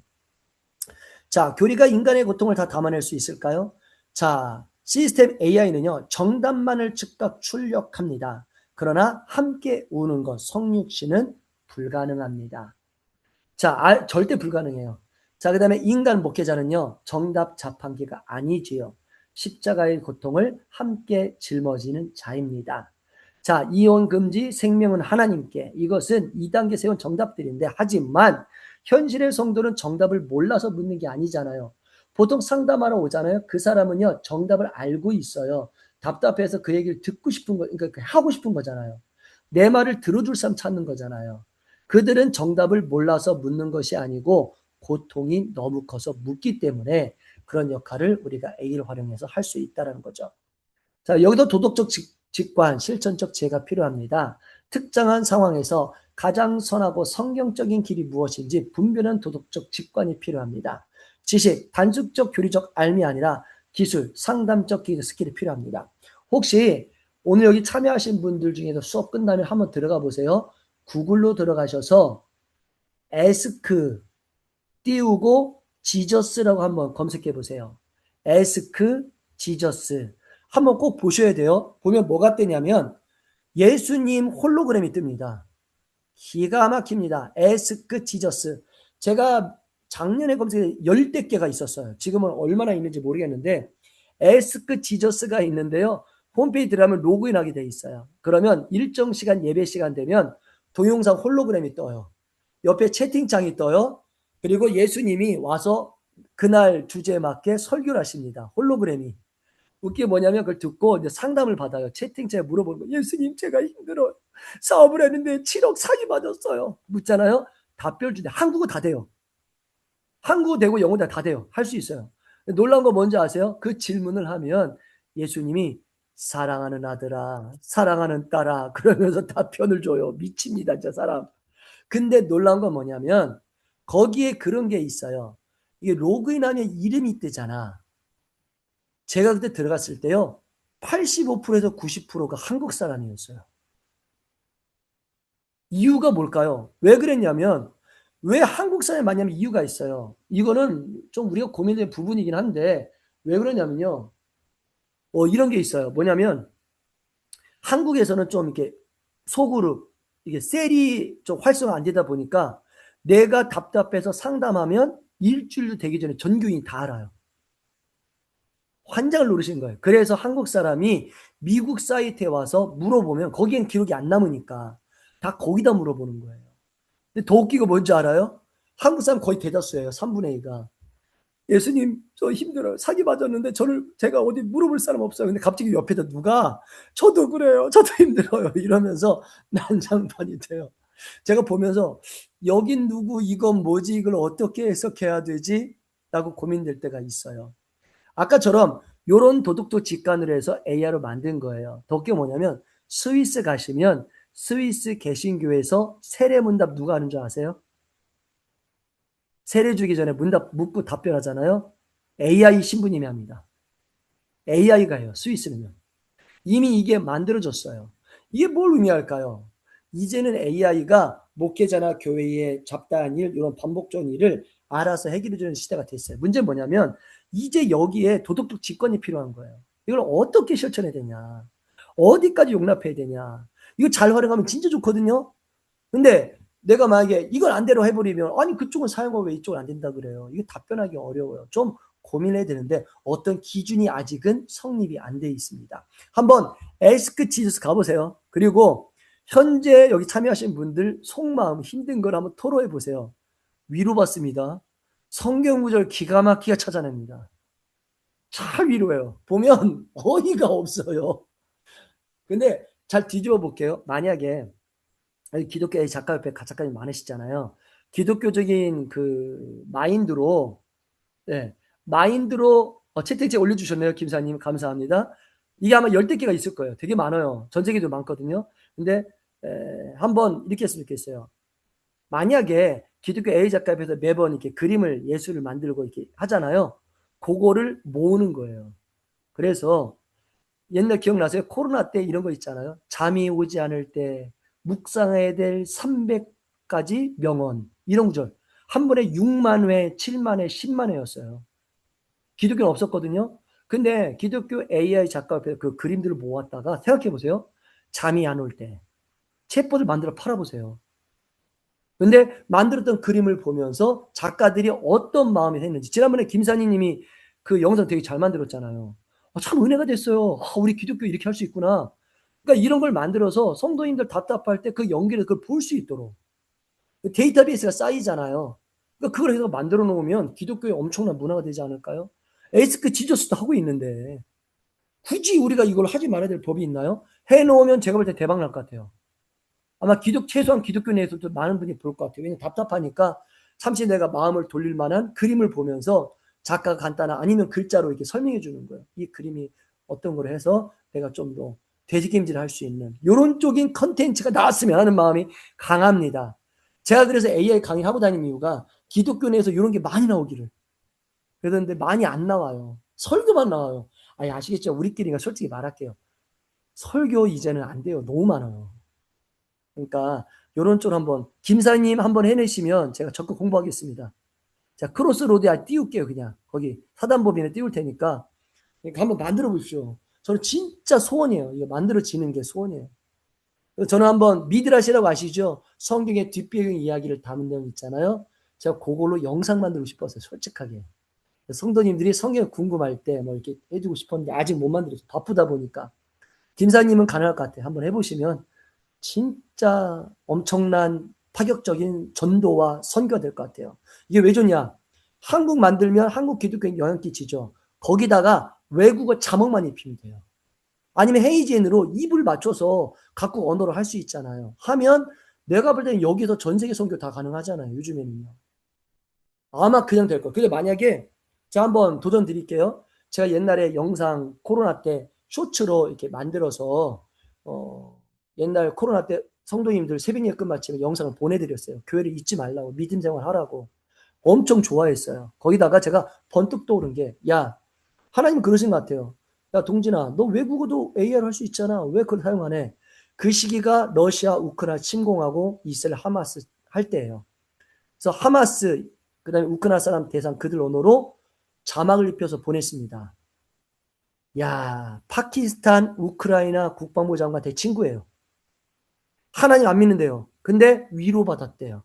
A: 자, 교리가 인간의 고통을 다 담아낼 수 있을까요? 자, 시스템 AI는요. 정답만을 즉각 출력합니다. 그러나 함께 우는 것, 성육신은 불가능합니다. 자, 절대 불가능해요. 자, 그 다음에 인간 목회자는요. 정답 자판기가 아니지요. 십자가의 고통을 함께 짊어지는 자입니다. 자, 이혼 금지, 생명은 하나님께. 이것은 2단계 세운 정답들인데 하지만 현실의 성도는 정답을 몰라서 묻는 게 아니잖아요. 보통 상담하러 오잖아요. 그 사람은요. 정답을 알고 있어요. 답답해서 그 얘기를 듣고 싶은 거, 그러니까 하고 싶은 거잖아요. 내 말을 들어줄 사람 찾는 거잖아요. 그들은 정답을 몰라서 묻는 것이 아니고 고통이 너무 커서 묻기 때문에 그런 역할을 우리가 A를 활용해서 할 수 있다는 거죠. 자, 여기도 도덕적 직관, 실천적 지혜가 필요합니다. 특정한 상황에서 가장 선하고 성경적인 길이 무엇인지 분별하는 도덕적 직관이 필요합니다. 지식, 단순적 교리적 알미 아니라 기술, 상담적 스킬이 필요합니다. 혹시 오늘 여기 참여하신 분들 중에서 수업 끝나면 한번 들어가 보세요. 구글로 들어가셔서 에스크 띄우고 지저스라고 한번 검색해 보세요. 에스크 지저스 한번 꼭 보셔야 돼요. 보면 뭐가 뜨냐면 예수님 홀로그램이 뜹니다. 기가 막힙니다. 에스크 지저스. 제가 작년에 검색해 10대 개가 있었어요. 지금은 얼마나 있는지 모르겠는데 에스크 지저스가 있는데요. 홈페이지 들어가면 로그인하게 돼 있어요. 그러면 일정 시간 예배 시간 되면 동영상 홀로그램이 떠요. 옆에 채팅창이 떠요. 그리고 예수님이 와서 그날 주제에 맞게 설교를 하십니다. 홀로그램이. 웃긴 게 뭐냐면 그걸 듣고 이제 상담을 받아요. 채팅창에 물어보는 거예요. 예수님, 제가 힘들어요. 사업을 했는데 7억 사기 맞았어요. 묻잖아요. 답변 주는데 한국어 다 돼요. 한국어 되고 영어 다 돼요. 할 수 있어요. 놀라운 거 뭔지 아세요? 그 질문을 하면 예수님이 사랑하는 아들아, 사랑하는 딸아 그러면서 답변을 줘요. 미칩니다, 진짜 사람. 근데 놀라운 건 뭐냐면 거기에 그런 게 있어요. 이게 로그인하면 이름이 뜨잖아. 제가 그때 들어갔을 때요. 85%에서 90%가 한국 사람이었어요. 이유가 뭘까요? 왜 그랬냐면 왜 한국 사람이 많냐면 이유가 있어요. 이거는 좀 우리가 고민된 부분이긴 한데 왜 그러냐면요. 이런 게 있어요. 뭐냐면 한국에서는 좀 이렇게 소그룹 이게 셀이 좀 활성화 안 되다 보니까 내가 답답해서 상담하면 일주일도 되기 전에 전 교인이 다 알아요. 환장을 노리신 거예요. 그래서 한국 사람이 미국 사이트에 와서 물어보면 거기엔 기록이 안 남으니까 다 거기다 물어보는 거예요. 근데 더 웃기고 뭔지 알아요? 한국 사람 거의 대다수예요. 3분의 2가. 예수님, 저 힘들어요. 사기 맞았는데 제가 어디 물어볼 사람 없어요. 근데 갑자기 옆에다 누가 저도 그래요. 저도 힘들어요. 이러면서 난장판이 돼요. 제가 보면서 여긴 누구, 이건 뭐지, 이걸 어떻게 해석해야 되지? 라고 고민될 때가 있어요. 아까처럼 요런 도둑도 직관으로 해서 AR로 만든 거예요. 더 웃겨 뭐냐면 스위스 가시면 스위스 개신교에서 세례문답 누가 하는 줄 아세요? 세례 주기 전에 문답 묻고 답변하잖아요. AI 신부님이 합니다. AI가 해요. 스위스는요. 이미 이게 만들어졌어요. 이게 뭘 의미할까요? 이제는 AI가 목회자나 교회에 잡다한 일, 이런 반복적인 일을 알아서 해결해 주는 시대가 됐어요. 문제는 뭐냐면 이제 여기에 도덕적 직권이 필요한 거예요. 이걸 어떻게 실천해야 되냐? 어디까지 용납해야 되냐? 이거 잘 활용하면 진짜 좋거든요. 근데 내가 만약에 이걸 안 대로 해버리면 아니 그쪽은 사용하고 왜 이쪽은 안 된다 그래요. 이거 답변하기 어려워요. 좀 고민해야 되는데 어떤 기준이 아직은 성립이 안 돼 있습니다. 한번 에스크 지저스 가보세요. 그리고 현재 여기 참여하신 분들 속마음 힘든 걸 한번 토로해 보세요. 위로받습니다. 성경 구절 기가 막히게 찾아냅니다. 잘 위로해요. 보면 어이가 없어요. 근데 잘 뒤집어 볼게요. 만약에 기독교의 작가 옆에 작가님 많으시잖아요. 기독교적인 그 마인드로, 네, 마인드로 채팅창 올려주셨네요. 김사님 감사합니다. 이게 아마 10대 개가 있을 거예요. 되게 많아요. 전 세계도 많거든요. 근데 한번 이렇게 했으면 좋겠어요. 만약에 기독교 A 작가 옆에서 매번 이렇게 그림을 예술을 만들고 이렇게 하잖아요. 그거를 모으는 거예요. 그래서 옛날 기억나세요? 코로나 때 이런 거 있잖아요. 잠이 오지 않을 때 묵상해야 될 300가지 명언 이런 구절 한 번에 6만 회, 7만 회, 10만 회였어요. 기독교는 없었거든요. 근데 기독교 AI 작가 옆에 그 그림들을 모았다가 생각해 보세요. 잠이 안 올 때 챗봇을 만들어 팔아보세요. 근데 만들었던 그림을 보면서 작가들이 어떤 마음이 했는지 지난번에 김산희님이 그 영상 되게 잘 만들었잖아요. 참 은혜가 됐어요. 우리 기독교 이렇게 할 수 있구나. 그러니까 이런 걸 만들어서 성도님들 답답할 때 그 연기를 그걸 볼 수 있도록 데이터베이스가 쌓이잖아요. 그러니까 그걸 해서 만들어 놓으면 기독교에 엄청난 문화가 되지 않을까요? 에스크 지저스도 하고 있는데 굳이 우리가 이걸 하지 말아야 될 법이 있나요? 해놓으면 제가 볼 때 대박 날 것 같아요. 아마 최소한 기독교 내에서도 많은 분이 볼 것 같아요. 왜냐면 답답하니까 잠시 내가 마음을 돌릴 만한 그림을 보면서 작가가 간단한 아니면 글자로 이렇게 설명해 주는 거예요. 이 그림이 어떤 걸 해서 내가 좀 더 되새김질을 할 수 있는 이런 쪽인 컨텐츠가 나왔으면 하는 마음이 강합니다. 제가 그래서 AI 강의를 하고 다니는 이유가 기독교 내에서 이런 게 많이 나오기를. 그런데 많이 안 나와요. 설교만 나와요. 아시겠죠? 우리끼리가 솔직히 말할게요. 설교 이제는 안 돼요. 너무 많아요. 그러니까 이런 쪽으로 한번 김사님 한번 해내시면 제가 적극 공부하겠습니다. 자, 크로스로드에 띄울게요. 그냥 거기 사단법인에 띄울 테니까 그러니까 한번 만들어 보십시오. 저는 진짜 소원이에요. 이거 만들어지는 게 소원이에요. 저는 한번 미드라시라고 아시죠? 성경의 뒷배경 이야기를 담은 내용 있잖아요. 제가 그걸로 영상 만들고 싶었어요. 솔직하게. 성도님들이 성경 궁금할 때 뭐 이렇게 해주고 싶었는데 아직 못 만들어서 바쁘다 보니까 김사님은 가능할 것 같아요. 한번 해보시면 진짜 엄청난 파격적인 전도와 선교가 될 것 같아요. 이게 왜 좋냐? 한국 만들면 한국 기독교인 영향 끼치죠. 거기다가 외국어 자막만 입히면 돼요. 아니면 헤이젠으로 입을 맞춰서 각국 언어로 할 수 있잖아요. 하면 내가 볼 때는 여기서 전 세계 선교 다 가능하잖아요. 요즘에는요. 아마 그냥 될 거예요. 근데 만약에 제가 한번 도전 드릴게요. 제가 옛날에 영상 코로나 때 쇼츠로 이렇게 만들어서 옛날 코로나 때 성도님들 새벽 예끝 마치면 영상을 보내드렸어요. 교회를 잊지 말라고 믿음 생활 하라고. 엄청 좋아했어요. 거기다가 제가 번뜩 떠오른 게, 야, 하나님 그러신 것 같아요. 야, 동진아, 너 외국어도 AR 할 수 있잖아. 왜 그걸 사용 안 해? 그 시기가 러시아 우크라이나 침공하고 이스라엘 하마스 할 때예요. 그래서 하마스, 그다음에 우크라이나 사람 대상 그들 언어로 자막을 입혀서 보냈습니다. 야, 파키스탄, 우크라이나 국방부 장관 대 친구예요. 하나님 안 믿는데요. 근데 위로받았대요.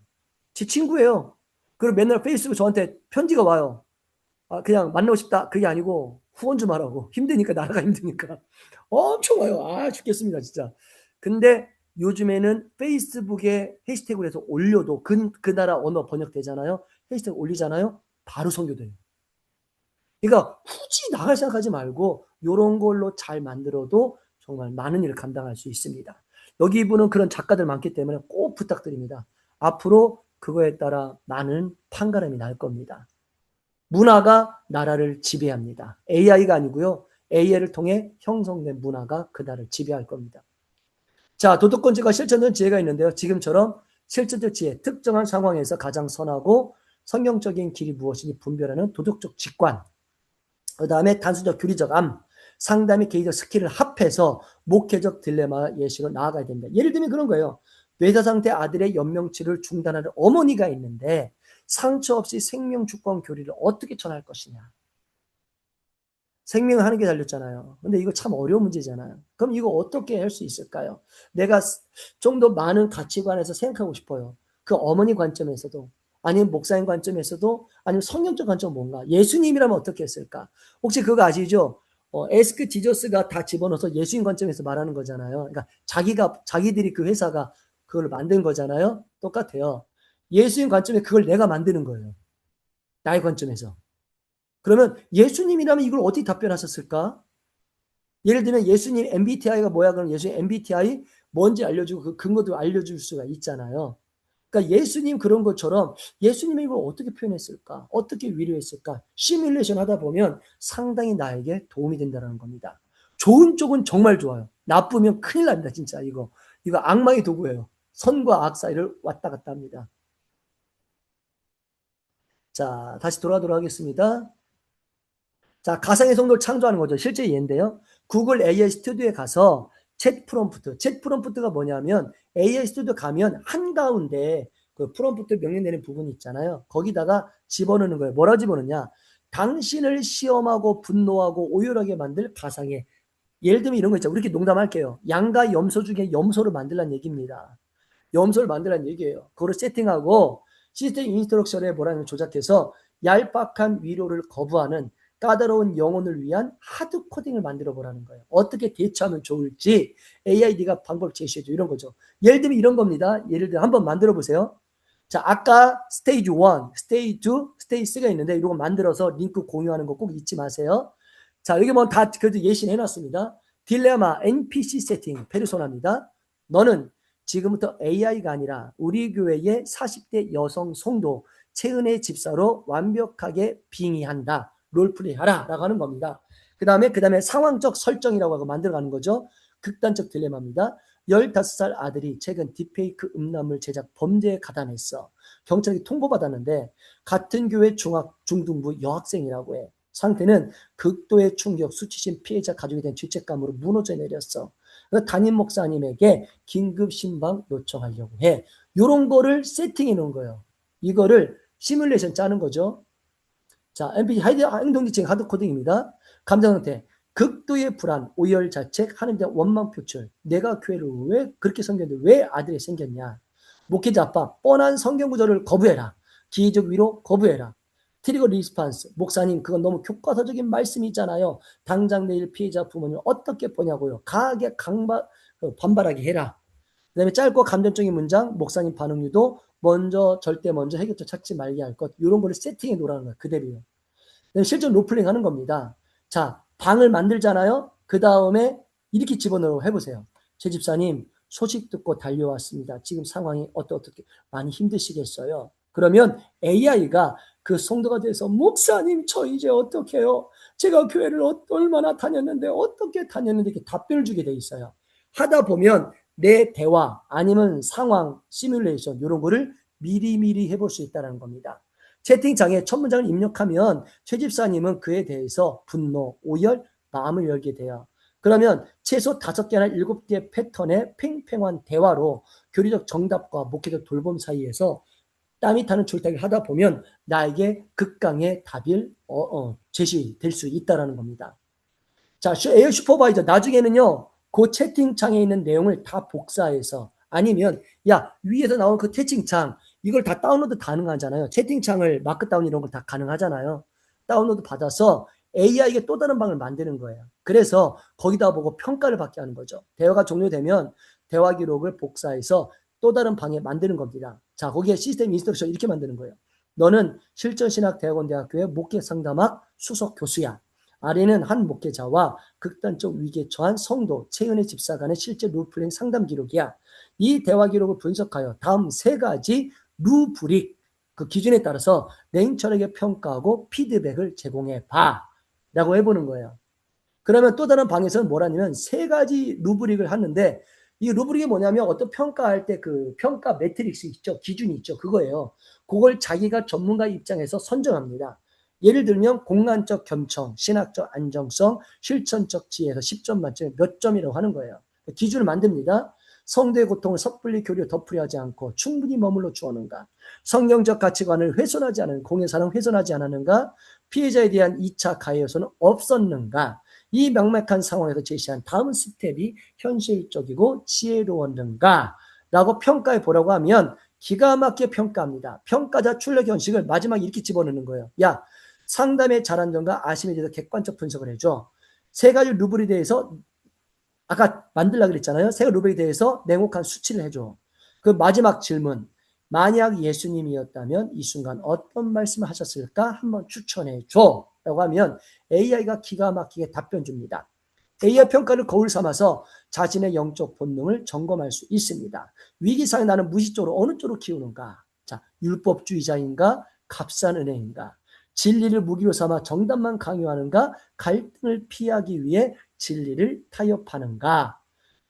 A: 제 친구예요. 그리고 맨날 페이스북 저한테 편지가 와요. 아, 그냥 만나고 싶다. 그게 아니고 후원 좀 하라고. 힘드니까, 나라가 힘드니까. 엄청 와요. 아, 죽겠습니다, 진짜. 근데 요즘에는 페이스북에 해시태그를 해서 올려도 그 나라 언어 번역되잖아요. 해시태그 올리잖아요. 바로 선교돼요. 그러니까 굳이 나갈 생각하지 말고 이런 걸로 잘 만들어도 정말 많은 일을 감당할 수 있습니다. 여기 이분은 그런 작가들 많기 때문에 꼭 부탁드립니다. 앞으로 그거에 따라 많은 판가름이 날 겁니다. 문화가 나라를 지배합니다. AI가 아니고요. AI를 통해 형성된 문화가 그 나라를 지배할 겁니다. 자, 도덕권자가 실천된 지혜가 있는데요. 지금처럼 실천적 지혜, 특정한 상황에서 가장 선하고 성경적인 길이 무엇인지 분별하는 도덕적 직관, 그 다음에 단순적 교리적 암, 상담의 개인적 스킬을 합해서 목회적 딜레마 예시로 나아가야 됩니다. 예를 들면 그런 거예요. 뇌사 상태 아들의 연명치를 중단하는 어머니가 있는데 상처 없이 생명 주권 교리를 어떻게 전할 것이냐. 생명을 하는 게 달렸잖아요. 근데 이거 참 어려운 문제잖아요. 그럼 이거 어떻게 할 수 있을까요? 내가 좀 더 많은 가치관에서 생각하고 싶어요. 그 어머니 관점에서도, 아니면 목사님 관점에서도, 아니면 성경적 관점 뭔가. 예수님이라면 어떻게 했을까? 혹시 그거 아시죠? 에스크 지저스가 다 집어넣어서 예수님 관점에서 말하는 거잖아요. 그러니까 자기들이 그 회사가 그걸 만든 거잖아요. 똑같아요. 예수님 관점에 그걸 내가 만드는 거예요. 나의 관점에서. 그러면 예수님이라면 이걸 어떻게 답변하셨을까? 예를 들면 예수님 MBTI가 뭐야? 그럼 예수님 MBTI 뭔지 알려주고 그 근거도 알려줄 수가 있잖아요. 그러니까 예수님 그런 것처럼 예수님이 이걸 어떻게 표현했을까? 어떻게 위로했을까? 시뮬레이션 하다 보면 상당히 나에게 도움이 된다는 겁니다. 좋은 쪽은 정말 좋아요. 나쁘면 큰일 납니다. 진짜 이거 악마의 도구예요. 선과 악 사이를 왔다 갔다 합니다. 자, 다시 돌아가겠습니다. 자, 가상의 성도를 창조하는 거죠. 실제 예인데요. 구글 AI 스튜디오에 가서 챗 프롬프트가 뭐냐면 AI 스튜디오 가면 한가운데 그 프롬프트 명령 내는 부분이 있잖아요. 거기다가 집어넣는 거예요. 뭐라 집어넣냐? 당신을 시험하고 분노하고 오열하게 만들 가상의, 예를 들면 이런 거 있죠. 우리 이렇게 농담할게요. 양과 염소 중에 염소를 만들란 얘기입니다. 염소를 만들란 얘기예요. 그거를 세팅하고 시스템 인스트럭션에 뭐라는 조작해서 얄팍한 위로를 거부하는 까다로운 영혼을 위한 하드 코딩을 만들어 보라는 거예요. 어떻게 대처하면 좋을지 AID가 방법 제시해줘. 이런 거죠. 예를 들면 이런 겁니다. 예를 들면 한번 만들어 보세요. 자, 아까 스테이지 1, 스테이지 2, 스테이지 3가 있는데 이거 만들어서 링크 공유하는 거 꼭 잊지 마세요. 자, 여기 뭐 다 그래도 예시는 해놨습니다. 딜레마 NPC 세팅 페르소나입니다. 너는 지금부터 AI가 아니라 우리 교회의 40대 여성 성도 최은혜 집사로 완벽하게 빙의한다. 롤플레이 하라 라고 하는 겁니다. 그 다음에 상황적 설정이라고 하고 만들어가는 거죠. 극단적 딜레마입니다. 15살 아들이 최근 딥페이크 음란물 제작 범죄에 가담했어. 경찰이 통보받았는데 같은 교회 중등부 여학생이라고 해. 상태는 극도의 충격, 수치심 피해자 가족에 대한 죄책감으로 무너져 내렸어. 담임 목사님에게 긴급 신방 요청하려고 해. 이런 거를 세팅해 놓은 거예요. 이거를 시뮬레이션 짜는 거죠. 자, NPC 행동지칭 하드코딩입니다. 감정 상태, 극도의 불안, 오열 자책, 하나님에 대한 원망 표출. 내가 교회를 왜 그렇게 섬겼는데 왜 아들이 생겼냐. 목회자 압박, 뻔한 성경 구절을 거부해라. 기회적 위로 거부해라. 트리거 리스판스, 목사님 그건 너무 교과서적인 말씀이 있잖아요. 당장 내일 피해자 부모님 어떻게 보냐고요. 강하게 반발하게 해라. 그 다음에 짧고 감정적인 문장, 목사님 반응 유도, 절대 먼저 해결책 찾지 말게 할 것. 이런 거를 세팅해 놓으라는 거예요. 그대로요. 실제 롤플레잉 하는 겁니다. 자, 방을 만들잖아요. 그 다음에 이렇게 집어넣어 해보세요. 최 집사님, 소식 듣고 달려왔습니다. 지금 상황이 어떻게 많이 힘드시겠어요? 그러면 AI가 그 성도가 돼서 목사님, 저 이제 어떻게 해요? 제가 교회를 얼마나 다녔는데 어떻게 다녔는데 이렇게 답변을 주게 돼 있어요. 하다 보면 내 대화 아니면 상황, 시뮬레이션 이런 거를 미리미리 해볼 수 있다는 겁니다. 채팅창에 첫 문장을 입력하면 최 집사님은 그에 대해서 분노, 오열, 마음을 열게 돼요. 그러면 최소 5개나 7개 패턴의 팽팽한 대화로 교리적 정답과 목회적 돌봄 사이에서 땀이 타는 출퇴근을 하다 보면 나에게 극강의 답이 제시될 수 있다는 겁니다. 자, AI 슈퍼바이저 나중에는요. 그 채팅창에 있는 내용을 다 복사해서 아니면 야 위에서 나온 그 채팅창 이걸 다 다운로드 가능하잖아요. 채팅창을 마크다운 이런 걸 다 가능하잖아요. 다운로드 받아서 AI에게 또 다른 방을 만드는 거예요. 그래서 거기다 보고 평가를 받게 하는 거죠. 대화가 종료되면 대화 기록을 복사해서 또 다른 방에 만드는 겁니다. 자, 거기에 시스템 인스트럭션 이렇게 만드는 거예요. 너는 실전신학대학원대학교의 목회상담학 수석 교수야. 아래는 한 목회자와 극단적 위기에 처한 성도 최은혜 집사 간의 실제 롤플레잉 상담 기록이야. 이 대화 기록을 분석하여 다음 3가지 루브릭 그 기준에 따라서 냉철하게 평가하고 피드백을 제공해 봐 라고 해보는 거예요. 그러면 또 다른 방에서는 뭐라냐면 3가지 루브릭을 하는데 이 루브릭이 뭐냐면 어떤 평가할 때 그 평가 매트릭스 있죠. 기준이 있죠. 그거예요. 그걸 자기가 전문가 입장에서 선정합니다. 예를 들면 공간적 겸청, 신학적 안정성, 실천적 지혜에서 10점 만점에 몇 점이라고 하는 거예요. 기준을 만듭니다. 성도의 고통을 섣불리 교리로 덮으려 하지 않고 충분히 머물러 주었는가? 성경적 가치관을 훼손하지 않은 공예사랑 훼손하지 않았는가? 피해자에 대한 2차 가해 요소는 없었는가? 이 명백한 상황에서 제시한 다음 스텝이 현실적이고 지혜로웠는가? 라고 평가해 보라고 하면 기가 막히게 평가합니다. 평가자 출력 형식을 마지막에 이렇게 집어넣는 거예요. 야, 상담의 잘한 점과 아심에 대해서 객관적 분석을 해줘. 3가지 루브에 대해서 아까 만들려고 그랬잖아요. 3가지 루브에 대해서 냉혹한 수치를 해줘. 그 마지막 질문. 만약 예수님이었다면 이 순간 어떤 말씀을 하셨을까? 한번 추천해 줘. 라고 하면 AI가 기가 막히게 답변 줍니다. AI 평가를 거울 삼아서 자신의 영적 본능을 점검할 수 있습니다. 위기상에 나는 무의식적으로 어느 쪽으로 키우는가? 자, 율법주의자인가? 값싼 은행인가? 진리를 무기로 삼아 정답만 강요하는가? 갈등을 피하기 위해 진리를 타협하는가?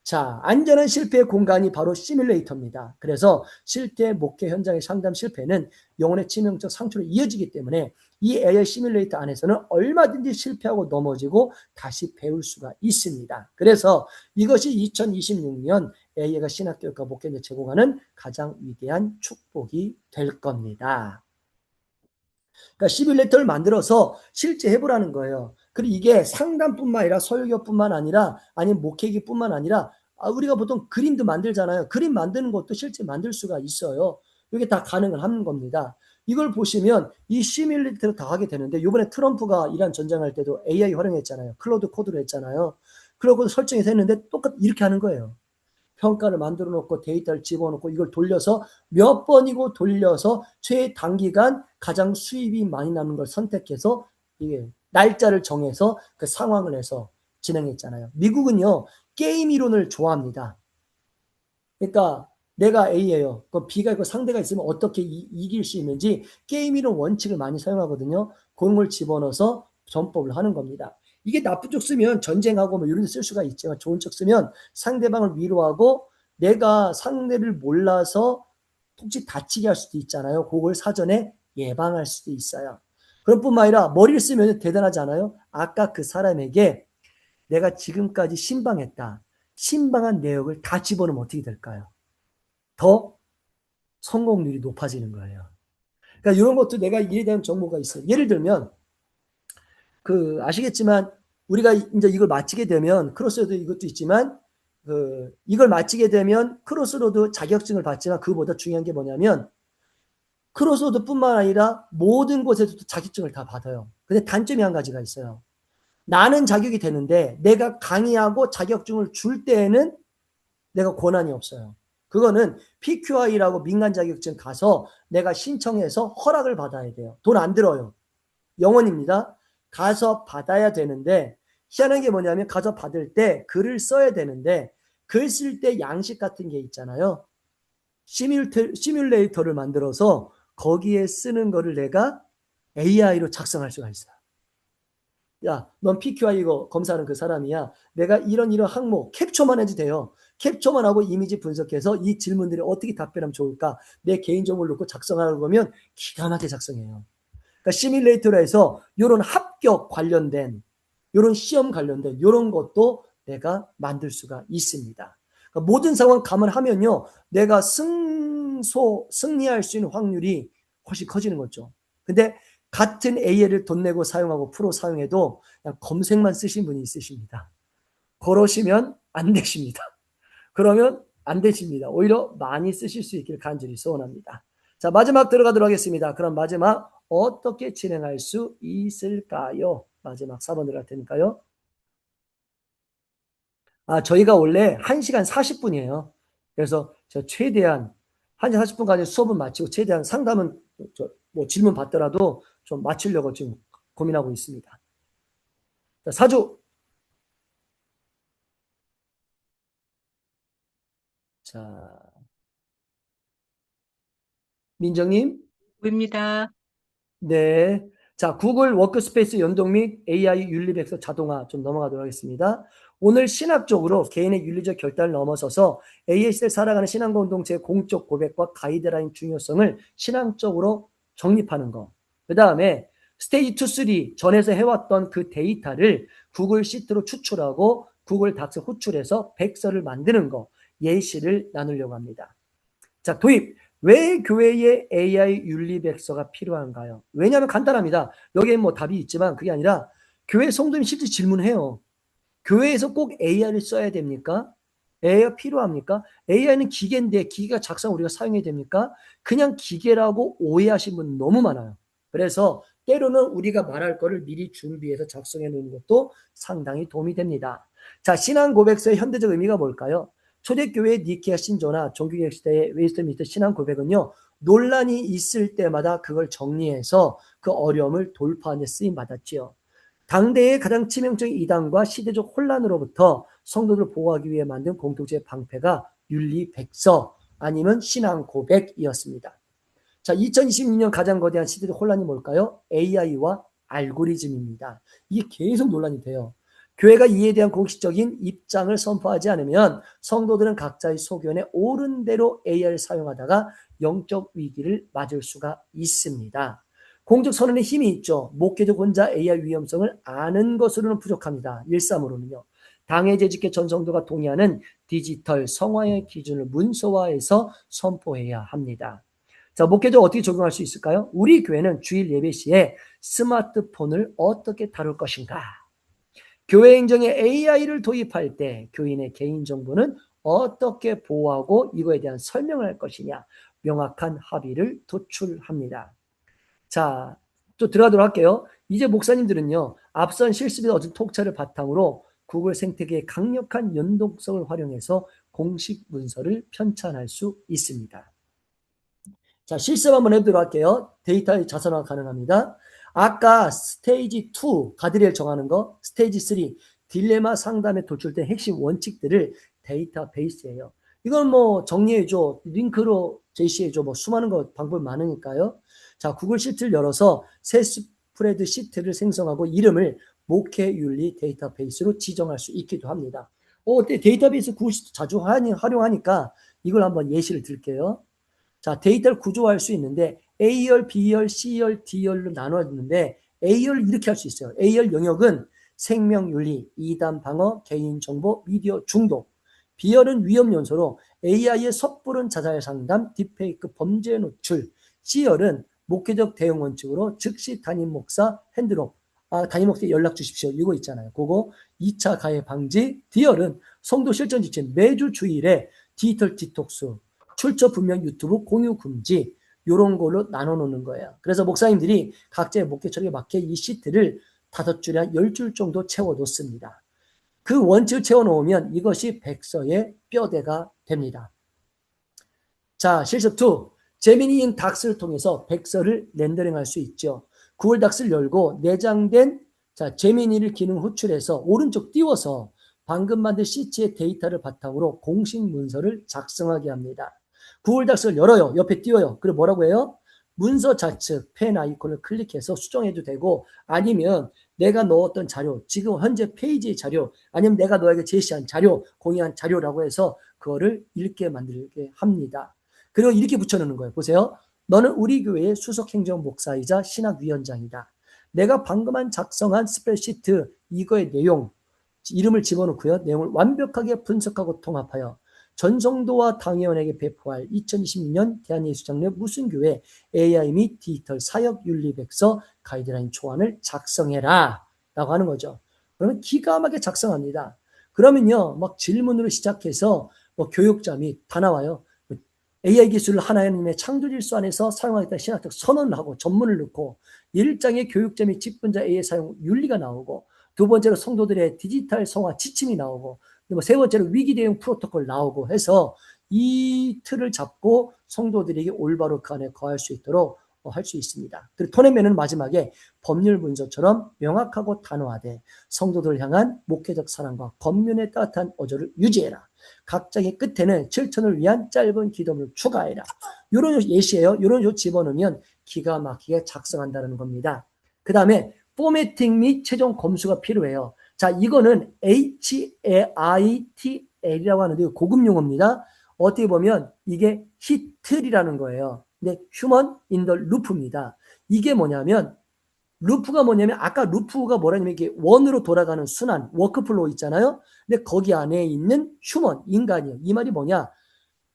A: 자, 안전한 실패의 공간이 바로 시뮬레이터입니다. 그래서 실제 목회 현장의 상담 실패는 영혼의 치명적 상처로 이어지기 때문에 이 AI 시뮬레이터 안에서는 얼마든지 실패하고 넘어지고 다시 배울 수가 있습니다. 그래서 이것이 2026년 AI가 신학교육과 목회에 제공하는 가장 위대한 축복이 될 겁니다. 그러니까 시뮬레이터를 만들어서 실제 해보라는 거예요. 그리고 이게 상담뿐만 아니라 설교뿐만 아니라 아니면 목회기뿐만 아니라 우리가 보통 그림도 만들잖아요. 그림 만드는 것도 실제 만들 수가 있어요. 이게 다 가능을 하는 겁니다. 이걸 보시면 이 시뮬레이터를 다 하게 되는데 이번에 트럼프가 이란 전쟁할 때도 AI 활용했잖아요. 클로드 코드로 했잖아요. 그러고 설정해서 했는데 똑같이 이렇게 하는 거예요. 평가를 만들어 놓고 데이터를 집어넣고 이걸 돌려서 몇 번이고 돌려서 최단기간 가장 수입이 많이 나는 걸 선택해서 이게 날짜를 정해서 그 상황을 해서 진행했잖아요. 미국은요 게임 이론을 좋아합니다. 그러니까 내가 A예요. 그 B가 있고 상대가 있으면 어떻게 이길 수 있는지 게임 이론 원칙을 많이 사용하거든요. 그런 걸 집어넣어서 전법을 하는 겁니다. 이게 나쁜 쪽 쓰면 전쟁하고 뭐 이런 데 쓸 수가 있지만 좋은 쪽 쓰면 상대방을 위로하고 내가 상대를 몰라서 혹시 다치게 할 수도 있잖아요. 그걸 사전에 예방할 수도 있어요. 그럴 뿐만 아니라 머리를 쓰면 대단하지 않아요? 아까 그 사람에게 내가 지금까지 신방했다. 신방한 내역을 다 집어넣으면 어떻게 될까요? 더 성공률이 높아지는 거예요. 그러니까 이런 것도 내가 이에 대한 정보가 있어요. 예를 들면 아시겠지만 우리가 이제 이걸 마치게 되면 크로스로드 이것도 있지만 이걸 마치게 되면 크로스로드 자격증을 받지만 그거보다 중요한 게 뭐냐면 크로스로드뿐만 아니라 모든 곳에서도 자격증을 다 받아요. 근데 단점이 한 가지가 있어요. 나는 자격이 되는데 내가 강의하고 자격증을 줄 때에는 내가 권한이 없어요. 그거는 PQI라고 민간 자격증 가서 내가 신청해서 허락을 받아야 돼요. 돈 안 들어요. 영원입니다. 가서 받아야 되는데 희한한 게 뭐냐면 가서 받을 때 글을 써야 되는데 글 쓸 때 양식 같은 게 있잖아요. 시뮬레이터를 만들어서 거기에 쓰는 거를 내가 AI로 작성할 수가 있어요. 야, 넌 PQI 이거 검사하는 그 사람이야. 내가 이런 항목 캡처만 해도 돼요. 캡처만 하고 이미지 분석해서 이 질문들이 어떻게 답변하면 좋을까? 내 개인정보를 넣고 작성하는 거면 기가 막히게 작성해요. 그러니까 시뮬레이터로 해서 이런 합격 관련된, 이런 시험 관련된 이런 것도 내가 만들 수가 있습니다. 그러니까 모든 상황 감안하면요, 내가 승리할 수 있는 확률이 훨씬 커지는 거죠. 근데 같은 AI를 돈 내고 사용하고 프로 사용해도 그냥 검색만 쓰신 분이 있으십니다. 그러시면 안 되십니다. 그러면 안 되십니다. 오히려 많이 쓰실 수 있기를 간절히 소원합니다. 자, 마지막 들어가도록 하겠습니다. 그럼 마지막 어떻게 진행할 수 있을까요? 마지막 4번 들어갈 테니까요. 저희가 원래 1시간 40분이에요. 그래서 저 최대한 1시간 40분까지 수업은 마치고 최대한 상담은 뭐 질문 받더라도 좀 마치려고 지금 고민하고 있습니다. 자, 사주. 자, 민정님.
E: 보입니다.
A: 네. 자, 구글 워크스페이스 연동 및 AI 윤리백서 자동화 좀 넘어가도록 하겠습니다. 오늘 신학적으로 개인의 윤리적 결단을 넘어서서 AI 시대를 살아가는 신앙 공동체의 공적 고백과 가이드라인 중요성을 신앙적으로 정립하는 거. 그 다음에 스테이지 2, 3 전에서 해왔던 그 데이터를 구글 시트로 추출하고 구글 닥스 호출해서 백서를 만드는 거. 예시를 나누려고 합니다. 자, 도입. 왜 교회에 AI 윤리백서가 필요한가요? 왜냐하면 간단합니다. 여기에 뭐 답이 있지만 그게 아니라 교회 성도님 실제 질문해요. 교회에서 꼭 AI를 써야 됩니까? AI가 필요합니까? AI는 기계인데 기계가 작성 우리가 사용해야 됩니까? 그냥 기계라고 오해하신 분 너무 많아요. 그래서 때로는 우리가 말할 거를 미리 준비해서 작성해 놓는 것도 상당히 도움이 됩니다. 자, 신앙 고백서의 현대적 의미가 뭘까요? 초대교회 니케아 신조나 종교개혁 시대의 웨스트민스터 신앙 고백은요, 논란이 있을 때마다 그걸 정리해서 그 어려움을 돌파하는 데 쓰임 받았지요. 당대의 가장 치명적인 이단과 시대적 혼란으로부터 성도들을 보호하기 위해 만든 공동체의 방패가 윤리백서 아니면 신앙 고백이었습니다. 자, 2026년 가장 거대한 시대적 혼란이 뭘까요? AI와 알고리즘입니다. 이게 계속 논란이 돼요. 교회가 이에 대한 공식적인 입장을 선포하지 않으면 성도들은 각자의 소견에 옳은 대로 AI를 사용하다가 영적 위기를 맞을 수가 있습니다. 공적 선언에 힘이 있죠. 목회적 혼자 AI 위험성을 아는 것으로는 부족합니다. 1.3으로는요. 당회 재직회 전 성도가 동의하는 디지털 성화의 기준을 문서화해서 선포해야 합니다. 자, 목회적 어떻게 적용할 수 있을까요? 우리 교회는 주일 예배 시에 스마트폰을 어떻게 다룰 것인가? 교회 행정에 AI를 도입할 때 교인의 개인정보는 어떻게 보호하고 이거에 대한 설명을 할 것이냐, 명확한 합의를 도출합니다. 자, 또 들어가도록 할게요. 이제 목사님들은요, 앞선 실습에서 얻은 통찰을 바탕으로 구글 생태계의 강력한 연동성을 활용해서 공식 문서를 편찬할 수 있습니다. 자, 실습 한번 해보도록 할게요. 데이터의 자선화가 가능합니다. 아까 스테이지 2 가드레일 정하는 거, 스테이지 3 딜레마 상담에 도출된 핵심 원칙들을 데이터베이스예요. 이건 뭐 정리해줘, 링크로 제시해줘, 뭐 수많은 거 방법 많으니까요. 자, 구글 시트를 열어서 새 스프레드 시트를 생성하고 이름을 목회윤리 데이터베이스로 지정할 수 있기도 합니다. 데이터베이스 구글 시트 자주 활용하니까 이걸 한번 예시를 들게요. 자, 데이터를 구조화할 수 있는데 A열, B열, C열, D열로 나눠졌는데 A열을 이렇게 할 수 있어요. A열 영역은 생명윤리, 이단 방어, 개인정보, 미디어 중독. B열은 위험 요소로 AI의 섣부른 자살 상담, 딥페이크 범죄 노출. C열은 목회적 대응 원칙으로 즉시 담임 목사 핸드록. 담임 목사에 연락 주십시오. 이거 있잖아요. 그거 2차 가해 방지. D열은 성도 실전 지침 매주 주일에 디지털 디톡스. 출처 분명 유튜브 공유 금지 이런 걸로 나눠 놓는 거예요. 그래서 목사님들이 각자의 목회 철학에 맞게 이 시트를 5줄이나 10줄 정도 채워 놓습니다. 그 원칙을 채워 놓으면 이것이 백서의 뼈대가 됩니다. 자, 실습 2. 제미니인 닥스를 통해서 백서를 렌더링할 수 있죠. 구글 닥스를 열고 내장된 제미니를 기능 호출해서 오른쪽 띄워서 방금 만든 시트의 데이터를 바탕으로 공식 문서를 작성하게 합니다. 구글 닥스를 열어요. 옆에 띄워요. 그리고 뭐라고 해요? 문서 좌측 펜 아이콘을 클릭해서 수정해도 되고, 아니면 내가 넣었던 자료, 지금 현재 페이지의 자료, 아니면 내가 너에게 제시한 자료, 공유한 자료라고 해서 그거를 읽게 만들게 합니다. 그리고 이렇게 붙여놓는 거예요. 보세요. 너는 우리 교회의 수석행정 목사이자 신학위원장이다. 내가 방금 작성한 스프레드시트 이거의 내용, 이름을 집어넣고요. 내용을 완벽하게 분석하고 통합하여 전성도와 당회원에게 배포할 2026년 대한예수장로 무슨 교회 AI 및 디지털 사역 윤리 백서 가이드라인 초안을 작성해라 라고 하는 거죠. 그러면 기가 막히게 작성합니다. 그러면요, 막 질문으로 시작해서 뭐 교육자 및 다 나와요. AI 기술을 하나님의 창조 질서 안에서 사용하겠다는 신학적 선언을 하고 전문을 넣고, 1장의 교육자 및 직분자 AI 사용 윤리가 나오고, 두 번째로 성도들의 디지털 성화 지침이 나오고, 세 번째로 위기 대응 프로토콜 나오고 해서 이 틀을 잡고 성도들에게 올바로 그 안에 거할 수 있도록 할 수 있습니다. 그리고 토네맨은 마지막에 법률 문서처럼 명확하고 단호하되 성도들을 향한 목회적 사랑과 겉면의 따뜻한 어조를 유지해라. 각 장의 끝에는 7천을 위한 짧은 기도문을 추가해라. 이런 예시예요. 이런 요 집어넣으면 기가 막히게 작성한다는 겁니다. 그 다음에 포매팅 및 최종 검수가 필요해요. 자, 이거는 HAITL이라고 하는데 고급 용어입니다. 어떻게 보면 이게 히틀이라는 거예요. 근데 휴먼 인 더 루프입니다. 이게 뭐냐면, 루프가 뭐냐면 아까 루프가 뭐라냐면 이게 원으로 돌아가는 순환, 워크플로우 있잖아요. 근데 거기 안에 있는 휴먼, 인간이에요. 이 말이 뭐냐?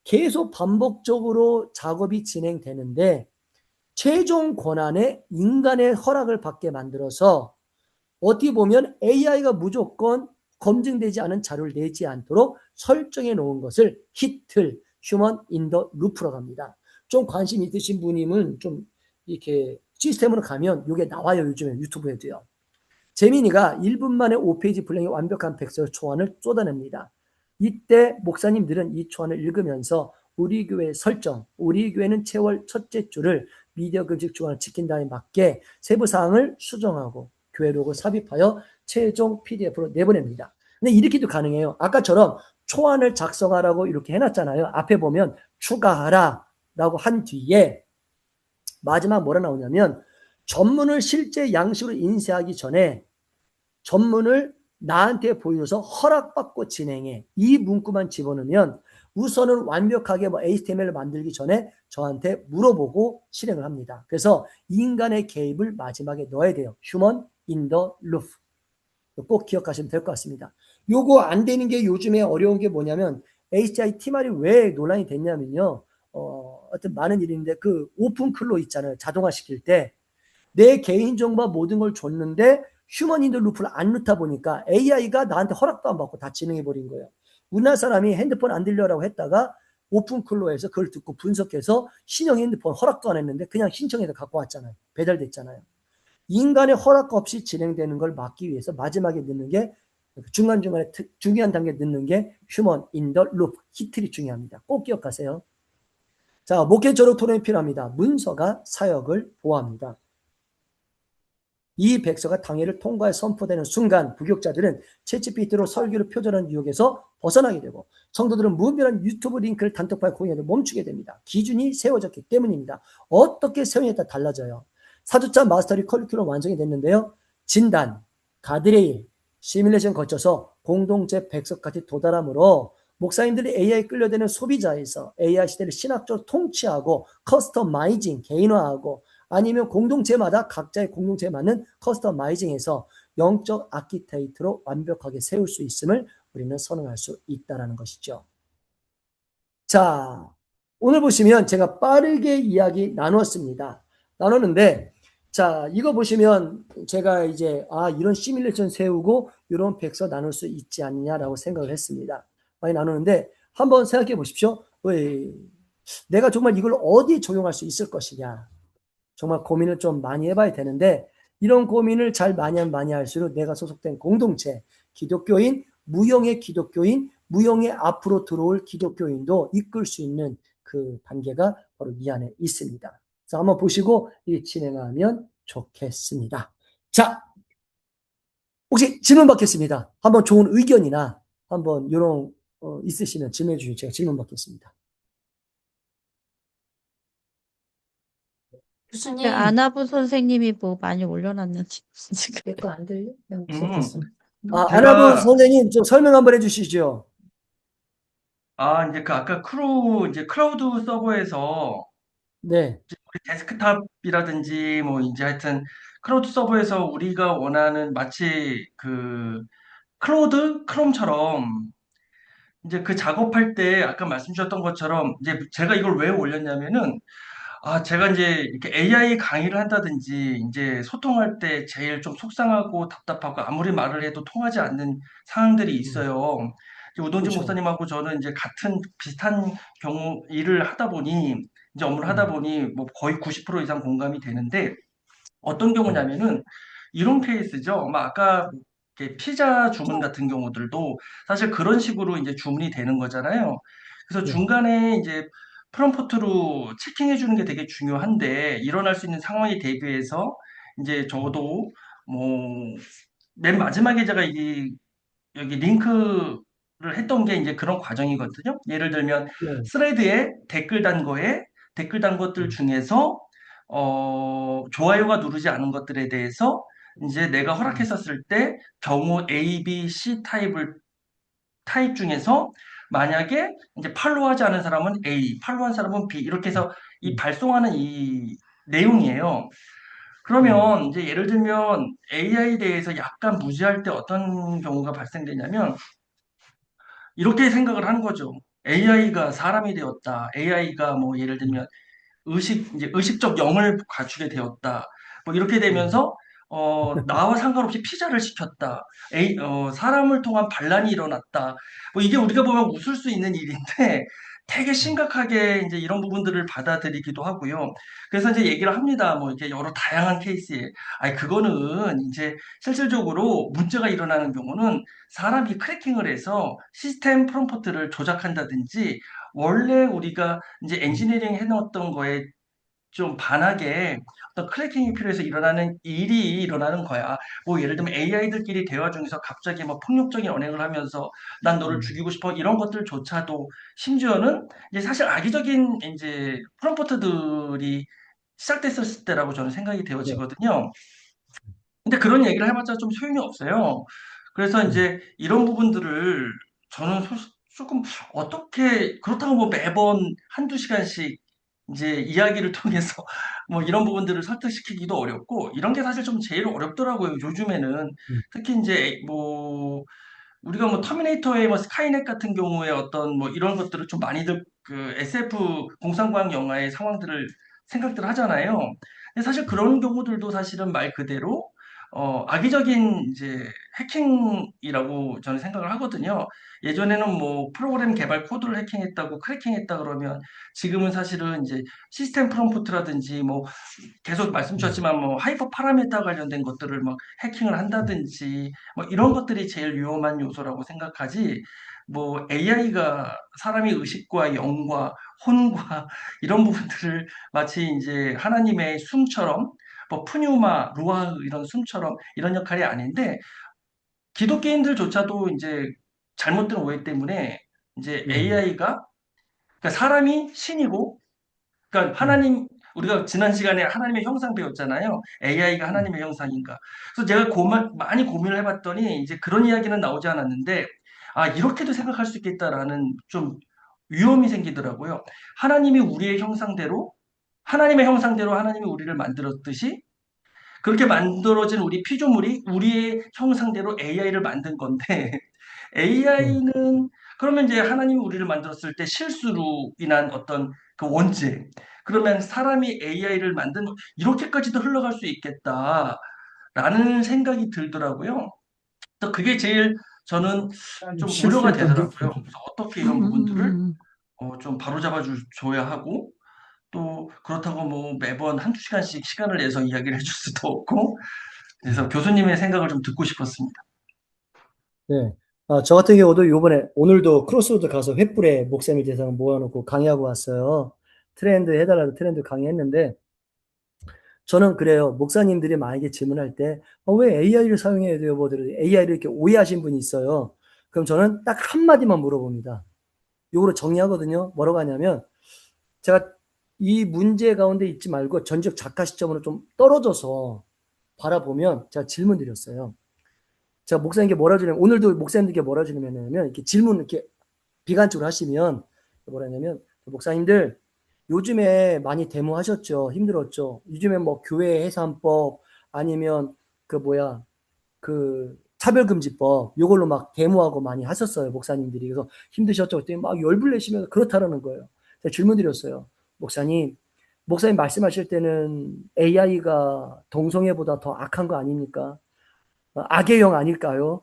A: 계속 반복적으로 작업이 진행되는데 최종 권한에 인간의 허락을 받게 만들어서 어떻게 보면 AI가 무조건 검증되지 않은 자료를 내지 않도록 설정해 놓은 것을 히틀, 휴먼 인 더 루프라고 합니다. 좀 관심 있으신 분이면 좀 이렇게 시스템으로 가면 이게 나와요. 요즘에 유튜브에도요. 제미니가 1분 만에 5페이지 분량의 완벽한 백서 초안을 쏟아냅니다. 이때 목사님들은 이 초안을 읽으면서 우리 교회의 설정, 우리 교회는 채월 첫째 주를 미디어 금식 주간을 지킨 다음에 맞게 세부 사항을 수정하고 교회 로고 삽입하여 최종 PDF로 내보냅니다. 근데 이렇게도 가능해요. 아까처럼 초안을 작성하라고 이렇게 해놨잖아요. 앞에 보면 추가하라 라고 한 뒤에 마지막 뭐라 나오냐면, 전문을 실제 양식으로 인쇄하기 전에 전문을 나한테 보여줘서 허락받고 진행해. 이 문구만 집어넣으면 우선은 완벽하게 HTML을 만들기 전에 저한테 물어보고 실행을 합니다. 그래서 인간의 개입을 마지막에 넣어야 돼요. Human in the loop. 꼭 기억하시면 될 것 같습니다. 요거 안 되는 게 요즘에 어려운 게 뭐냐면, HIT말이 왜 논란이 됐냐면요. 하여튼 많은 일인데 그 오픈 클로 있잖아요. 자동화 시킬 때 내 개인정보와 모든 걸 줬는데 휴먼 인더 루프를 안 넣다 보니까 AI가 나한테 허락도 안 받고 다 진행해 버린 거예요. 우리나라 사람이 핸드폰 안 들려라고 했다가 오픈 클로에서 그걸 듣고 분석해서 신형 핸드폰 허락도 안 했는데 그냥 신청해서 갖고 왔잖아요. 배달됐잖아요. 인간의 허락 없이 진행되는 걸 막기 위해서 마지막에 넣는 게, 중간중간에 중요한 단계에 넣는 게 휴먼 인더 루프, 히틀이 중요합니다. 꼭 기억하세요. 자, 목회 졸업 토론이 필요합니다. 문서가 사역을 보호합니다. 이 백서가 당회를 통과해 선포되는 순간 부교육자들은 챗GPT로 설교를 표절하는 유혹에서 벗어나게 되고, 성도들은 무분별한 유튜브 링크를 단톡방에 공유하는 멈추게 됩니다. 기준이 세워졌기 때문입니다. 어떻게 세우냐에 따라 달라져요. 4주차 마스터리 커리큘럼 완성이 됐는데요. 진단, 가드레일, 시뮬레이션 거쳐서 공동체 백서까지 도달하므로 목사님들이 AI에 끌려드는 소비자에서 AI 시대를 신학적으로 통치하고 커스터마이징, 개인화하고, 아니면 공동체마다 각자의 공동체에 맞는 커스터마이징해서 영적 아키텍트로 완벽하게 세울 수 있음을 우리는 선언할 수 있다는 것이죠. 자, 오늘 보시면 제가 빠르게 이야기 나눴습니다. 나눴는데, 자, 이거 보시면 제가 이제 이런 시뮬레이션 세우고 이런 백서 나눌 수 있지 않냐라고 생각을 했습니다. 많이 나누는데 한번 생각해 보십시오. 내가 정말 이걸 어디에 적용할 수 있을 것이냐. 정말 고민을 좀 많이 해봐야 되는데, 이런 고민을 잘 많이 하면 많이 할수록 내가 소속된 공동체, 기독교인, 무형의 기독교인, 무형의 앞으로 들어올 기독교인도 이끌 수 있는 그 단계가 바로 이 안에 있습니다. 그래서 한번 보시고 진행하면 좋겠습니다. 자, 혹시 질문 받겠습니다. 한번 좋은 의견이나 한번 이런 있으시면 질문해 주시면 제가 질문 받겠습니다.
B: 근데 아나부 선생님이 뭐 많이 올려놨는지 지금.
F: 내거 안 들려? 난
C: 음,
F: 없었어.
A: 아나부
C: 제가
A: 선생님 좀 설명 한번 해주시죠.
C: 이제 그 아까 이제 클라우드 서버에서
A: 네,
C: 우리 데스크탑이라든지 뭐 이제 하여튼 클라우드 서버에서 우리가 원하는 마치 그 클로드 크롬처럼 이제 그 작업할 때 아까 말씀 주셨던 것처럼 이제 제가 이걸 왜 올렸냐면은 제가 이제 이렇게 AI 강의를 한다든지 이제 소통할 때 제일 좀 속상하고 답답하고 아무리 말을 해도 통하지 않는 상황들이 있어요. 이제 우동진
A: 그렇죠.
C: 목사님하고 저는 이제 같은 비슷한 경우 일을 하다 보니 이제 업무를 하다 보니 뭐 거의 90% 이상 공감이 되는데 어떤 경우냐면은 이런 케이스죠. 막 아까 이렇게 피자 주문 같은 경우들도 사실 그런 식으로 이제 주문이 되는 거잖아요. 그래서
A: 네,
C: 중간에 이제 프롬프트로 체킹해 주는 게 되게 중요한데 일어날 수 있는 상황에 대비해서 이제 저도 뭐 맨 마지막에 제가 여기 링크를 했던 게 이제 그런 과정이거든요. 예를 들면
A: 네,
C: 스레드에 댓글 단 것들 중에서 좋아요가 누르지 않은 것들에 대해서 이제 내가 허락했었을 때 경우 A, B, C 타입 중에서 만약에 이제 팔로우하지 않은 사람은 A, 팔로우한 사람은 B 이렇게 해서 이 발송하는 이 내용이에요. 그러면 이제 예를 들면 AI에 대해서 약간 무지할 때 어떤 경우가 발생되냐면 이렇게 생각을 하는 거죠. AI가 사람이 되었다. AI가 뭐 예를 들면 이제 의식적 영을 갖추게 되었다. 뭐 이렇게 되면서 나와 상관없이 피자를 시켰다. 사람을 통한 반란이 일어났다. 뭐 이게 우리가 보면 웃을 수 있는 일인데 되게 심각하게 이제 이런 부분들을 받아들이기도 하고요. 그래서 이제 얘기를 합니다. 뭐 이렇게 여러 다양한 케이스에. 아니, 그거는 이제 실질적으로 문제가 일어나는 경우는 사람이 크래킹을 해서 시스템 프롬프트를 조작한다든지 원래 우리가 이제 엔지니어링 해놓았던 거에 좀 반하게 어떤 크래킹이 필요해서 일어나는 일이 일어나는 거야. 뭐 예를 들면 AI들끼리 대화 중에서 갑자기 뭐 폭력적인 언행을 하면서 난 너를 죽이고 싶어 이런 것들조차도 심지어는 이제 사실 악의적인 이제 프롬프트들이 시작됐었을 때라고 저는 생각이
A: 네,
C: 되어지거든요. 근데 그런 얘기를 해봤자 좀 소용이 없어요. 그래서 이제 이런 부분들을 저는 조금 어떻게, 그렇다고 뭐 매번 한두 시간씩 이제 이야기를 통해서 뭐 이런 부분들을 설득시키기도 어렵고, 이런 게 사실 좀 제일 어렵더라고요, 요즘에는. 특히 이제 뭐, 우리가 뭐 터미네이터의 뭐 스카이넷 같은 경우에 어떤 뭐 이런 것들을 좀 많이들 그 SF 공상과학 영화의 상황들을 생각들 하잖아요. 근데 사실 그런 경우들도 사실은 말 그대로 악의적인 이제 해킹이라고 저는 생각을 하거든요. 예전에는 뭐 프로그램 개발 코드를 해킹했다고 크래킹했다 그러면 지금은 사실은 이제 시스템 프롬프트라든지 뭐 계속 말씀 주셨지만 뭐 하이퍼 파라미터 관련된 것들을 막 해킹을 한다든지 뭐 이런 것들이 제일 위험한 요소라고 생각하지. 뭐 AI가 사람의 의식과 영과 혼과 이런 부분들을 마치 이제 하나님의 숨처럼 뭐 푸뉴마, 루아 이런 숨처럼 이런 역할이 아닌데 기독교인들조차도 이제 잘못된 오해 때문에 이제 AI가 그러니까 사람이 신이고 그러니까 하나님 우리가 지난 시간에 하나님의 형상 배웠잖아요. AI가 하나님의 형상인가. 그래서 제가 많이 고민을 해봤더니 이제 그런 이야기는 나오지 않았는데 이렇게도 생각할 수 있겠다라는 좀 위험이 생기더라고요. 하나님의 형상대로 하나님이 우리를 만들었듯이 그렇게 만들어진 우리 피조물이 우리의 형상대로 AI를 만든 건데 AI는 그러면 이제 하나님이 우리를 만들었을 때 실수로 인한 어떤 그 원죄 그러면 사람이 AI를 만든 이렇게까지도 흘러갈 수 있겠다라는 생각이 들더라고요. 또 그게 제일 저는 좀 우려가
F: 실수했던 게
C: 되더라고요. 그래서 어떻게 이런 부분들을 좀 바로잡아 줘야 하고 또 그렇다고 뭐 매번 한두 시간씩 시간을 내서 이야기를 해줄 수도 없고 그래서 교수님의 생각을 좀 듣고 싶었습니다.
A: 네. 저 같은 경우도 오늘도 크로스로드 가서 횃불에 목사님 대상 모아놓고 강의하고 왔어요. 트렌드 해달라고 트렌드 강의했는데, 저는 그래요. 목사님들이 만약에 질문할 때, 왜 AI를 사용해야 돼요? AI를 이렇게 오해하신 분이 있어요. 그럼 저는 딱 한마디만 물어봅니다. 요거로 정리하거든요. 뭐라고 하냐면, 제가 이 문제 가운데 있지 말고 전적 작가 시점으로 좀 떨어져서 바라보면 제가 질문 드렸어요. 제가 목사님께 뭐라 주냐면, 오늘도 목사님들께 뭐라 주냐면, 이렇게 질문 이렇게 비관적으로 하시면, 뭐라 하냐면, 목사님들, 요즘에 많이 데모하셨죠? 힘들었죠? 요즘에 뭐 교회 해산법, 아니면 차별금지법, 요걸로 막 데모하고 많이 하셨어요, 목사님들이. 그래서 힘드셨죠? 그랬더니 막 열불내시면서 그렇다라는 거예요. 제가 질문 드렸어요. 목사님 말씀하실 때는 AI가 동성애보다 더 악한 거 아닙니까? 악의 영 아닐까요?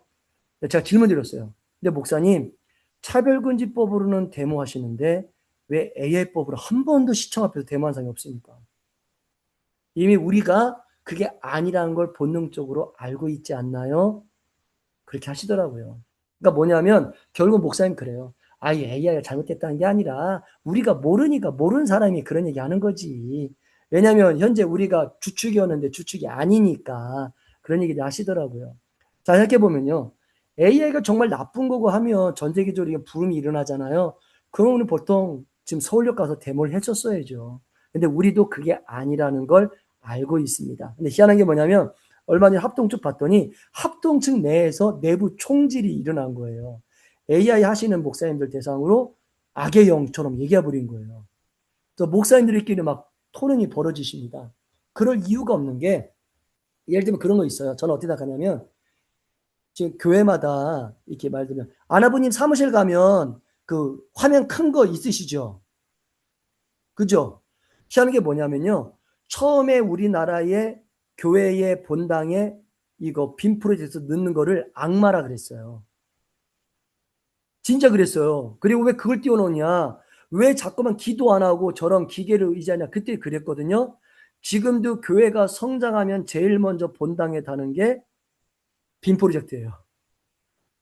A: 제가 질문 드렸어요. 근데 목사님, 차별금지법으로는 데모하시는데 왜 AI법으로 한 번도 시청 앞에서 데모한 적이 없습니까? 이미 우리가 그게 아니라는 걸 본능적으로 알고 있지 않나요? 그렇게 하시더라고요. 그러니까 뭐냐면 결국 목사님 그래요. 이 AI가 잘못됐다는 게 아니라 우리가 모르니까 모르는 사람이 그런 얘기 하는 거지. 왜냐하면 현재 우리가 주축이었는데 주축이 아니니까 그런 얘기를 하시더라고요. 자, 생각해보면요. AI가 정말 나쁜 거고 하면 전 세계적으로 부흥이 일어나잖아요. 그러면 보통 지금 서울역 가서 데모를 했었어야죠. 근데 우리도 그게 아니라는 걸 알고 있습니다. 근데 희한한 게 뭐냐면 얼마 전에 합동측 봤더니 합동측 내에서 내부 총질이 일어난 거예요. AI 하시는 목사님들 대상으로 악의 영처럼 얘기해 버린 거예요. 또 목사님들끼리 막 토론이 벌어지십니다. 그럴 이유가 없는 게 예를 들면 그런 거 있어요. 저는 어떻게 생각하냐면 지금 교회마다 이렇게 말 들면 아나부님 사무실 가면 그 화면 큰 거 있으시죠? 그죠? 희한한 게 뭐냐면요. 처음에 우리나라의 교회의 본당에 이거 빔 프로젝트 넣는 거를 악마라 그랬어요. 진짜 그랬어요. 그리고 왜 그걸 띄워놓냐? 왜 자꾸만 기도 안 하고 저런 기계를 의지하냐? 그때 그랬거든요. 지금도 교회가 성장하면 제일 먼저 본당에 다는 게 빔 프로젝트예요.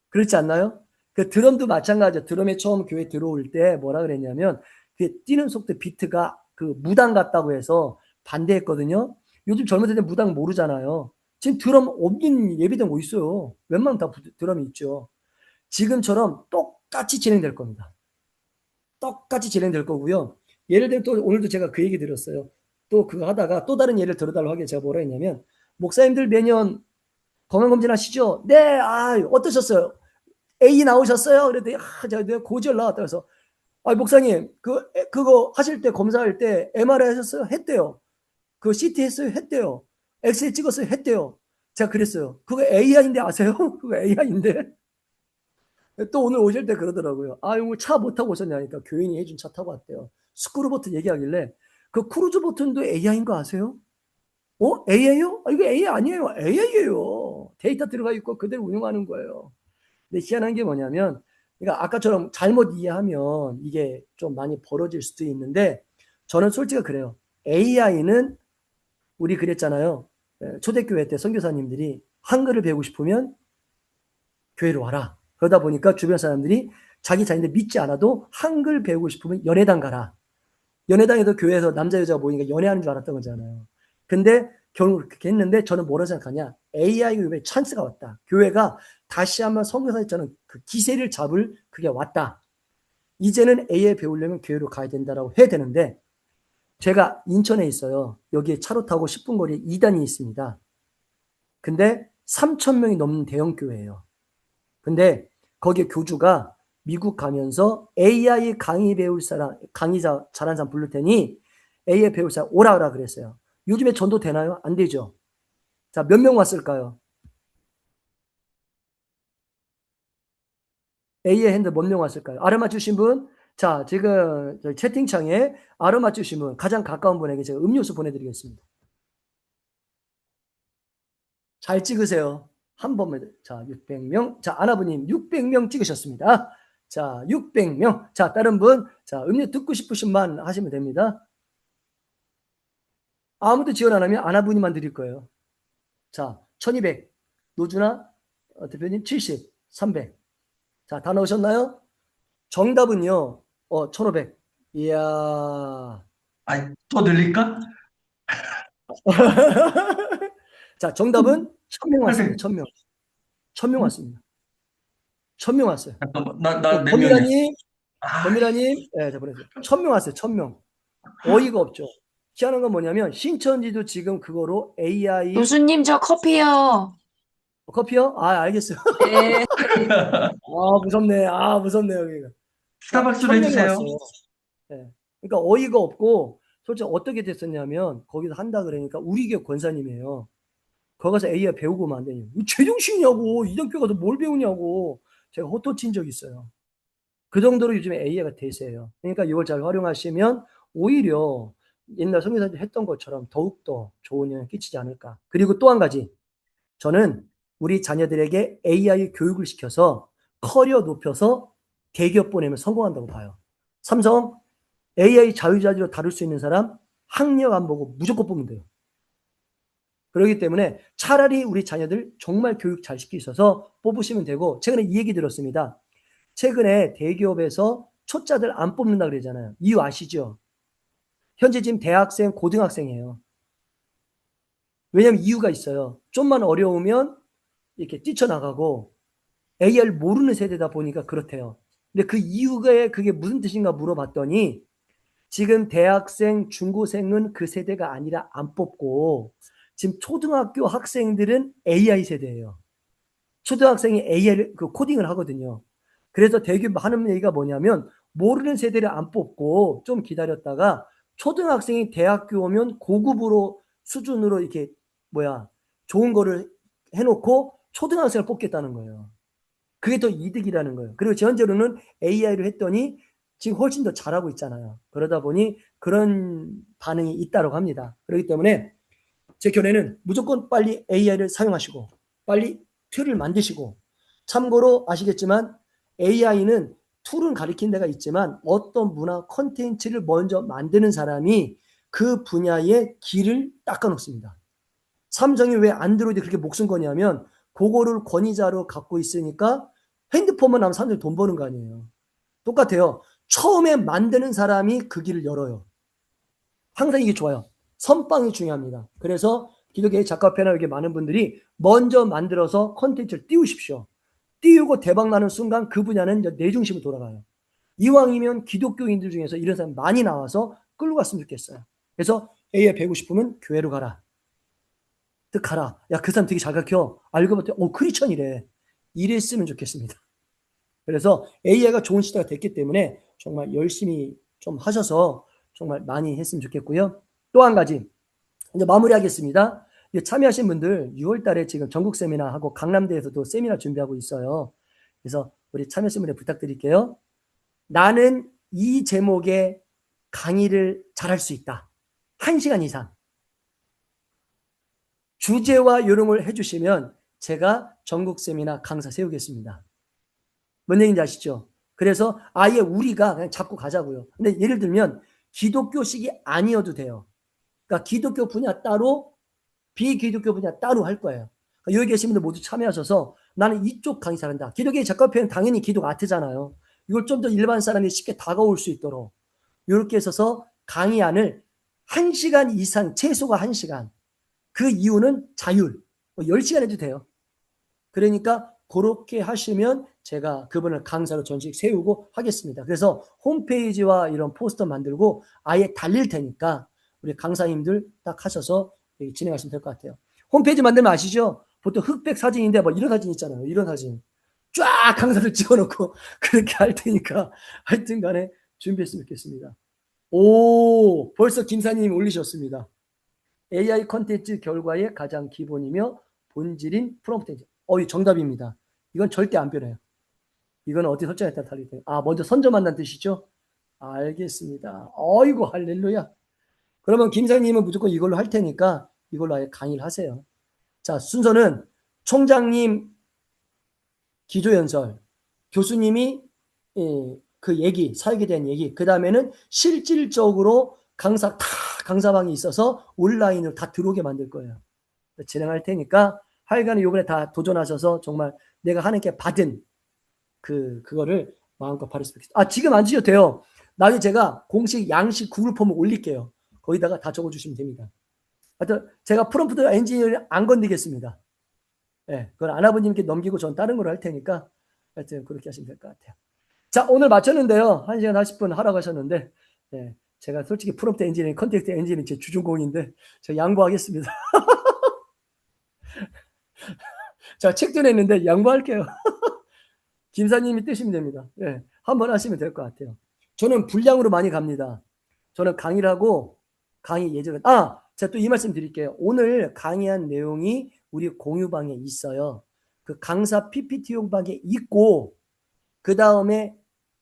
A: 그렇지 않나요? 그 드럼도 마찬가지죠. 드럼에 처음 교회 들어올 때 뭐라 그랬냐면 그 뛰는 속도 비트가 그 무당 같다고 해서 반대했거든요. 요즘 젊은 세대 무당 모르잖아요. 지금 드럼 없는 예비된 거 있어요. 웬만하면 다 드럼이 있죠. 지금처럼 똑같이 진행될 겁니다. 똑같이 진행될 거고요. 예를 들면 또 오늘도 제가 그 얘기 드렸어요. 또 그거 하다가 또 다른 예를 들어달라고 하기에 제가 뭐라 했냐면 목사님들 매년 건강검진 하시죠? 네, 어떠셨어요? A 나오셨어요? 그랬더니 제가 고지혈 나왔다 그래서 목사님 그거 하실 때 검사할 때 MRI 하셨어요? 했대요. 그 CT 했어요? 했대요. 엑스레이 찍었어요? 했대요. 제가 그랬어요. 그거 AI인데 아세요? 그거 AI인데. 또 오늘 오실 때 그러더라고요. 오늘 차 못 타고 오셨냐니까 교인이 해준 차 타고 왔대요. 스크루 버튼 얘기하길래 그 크루즈 버튼도 AI인 거 아세요? AI요? 이거 AI 아니에요. AI예요. 데이터 들어가 있고 그대로 운영하는 거예요. 근데 희한한 게 뭐냐면, 그러니까 아까처럼 잘못 이해하면 이게 좀 많이 벌어질 수도 있는데, 저는 솔직히 그래요. AI는 우리 그랬잖아요. 초대교회 때 선교사님들이 한글을 배우고 싶으면 교회로 와라. 그러다 보니까 주변 사람들이 자기 자신들 믿지 않아도 한글 배우고 싶으면 연회당 가라. 연회당에도 교회에서 남자 여자가 모이니까 연애하는 줄 알았던 거잖아요. 근데 결국 그렇게 했는데 저는 뭐라 생각하냐. AI가 이번에 찬스가 왔다. 교회가 다시 한번 선교사님처럼 그 기세를 잡을 그게 왔다. 이제는 AI 배우려면 교회로 가야 된다라고 해야 되는데 제가 인천에 있어요. 여기에 차로 타고 10분 거리에 이단이 있습니다. 근데 3천 명이 넘는 대형 교회예요. 근데 거기에 교주가 미국 가면서 AI 강의 배울 사람, 강의자 잘하는 사람 부를 테니 AI 배울 사람 오라 그랬어요. 요즘에 전도 되나요? 안 되죠. 자, 몇 명 왔을까요? A의 핸드 몇 명 왔을까요? 알아맞추신 분? 자, 지금 채팅창에 알아맞추신 분, 가장 가까운 분에게 제가 음료수 보내드리겠습니다. 잘 찍으세요. 한 번만. 자, 600명. 자, 아나부님 600명 찍으셨습니다. 자, 600명. 자, 다른 분. 자, 음료 듣고 싶으신 만 하시면 됩니다. 아무도 지원 안 하면 아나부님만 드릴 거예요. 자, 1200. 노준아 대표님 70, 300. 자, 다 넣으셨나요? 정답은요. 1500. 이야.
C: 아니, 또 늘릴까?
A: 자, 정답은 1000명 왔습니다.
C: 800.
A: 1000명. 1000명 왔습니다. 1000명 왔어요.
C: 잠깐만, 나 몇 명이야?
A: 범이라님,
C: 아,
A: 범이라님, 네, 자, 보내세요. 1000명 왔어요. 1000명. 어이가 없죠. 희한한 건 뭐냐면, 신천지도 지금 그거로 AI
F: 교수님, 저 커피요.
A: 커피요? 아, 알겠어요.
F: 네.
A: 아, 무섭네. 아, 무섭네요, 여기가. 자,
C: 스타벅스로
A: 1000명이
C: 해주세요.
A: 왔어요. 네. 그러니까 어이가 없고, 솔직히 어떻게 됐었냐면, 거기서 한다 그러니까 우리 교회 권사님이에요. 거기 가서 AI 배우고만 안 되냐. 제정신이냐고. 이정표 가서 뭘 배우냐고. 제가 호토친 적이 있어요. 그 정도로 요즘에 AI가 대세예요. 그러니까 이걸 잘 활용하시면 오히려 옛날 성교사들 했던 것처럼 더욱더 좋은 영향을 끼치지 않을까. 그리고 또 한 가지. 저는 우리 자녀들에게 AI 교육을 시켜서 커리어 높여서 대기업 보내면 성공한다고 봐요. 삼성 AI 자유자재로 다룰 수 있는 사람 학력 안 보고 무조건 뽑으면 돼요. 그렇기 때문에 차라리 우리 자녀들 정말 교육 잘 시키고 있어서 뽑으시면 되고, 최근에 이 얘기 들었습니다. 최근에 대기업에서 초짜들 안 뽑는다 그러잖아요. 이유 아시죠? 현재 지금 대학생, 고등학생이에요. 왜냐면 이유가 있어요. 좀만 어려우면 이렇게 뛰쳐나가고 AI를 모르는 세대다 보니까 그렇대요. 근데 그 이유가 그게 무슨 뜻인가 물어봤더니 지금 대학생, 중고생은 그 세대가 아니라 안 뽑고 지금 초등학교 학생들은 AI 세대예요. 초등학생이 AI를 그 코딩을 하거든요. 그래서 대기업 하는 얘기가 뭐냐면 모르는 세대를 안 뽑고 좀 기다렸다가 초등학생이 대학교 오면 고급으로 수준으로 이렇게 좋은 거를 해놓고 초등학생을 뽑겠다는 거예요. 그게 더 이득이라는 거예요. 그리고 현재로는 AI로 했더니 지금 훨씬 더 잘하고 있잖아요. 그러다 보니 그런 반응이 있다고 합니다. 그렇기 때문에 제 견해는 무조건 빨리 AI를 사용하시고 빨리 툴을 만드시고, 참고로 아시겠지만 AI는 툴은 가리킨 데가 있지만 어떤 문화 콘텐츠를 먼저 만드는 사람이 그 분야의 길을 닦아놓습니다. 삼성이 왜 안드로이드 그렇게 목숨 거냐면 그거를 권위자로 갖고 있으니까 핸드폰만 나면 사람들이 돈 버는 거 아니에요. 똑같아요. 처음에 만드는 사람이 그 길을 열어요. 항상 이게 좋아요. 선빵이 중요합니다. 그래서 기독교의 작가협회나 이렇게 많은 분들이 먼저 만들어서 콘텐츠를 띄우십시오. 띄우고 대박 나는 순간 그 분야는 이제 내 중심으로 돌아가요. 이왕이면 기독교인들 중에서 이런 사람 많이 나와서 끌고 갔으면 좋겠어요. 그래서 AI 배우고 싶으면 교회로 가라. 득 가라. 야, 그 사람 되게 잘 가르쳐. 알고 봤더니 크리스천이래. 이랬으면 좋겠습니다. 그래서 AI가 좋은 시대가 됐기 때문에 정말 열심히 좀 하셔서 정말 많이 했으면 좋겠고요. 또 한 가지 이제 마무리하겠습니다. 참여하신 분들 6월 달에 지금 전국 세미나하고 강남대에서도 세미나 준비하고 있어요. 그래서 우리 참여하신 분들 부탁드릴게요. 나는 이 제목의 강의를 잘할 수 있다. 1시간 이상. 주제와 요령을 해주시면 제가 전국 세미나 강사 세우겠습니다. 뭔 얘기인지 아시죠? 그래서 아예 우리가 그냥 잡고 가자고요. 근데 예를 들면 기독교식이 아니어도 돼요. 그러니까 기독교 분야 따로, 비기독교 분야 따로 할 거예요. 그러니까 여기 계신 분들 모두 참여하셔서 나는 이쪽 강의 잘한다. 기독교의 작가협회는 당연히 기독 아트잖아요. 이걸 좀 더 일반 사람이 쉽게 다가올 수 있도록 이렇게 해서 강의안을 1시간 이상, 최소가 1시간. 그 이유는 자율. 10시간 해도 돼요. 그러니까 그렇게 하시면 제가 그분을 강사로 전직 세우고 하겠습니다. 그래서 홈페이지와 이런 포스터 만들고 아예 달릴 테니까 우리 강사님들 딱 하셔서 진행하시면 될 것 같아요. 홈페이지 만들면 아시죠? 보통 흑백 사진인데 뭐 이런 사진 있잖아요. 이런 사진. 쫙 강사를 찍어놓고 그렇게 할 테니까 하여튼 간에 준비했으면 좋겠습니다. 오, 벌써 김사님이 올리셨습니다. AI 콘텐츠 결과의 가장 기본이며 본질인 프롬프트. 이 정답입니다. 이건 절대 안 변해요. 이건 어디 설정에 따라 달릴 거예요. 먼저 선점한다는 뜻이죠? 알겠습니다. 어이구, 할렐루야. 그러면 김사님은 무조건 이걸로 할 테니까 이걸로 아예 강의를 하세요. 자, 순서는 총장님 기조연설, 교수님이 그 얘기, 사역에 대한 얘기, 그 다음에는 실질적으로 강사방이 있어서 온라인으로 다 들어오게 만들 거예요. 진행할 테니까 하여간에 이번에 다 도전하셔서 정말 내가 하나님께 받은 그거를 마음껏 발휘할 수 있겠습니다. 아, 지금 안 주셔도 돼요. 나중에 제가 공식 양식 구글 폼을 올릴게요. 거기다가 다 적어주시면 됩니다. 하여튼 제가 프롬프트 엔지니어를 안 건드리겠습니다. 네, 그건 아나버님께 넘기고 전 다른 걸 할 테니까 하여튼 그렇게 하시면 될 것 같아요. 자, 오늘 마쳤는데요. 1시간 40분 하라고 하셨는데, 네, 제가 솔직히 프롬프트 엔지니어링, 컨텍스트 엔지니어링 제 주전공인데 제가 양보하겠습니다. 자, 책도 냈는데 양보할게요. 김사님이 뜨시면 됩니다. 네, 한번 하시면 될 것 같아요. 저는 분량으로 많이 갑니다. 저는 강의를 하고 강의 예정은 제가 또 이 말씀 드릴게요. 오늘 강의한 내용이 우리 공유방에 있어요. 그 강사 PPT용 방에 있고 그 다음에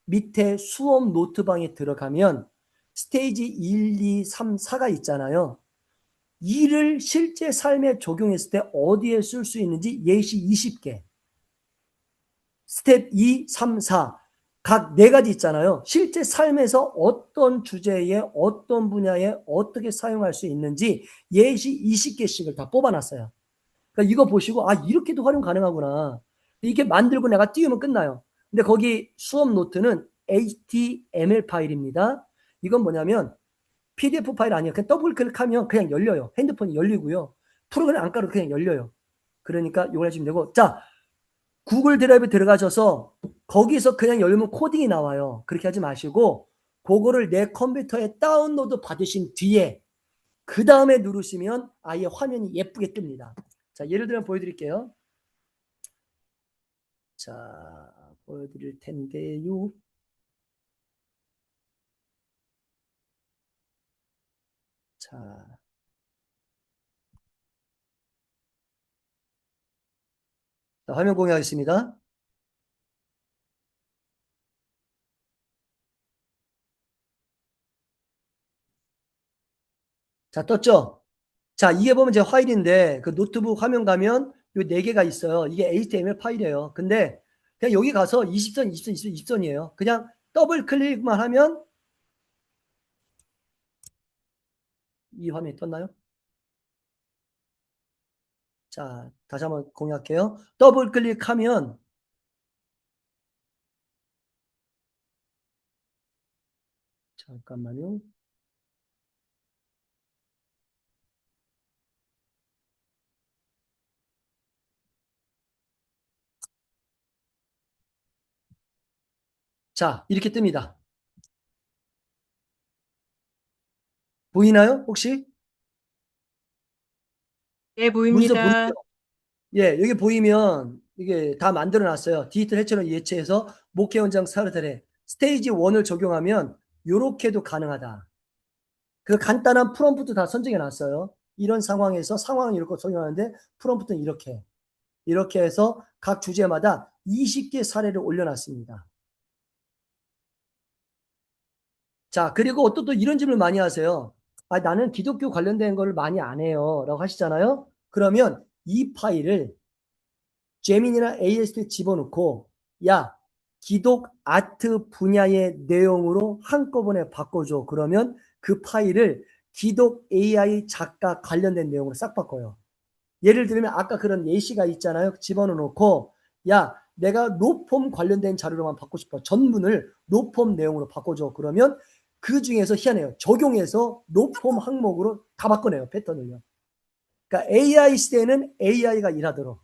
A: 밑에 수업 노트방에 들어가면 스테이지 1, 2, 3, 4가 있잖아요. 이를 실제 삶에 적용했을 때 어디에 쓸 수 있는지 예시 20개. 스텝 2, 3, 4. 각 4가지 있잖아요. 실제 삶에서 어떤 주제에 어떤 분야에 어떻게 사용할 수 있는지 예시 20개씩을 다 뽑아놨어요. 그러니까 이거 보시고 이렇게도 활용 가능하구나. 이렇게 만들고 내가 띄우면 끝나요. 근데 거기 수업 노트는 HTML 파일입니다. 이건 뭐냐면 PDF 파일 아니에요. 그냥 더블 클릭하면 그냥 열려요. 핸드폰이 열리고요. 프로그램 안 깔아도 그냥 열려요. 그러니까 이걸 하시면 되고, 자, 구글 드라이브 들어가셔서 거기서 그냥 열면 코딩이 나와요. 그렇게 하지 마시고 그거를 내 컴퓨터에 다운로드 받으신 뒤에 그 다음에 누르시면 아예 화면이 예쁘게 뜹니다. 자, 예를 들면 보여드릴게요. 자, 보여드릴 텐데요. 자, 화면 공유하겠습니다. 자, 떴죠? 자, 이게 보면 제 파일인데 그 노트북 화면 가면 요 4개가 있어요. 이게 HTML 파일이에요. 근데 그냥 여기 가서 20선, 20선, 20선, 20선이에요. 그냥 더블 클릭만 하면 이 화면이 떴나요? 자, 다시 한번 공유할게요. 더블 클릭하면 잠깐만요. 자, 이렇게 뜹니다. 보이나요? 혹시?
E: 네,
A: 문서
E: 보입니다.
A: 보이죠? 예, 여기 보이면 이게 다 만들어 놨어요. 디지털 해처를 예치해서 목회 현장 사르들의 스테이지 1을 적용하면 요렇게도 가능하다. 그 간단한 프롬프트 다 선정해 놨어요. 이런 상황에서 상황을 이렇게 적용하는데 프롬프트는 이렇게 해서 각 주제마다 20개 사례를 올려놨습니다. 자, 그리고 또 이런 질문을 많이 하세요. 나는 기독교 관련된 거를 많이 안 해요. 라고 하시잖아요. 그러면 이 파일을 제민이나 AST에 집어넣고 기독 아트 분야의 내용으로 한꺼번에 바꿔줘. 그러면 그 파일을 기독 AI 작가 관련된 내용으로 싹 바꿔요. 예를 들면 아까 그런 예시가 있잖아요. 집어넣고 내가 노폼 관련된 자료로만 받고 싶어. 전문을 노폼 내용으로 바꿔줘. 그러면 그 중에서 희한해요. 적용해서 노폼 항목으로 다 바꿔내요. 패턴을요. 그러니까 AI 시대에는 AI가 일하도록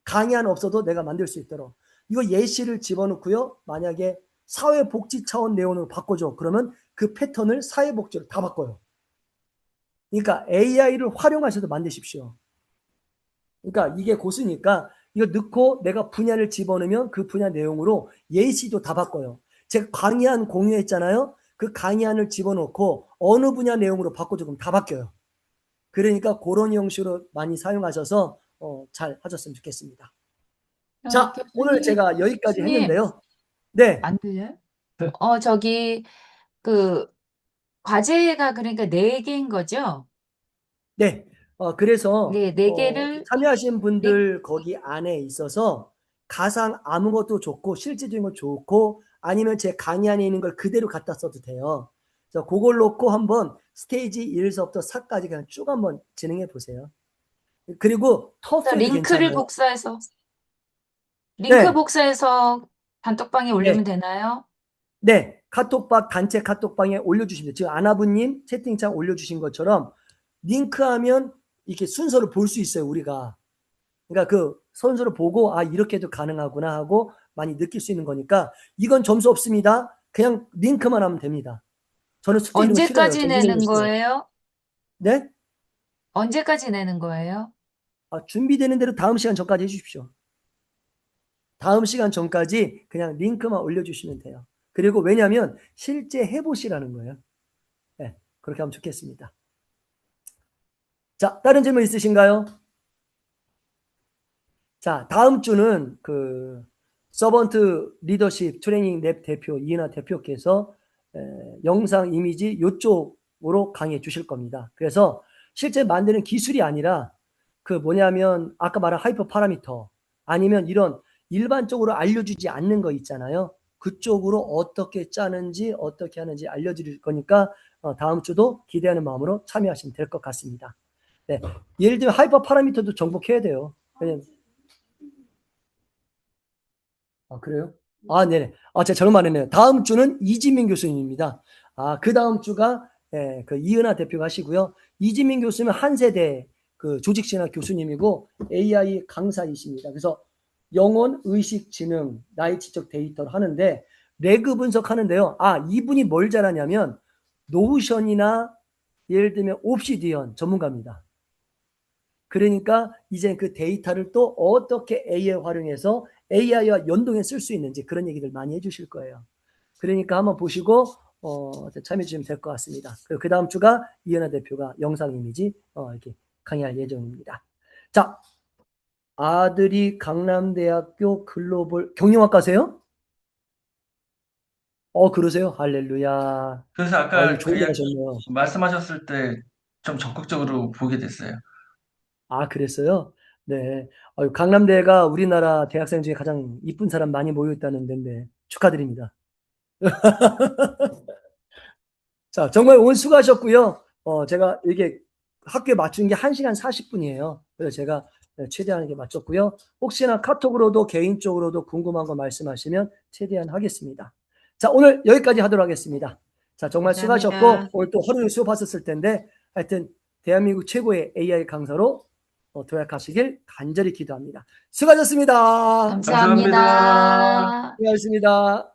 A: 강의 없어도 내가 만들 수 있도록 이거 예시를 집어넣고요. 만약에 사회복지 차원 내용으로 바꿔줘. 그러면 그 패턴을 사회복지로 다 바꿔요. 그러니까 AI를 활용하셔도 만드십시오. 그러니까 이게 고수니까 이거 넣고 내가 분야를 집어넣으면 그 분야 내용으로 예시도 다 바꿔요. 제가 강의안 공유했잖아요. 그 강의안을 집어넣고 어느 분야 내용으로 바꿔줘. 그럼 다 바뀌어요. 그러니까 그런 형식으로 많이 사용하셔서 잘 하셨으면 좋겠습니다. 자,
F: 교수님,
A: 오늘 제가 여기까지
F: 교수님,
A: 했는데요. 네.
F: 안 들려요? 저기, 그, 과제가 그러니까 4개인 거죠?
A: 네. 그래서
F: 네, 4개를,
A: 참여하신
F: 네,
A: 분들 거기 안에 있어서 가상 아무것도 좋고 실질적인 거 좋고 아니면 제 강의 안에 있는 걸 그대로 갖다 써도 돼요. 그래서 그걸 놓고 한번 스테이지 1서부터 4까지 그냥 쭉 한번 진행해 보세요. 그리고 터프에도
F: 링크를
A: 괜찮아요.
F: 복사해서, 링크
A: 네.
F: 복사해서 단톡방에 올리면 되나요?
A: 네, 카톡방, 단체 카톡방에 올려주시면 돼요. 지금 아나부님 채팅창 올려주신 것처럼 링크하면 이렇게 순서를 볼 수 있어요, 우리가. 그러니까 그 순서를 보고, 아, 이렇게도 가능하구나 하고 많이 느낄 수 있는 거니까 이건 점수 없습니다. 그냥 링크만 하면 됩니다. 저는 숙제 이런 거 싫어요.
F: 언제까지
A: 저
F: 내는
A: 이런 거 싫어요.
F: 거예요?
A: 네?
F: 언제까지 내는 거예요?
A: 아, 준비되는 대로 다음 시간 전까지 해주십시오. 다음 시간 전까지 그냥 링크만 올려주시면 돼요. 그리고 왜냐하면 실제 해보시라는 거예요. 네, 그렇게 하면 좋겠습니다. 자, 다른 질문 있으신가요? 자, 다음 주는 그 서번트 리더십 트레이닝 랩 대표 이은하 대표께서 영상 이미지 이쪽으로 강의해 주실 겁니다. 그래서 실제 만드는 기술이 아니라 그 뭐냐면 아까 말한 하이퍼 파라미터 아니면 이런 일반적으로 알려주지 않는 거 있잖아요. 그쪽으로 어떻게 짜는지 어떻게 하는지 알려드릴 거니까 다음 주도 기대하는 마음으로 참여하시면 될 것 같습니다. 네. 예를 들면 하이퍼 파라미터도 정복해야 돼요. 왜냐면 아, 그래요? 아, 네네. 아, 제가 잘못 말했네요. 다음 주는 이지민 교수님입니다. 아, 그 다음 주가 그 이은하 대표가 하시고요. 이지민 교수님은 한세대 그 조직신학 교수님이고 AI 강사이십니다. 그래서 영혼, 의식, 지능, 나의 지적 데이터를 하는데 레그 분석하는데요. 아, 이분이 뭘 잘하냐면 노션이나 예를 들면 옵시디언 전문가입니다. 그러니까 이제 그 데이터를 또 어떻게 AI 활용해서 AI와 연동해 쓸 수 있는지 그런 얘기들 많이 해주실 거예요. 그러니까 한번 보시고 참여해 주시면 될 것 같습니다. 그리고 그 다음 주가 이현아 대표가 영상 이미지 이렇게 강의할 예정입니다. 자, 아들이 강남대학교 글로벌 경영학과세요? 그러세요? 할렐루야.
C: 그래서 아까
A: 좋은
C: 그
A: 데
C: 이야기
A: 가셨네요.
C: 말씀하셨을 때 좀 적극적으로 보게 됐어요.
A: 아, 그랬어요? 네. 강남대가 우리나라 대학생 중에 가장 이쁜 사람 많이 모여 있다는 데인데 축하드립니다. 자, 정말 오늘 수고하셨고요. 제가 이게 학교에 맞춘 게 1시간 40분이에요. 그래서 제가 최대한 이렇게 맞췄고요. 혹시나 카톡으로도 개인적으로도 궁금한 거 말씀하시면 최대한 하겠습니다. 자, 오늘 여기까지 하도록 하겠습니다. 자, 정말 수고하셨고
E: 감사합니다.
A: 오늘 또 하루 종일 수고하셨을 텐데 하여튼 대한민국 최고의 AI 강사로 도약하시길 간절히 기도합니다. 수고하셨습니다.
F: 감사합니다.
A: 수고하셨습니다.